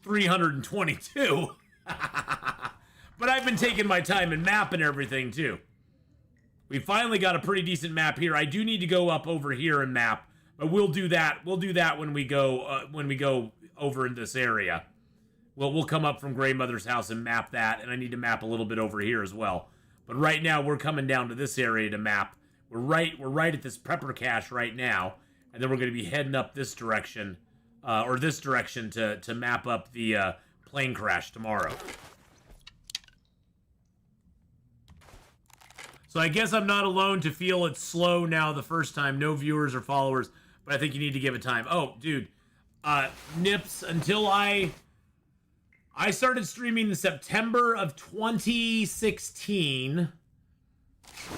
322. But I've been taking my time and mapping everything too. We finally got a pretty decent map here. I do need to go up over here and map, but we'll do that. We'll do that when we go over in this area. We'll come up from Grey Mother's house and map that, and I need to map a little bit over here as well. But right now we're coming down to this area to map. We're right at this prepper cache right now, and then we're going to be heading up this direction, to map up the plane crash tomorrow. So I guess I'm not alone to feel it's slow now the first time. No viewers or followers, but I think you need to give it time. Oh, dude. Nips, until I started streaming in September of 2016,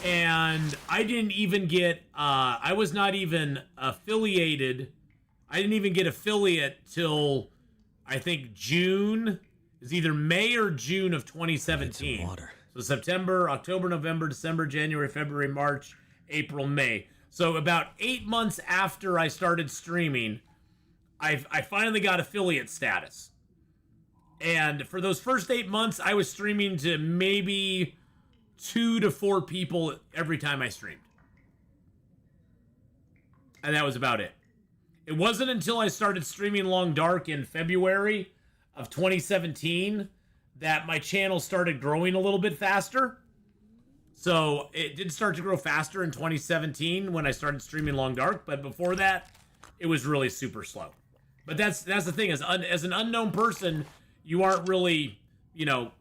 and I didn't even get, I was not even affiliated. I didn't even get affiliate till, I think, June. It was either May or June of 2017. Water. So September, October, November, December, January, February, March, April, May. So about 8 months after I started streaming, I finally got affiliate status. And for those first 8 months, I was streaming to maybe 2 to 4 people every time I streamed. And that was about it. It wasn't until I started streaming Long Dark in February of 2017 that my channel started growing a little bit faster. So it did start to grow faster in 2017 when I started streaming Long Dark, but before that, it was really super slow. But that's the thing, as an unknown person, you aren't really, you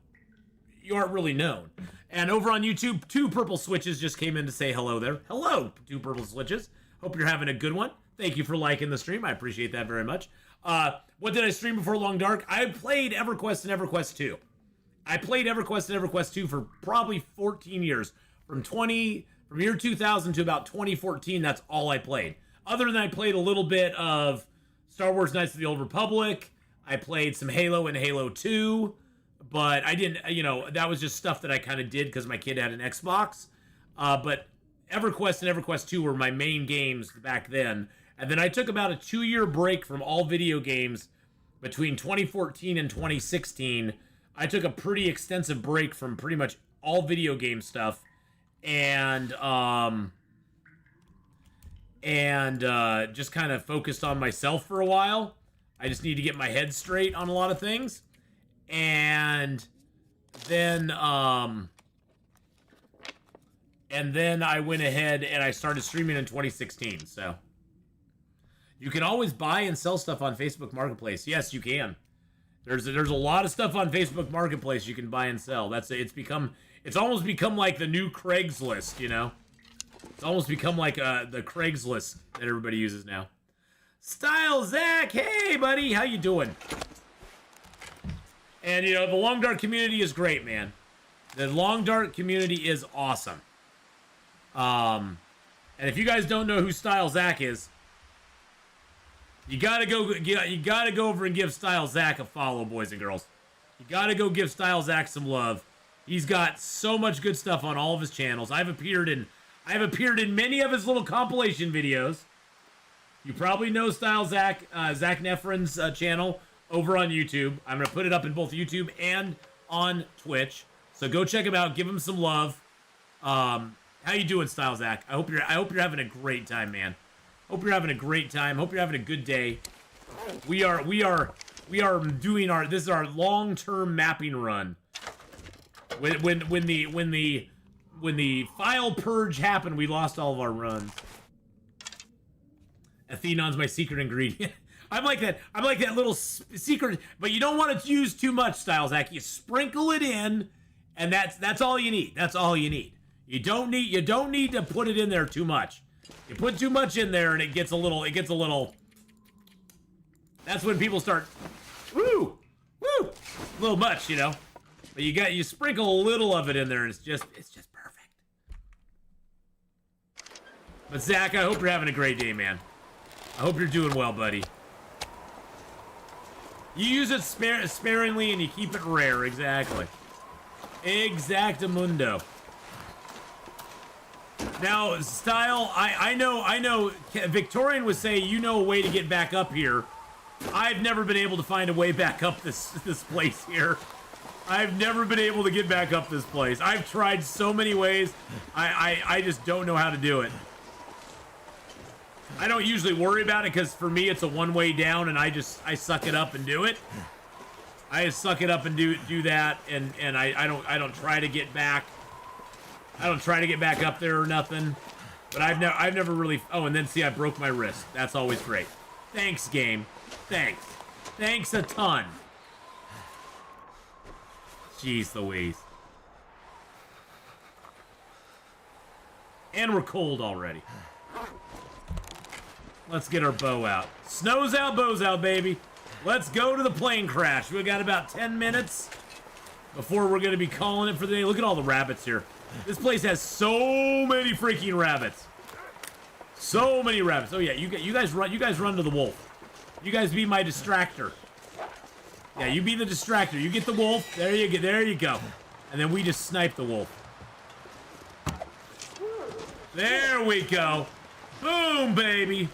aren't really known. And over on YouTube, 2 purple switches just came in to say hello there. Hello, 2 purple switches. Hope you're having a good one. Thank you for liking the stream. I appreciate that very much. What did I stream before Long Dark? I played EverQuest and EverQuest 2. I played EverQuest and EverQuest 2 for probably 14 years. From year 2000 to about 2014, that's all I played. Other than I played a little bit of Star Wars Knights of the Old Republic. I played some Halo and Halo 2. But I didn't, that was just stuff that I kind of did because my kid had an Xbox. But EverQuest and EverQuest 2 were my main games back then. And then I took about a 2-year break from all video games between 2014 and 2016. I took a pretty extensive break from pretty much all video game stuff, and just kind of focused on myself for a while. I just need to get my head straight on a lot of things, and then I went ahead and I started streaming in 2016. So you can always buy and sell stuff on Facebook Marketplace. Yes, you can. There's a lot of stuff on Facebook Marketplace you can buy and sell. It's almost become like the new Craigslist, It's almost become like the Craigslist that everybody uses now. Style Zach, hey buddy, how you doing? And the Long Dark community is great, man. The Long Dark community is awesome. And if you guys don't know who Style Zach is, you gotta go over and give Style Zach a follow, boys and girls. You gotta go give Style Zach some love. He's got so much good stuff on all of his channels. I've appeared in many of his little compilation videos. You probably know Style Zach, Zach Nefren's channel over on YouTube. I'm gonna put it up in both YouTube and on Twitch. So go check him out. Give him some love. How you doing, Style Zach? I hope you're having a great time, man. Hope you're having a great time. Hope you're having a good day. We are doing this is our long-term mapping run. When the file purge happened, we lost all of our runs. Athenon's my secret ingredient. I'm like that little secret, but you don't want to use too much, Style Zach. You sprinkle it in, and that's all you need. That's all you need. You don't need to put it in there too much. You put too much in there and it gets a little, that's when people start, a little much, but you sprinkle a little of it in there and it's just perfect. But Zach, I hope you're having a great day, man. I hope you're doing well, buddy. You use it sparingly and you keep it rare, exactly. Exactamundo. Now, Style, I know, Victorian was saying, a way to get back up here. I've never been able to find a way back up this place here. I've never been able to get back up this place. I've tried so many ways. I just don't know how to do it. I don't usually worry about it because for me it's a one-way down and I suck it up and do it. I just suck it up and do that and I don't try to get back. I don't try to get back up there or nothing. But I've never really... Oh, and then see, I broke my wrist. That's always great. Thanks, game. Thanks. Thanks a ton. Jeez Louise. And we're cold already. Let's get our bow out. Snow's out, bow's out, baby. Let's go to the plane crash. We got about 10 minutes before we're going to be calling it for the day. Look at all the rabbits here. This place has so many freaking rabbits. So many rabbits. Oh yeah, you guys run to the wolf. You guys be my distractor. Yeah, you be the distractor. You get the wolf. There you go. And then we just snipe the wolf. There we go. Boom, baby.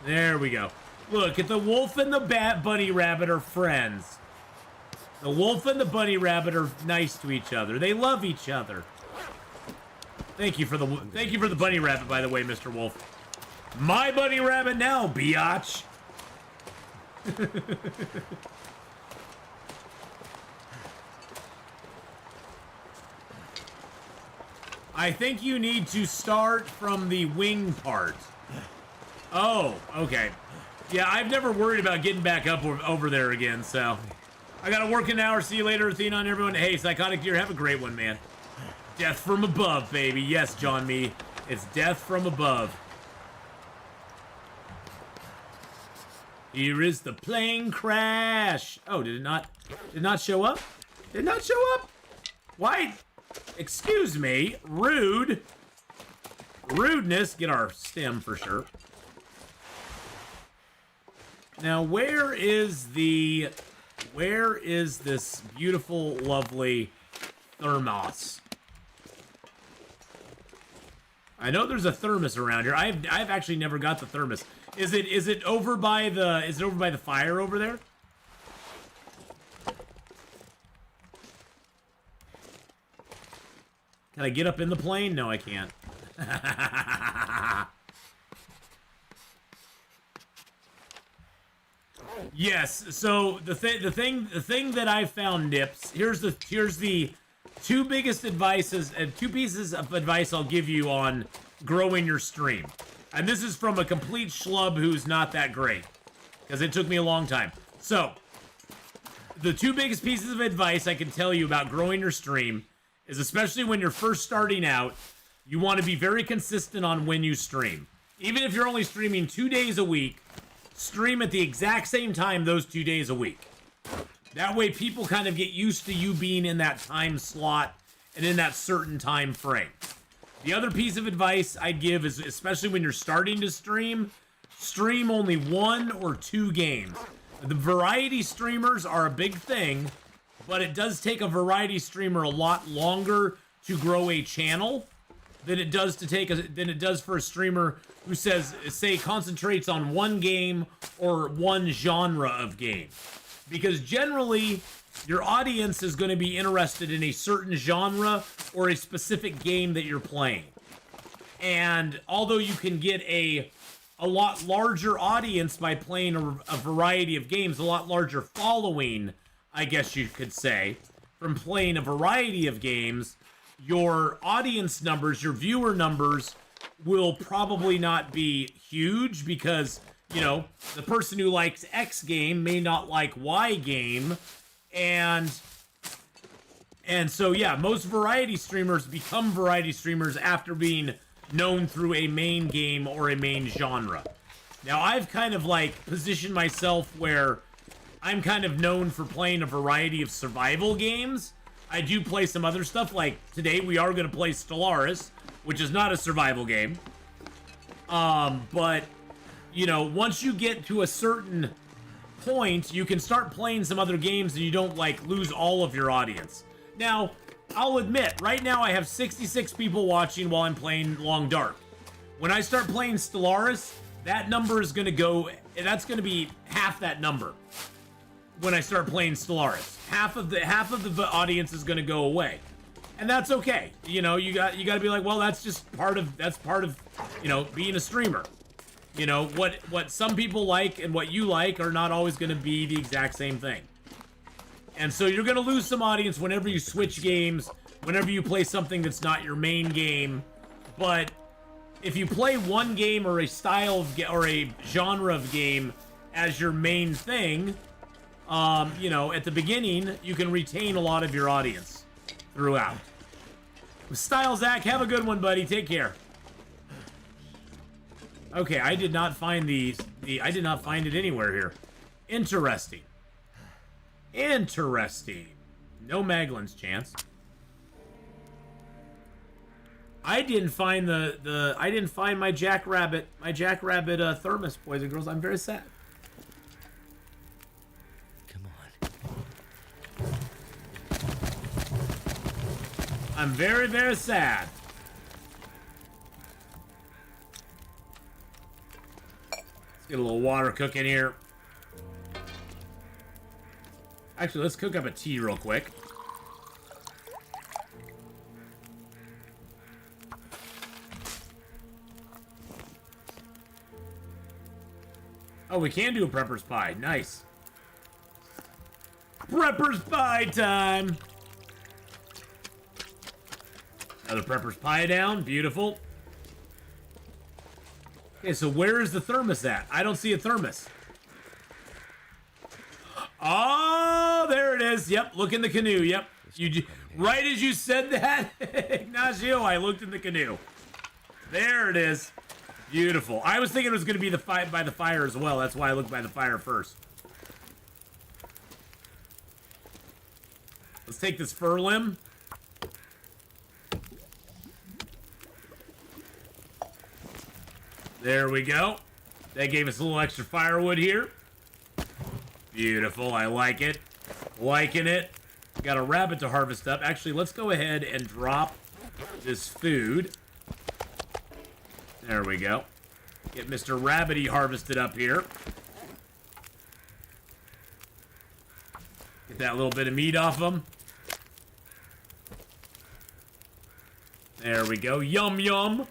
There we go. Look, at the wolf and the bunny rabbit are friends. The wolf and the bunny rabbit are nice to each other. They love each other. Thank you for the bunny rabbit, by the way, Mr. Wolf. My bunny rabbit now, biatch. I think you need to start from the wing part. Oh, okay. Yeah, I've never worried about getting back up over there again, so. I gotta work an hour. See you later, Atheenon, everyone. Hey, Psychotic Deer, have a great one, man. Death from above, baby. Yes, John Me. It's death from above. Here is the plane crash. Oh, did it not show up? Did not show up? Why? Excuse me. Rude. Rudeness. Get our stem for sure. Now, where is this beautiful, lovely thermos? I know there's a thermos around here. I've actually never got the thermos. Is it over by the fire over there? Can I get up in the plane? No, I can't. Yes. So the thing that I found, Nips. Here's the two biggest advices and two pieces of advice I'll give you on growing your stream. And this is from a complete schlub who's not that great, because it took me a long time. So, the two biggest pieces of advice I can tell you about growing your stream is, especially when you're first starting out, you want to be very consistent on when you stream. Even if you're only streaming 2 days a week, stream at the exact same time those 2 days a week. That way people kind of get used to you being in that time slot and in that certain time frame. The other piece of advice I'd give is, especially when you're starting to stream only 1 or 2 games. The variety streamers are a big thing, but it does take a variety streamer a lot longer to grow a channel than it does for a streamer who say concentrates on one game or one genre of game. Because generally, your audience is going to be interested in a certain genre or a specific game that you're playing. And although you can get a lot larger audience by playing a variety of games, a lot larger following, I guess you could say, from playing a variety of games, your audience numbers, your viewer numbers, will probably not be huge because, you know, the person who likes X game may not like Y game. And so, yeah, most variety streamers become variety streamers after being known through a main game or a main genre. Now, I've kind of, like, positioned myself where I'm kind of known for playing a variety of survival games. I do play some other stuff, like today we are going to play Stellaris, which is not a survival game. But, you know, once you get to a certain point, you can start playing some other games and you don't, like, lose all of your audience. Now, I'll admit, right now I have 66 people watching while I'm playing Long Dark. When I start playing Stellaris, that number is going to go, that's going to be half that number. When I start playing Stellaris, half of the audience is going to go away. And that's okay. You know, you got to be like, well, that's part of, you know, being a streamer. You know, what some people like and what you like are not always going to be the exact same thing. And so you're going to lose some audience whenever you switch games, whenever you play something that's not your main game. But if you play one game or a style of or a genre of game as your main thing, you know, at the beginning, you can retain a lot of your audience throughout. Style Zach, have a good one, buddy. Take care. Okay, I did not find I did not find it anywhere here. Interesting. Interesting. No Maglin's chance. I didn't find I didn't find my Jackrabbit thermos, boys and girls. I'm very sad. Come on. I'm very, very sad. Let's get a little water cooking here. Actually, let's cook up a tea real quick. Oh, we can do a prepper's pie. Nice. Prepper's pie time. Another prepper's pie down. Beautiful. Okay, so where is the thermos at? I don't see a thermos. Oh, there it is. Yep, look in the canoe. Yep. Right as you said that, Ignacio, I looked in the canoe. There it is. Beautiful. I was thinking it was going to be by the fire as well. That's why I looked by the fire first. Let's take this fir limb. There we go. That gave us a little extra firewood here. Beautiful. I like it. Liking it. Got a rabbit to harvest up. Actually, let's go ahead and drop this food. There we go. Get Mr. Rabbity harvested up here. Get that little bit of meat off him. There we go. Yum, yum.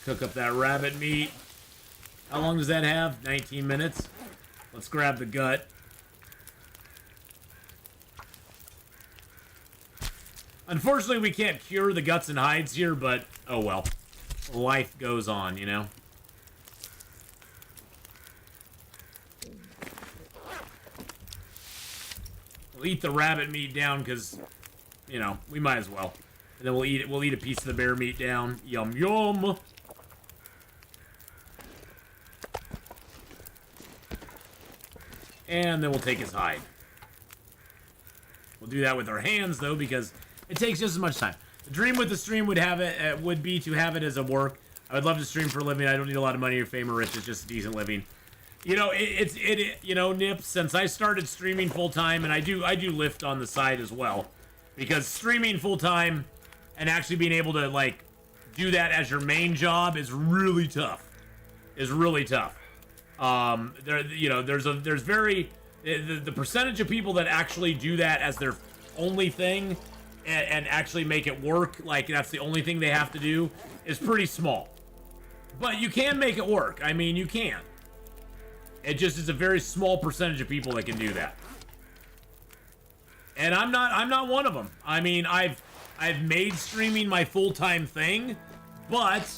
Cook up that rabbit meat. How long does that have? 19 minutes. Let's grab the gut. Unfortunately, we can't cure the guts and hides here, but oh well. Life goes on, you know? We'll eat the rabbit meat down because, you know, we might as well. And then we'll eat it. We'll eat a piece of the bear meat down. Yum, yum. And then we'll take his hide. We'll do that with our hands, though, because it takes just as much time. The dream with the stream would be to have it as a work. I would love to stream for a living. I don't need a lot of money or fame or riches, just a decent living. You know, you know, Nips, since I started streaming full time, and I do lift on the side as well, because streaming full time and actually being able to like do that as your main job is really tough. Is really tough. There's very the percentage of people that actually do that as their only thing and actually make it work, like that's the only thing they have to do, is pretty small. But you can make it work. I mean, you can. It just is a very small percentage of people that can do that. And I'm not one of them. I mean, I've made streaming my full-time thing, but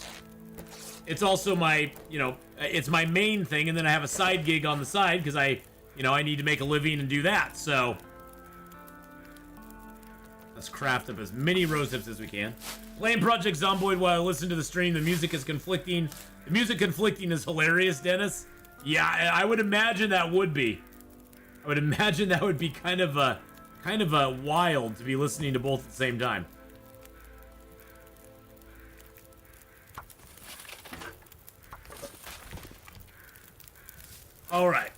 it's also my, you know, it's my main thing, and then I have a side gig on the side because I need to make a living and do that. So let's craft up as many rose hips as we can. Playing Project Zomboid while I listen to the stream. The music is conflicting. The music conflicting is hilarious, Dennis. Yeah, I would imagine that would be. I would imagine that would be kind of a wild to be listening to both at the same time. All right.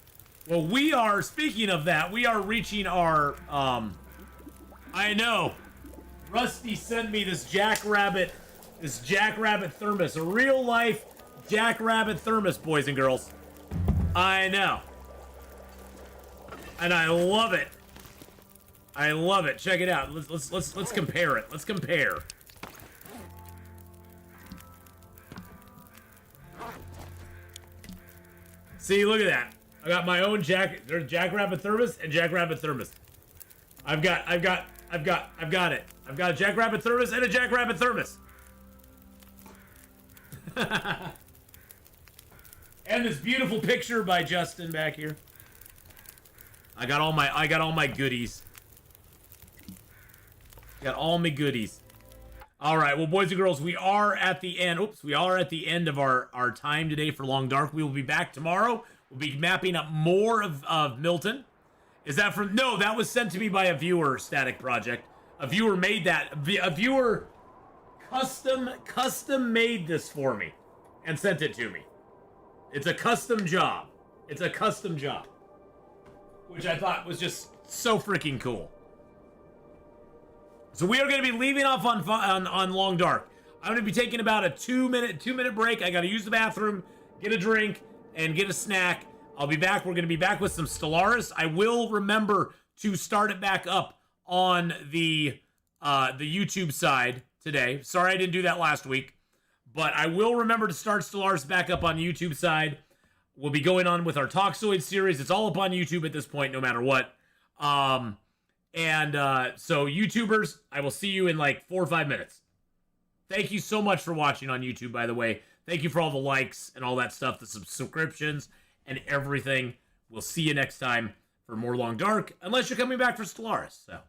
Well, we are, speaking of that, we are reaching our, I know. Rusty sent me this Jackrabbit thermos. A real life Jackrabbit thermos, boys and girls. I know. And I love it. I love it. Check it out. Let's compare it. Let's compare. See, look at that. I got my own Jackrabbit thermos and Jackrabbit thermos. I've got it. I've got a Jackrabbit thermos and a Jackrabbit thermos. And this beautiful picture by Justin back here. I got all my goodies. Got all my goodies. All right, well, boys and girls, we are at the end. Oops, we are at the end of our time today for Long Dark. We will be back tomorrow. We'll be mapping up more of Milton. Is that from? No, that was sent to me by a viewer. Static Project. A viewer made that. A viewer custom made this for me and sent it to me. It's a custom job. It's a custom job, which I thought was just so freaking cool. So we are going to be leaving off on Long Dark. I'm going to be taking about a 2 minute break. I got to use the bathroom, get a drink, and get a snack. I'll be back. We're going to be back with some Stellaris. I will remember to start it back up on the YouTube side today. Sorry I didn't do that last week, but I will remember to start Stellaris back up on the YouTube side. We'll be going on with our Toxoid series. It's all up on YouTube at this point, no matter what. So YouTubers, I will see you in like 4 or 5 minutes. Thank you so much for watching on YouTube, by the way. Thank you for all the likes and all that stuff, the subscriptions and everything. We'll see you next time for more Long Dark, unless you're coming back for Stellaris. So.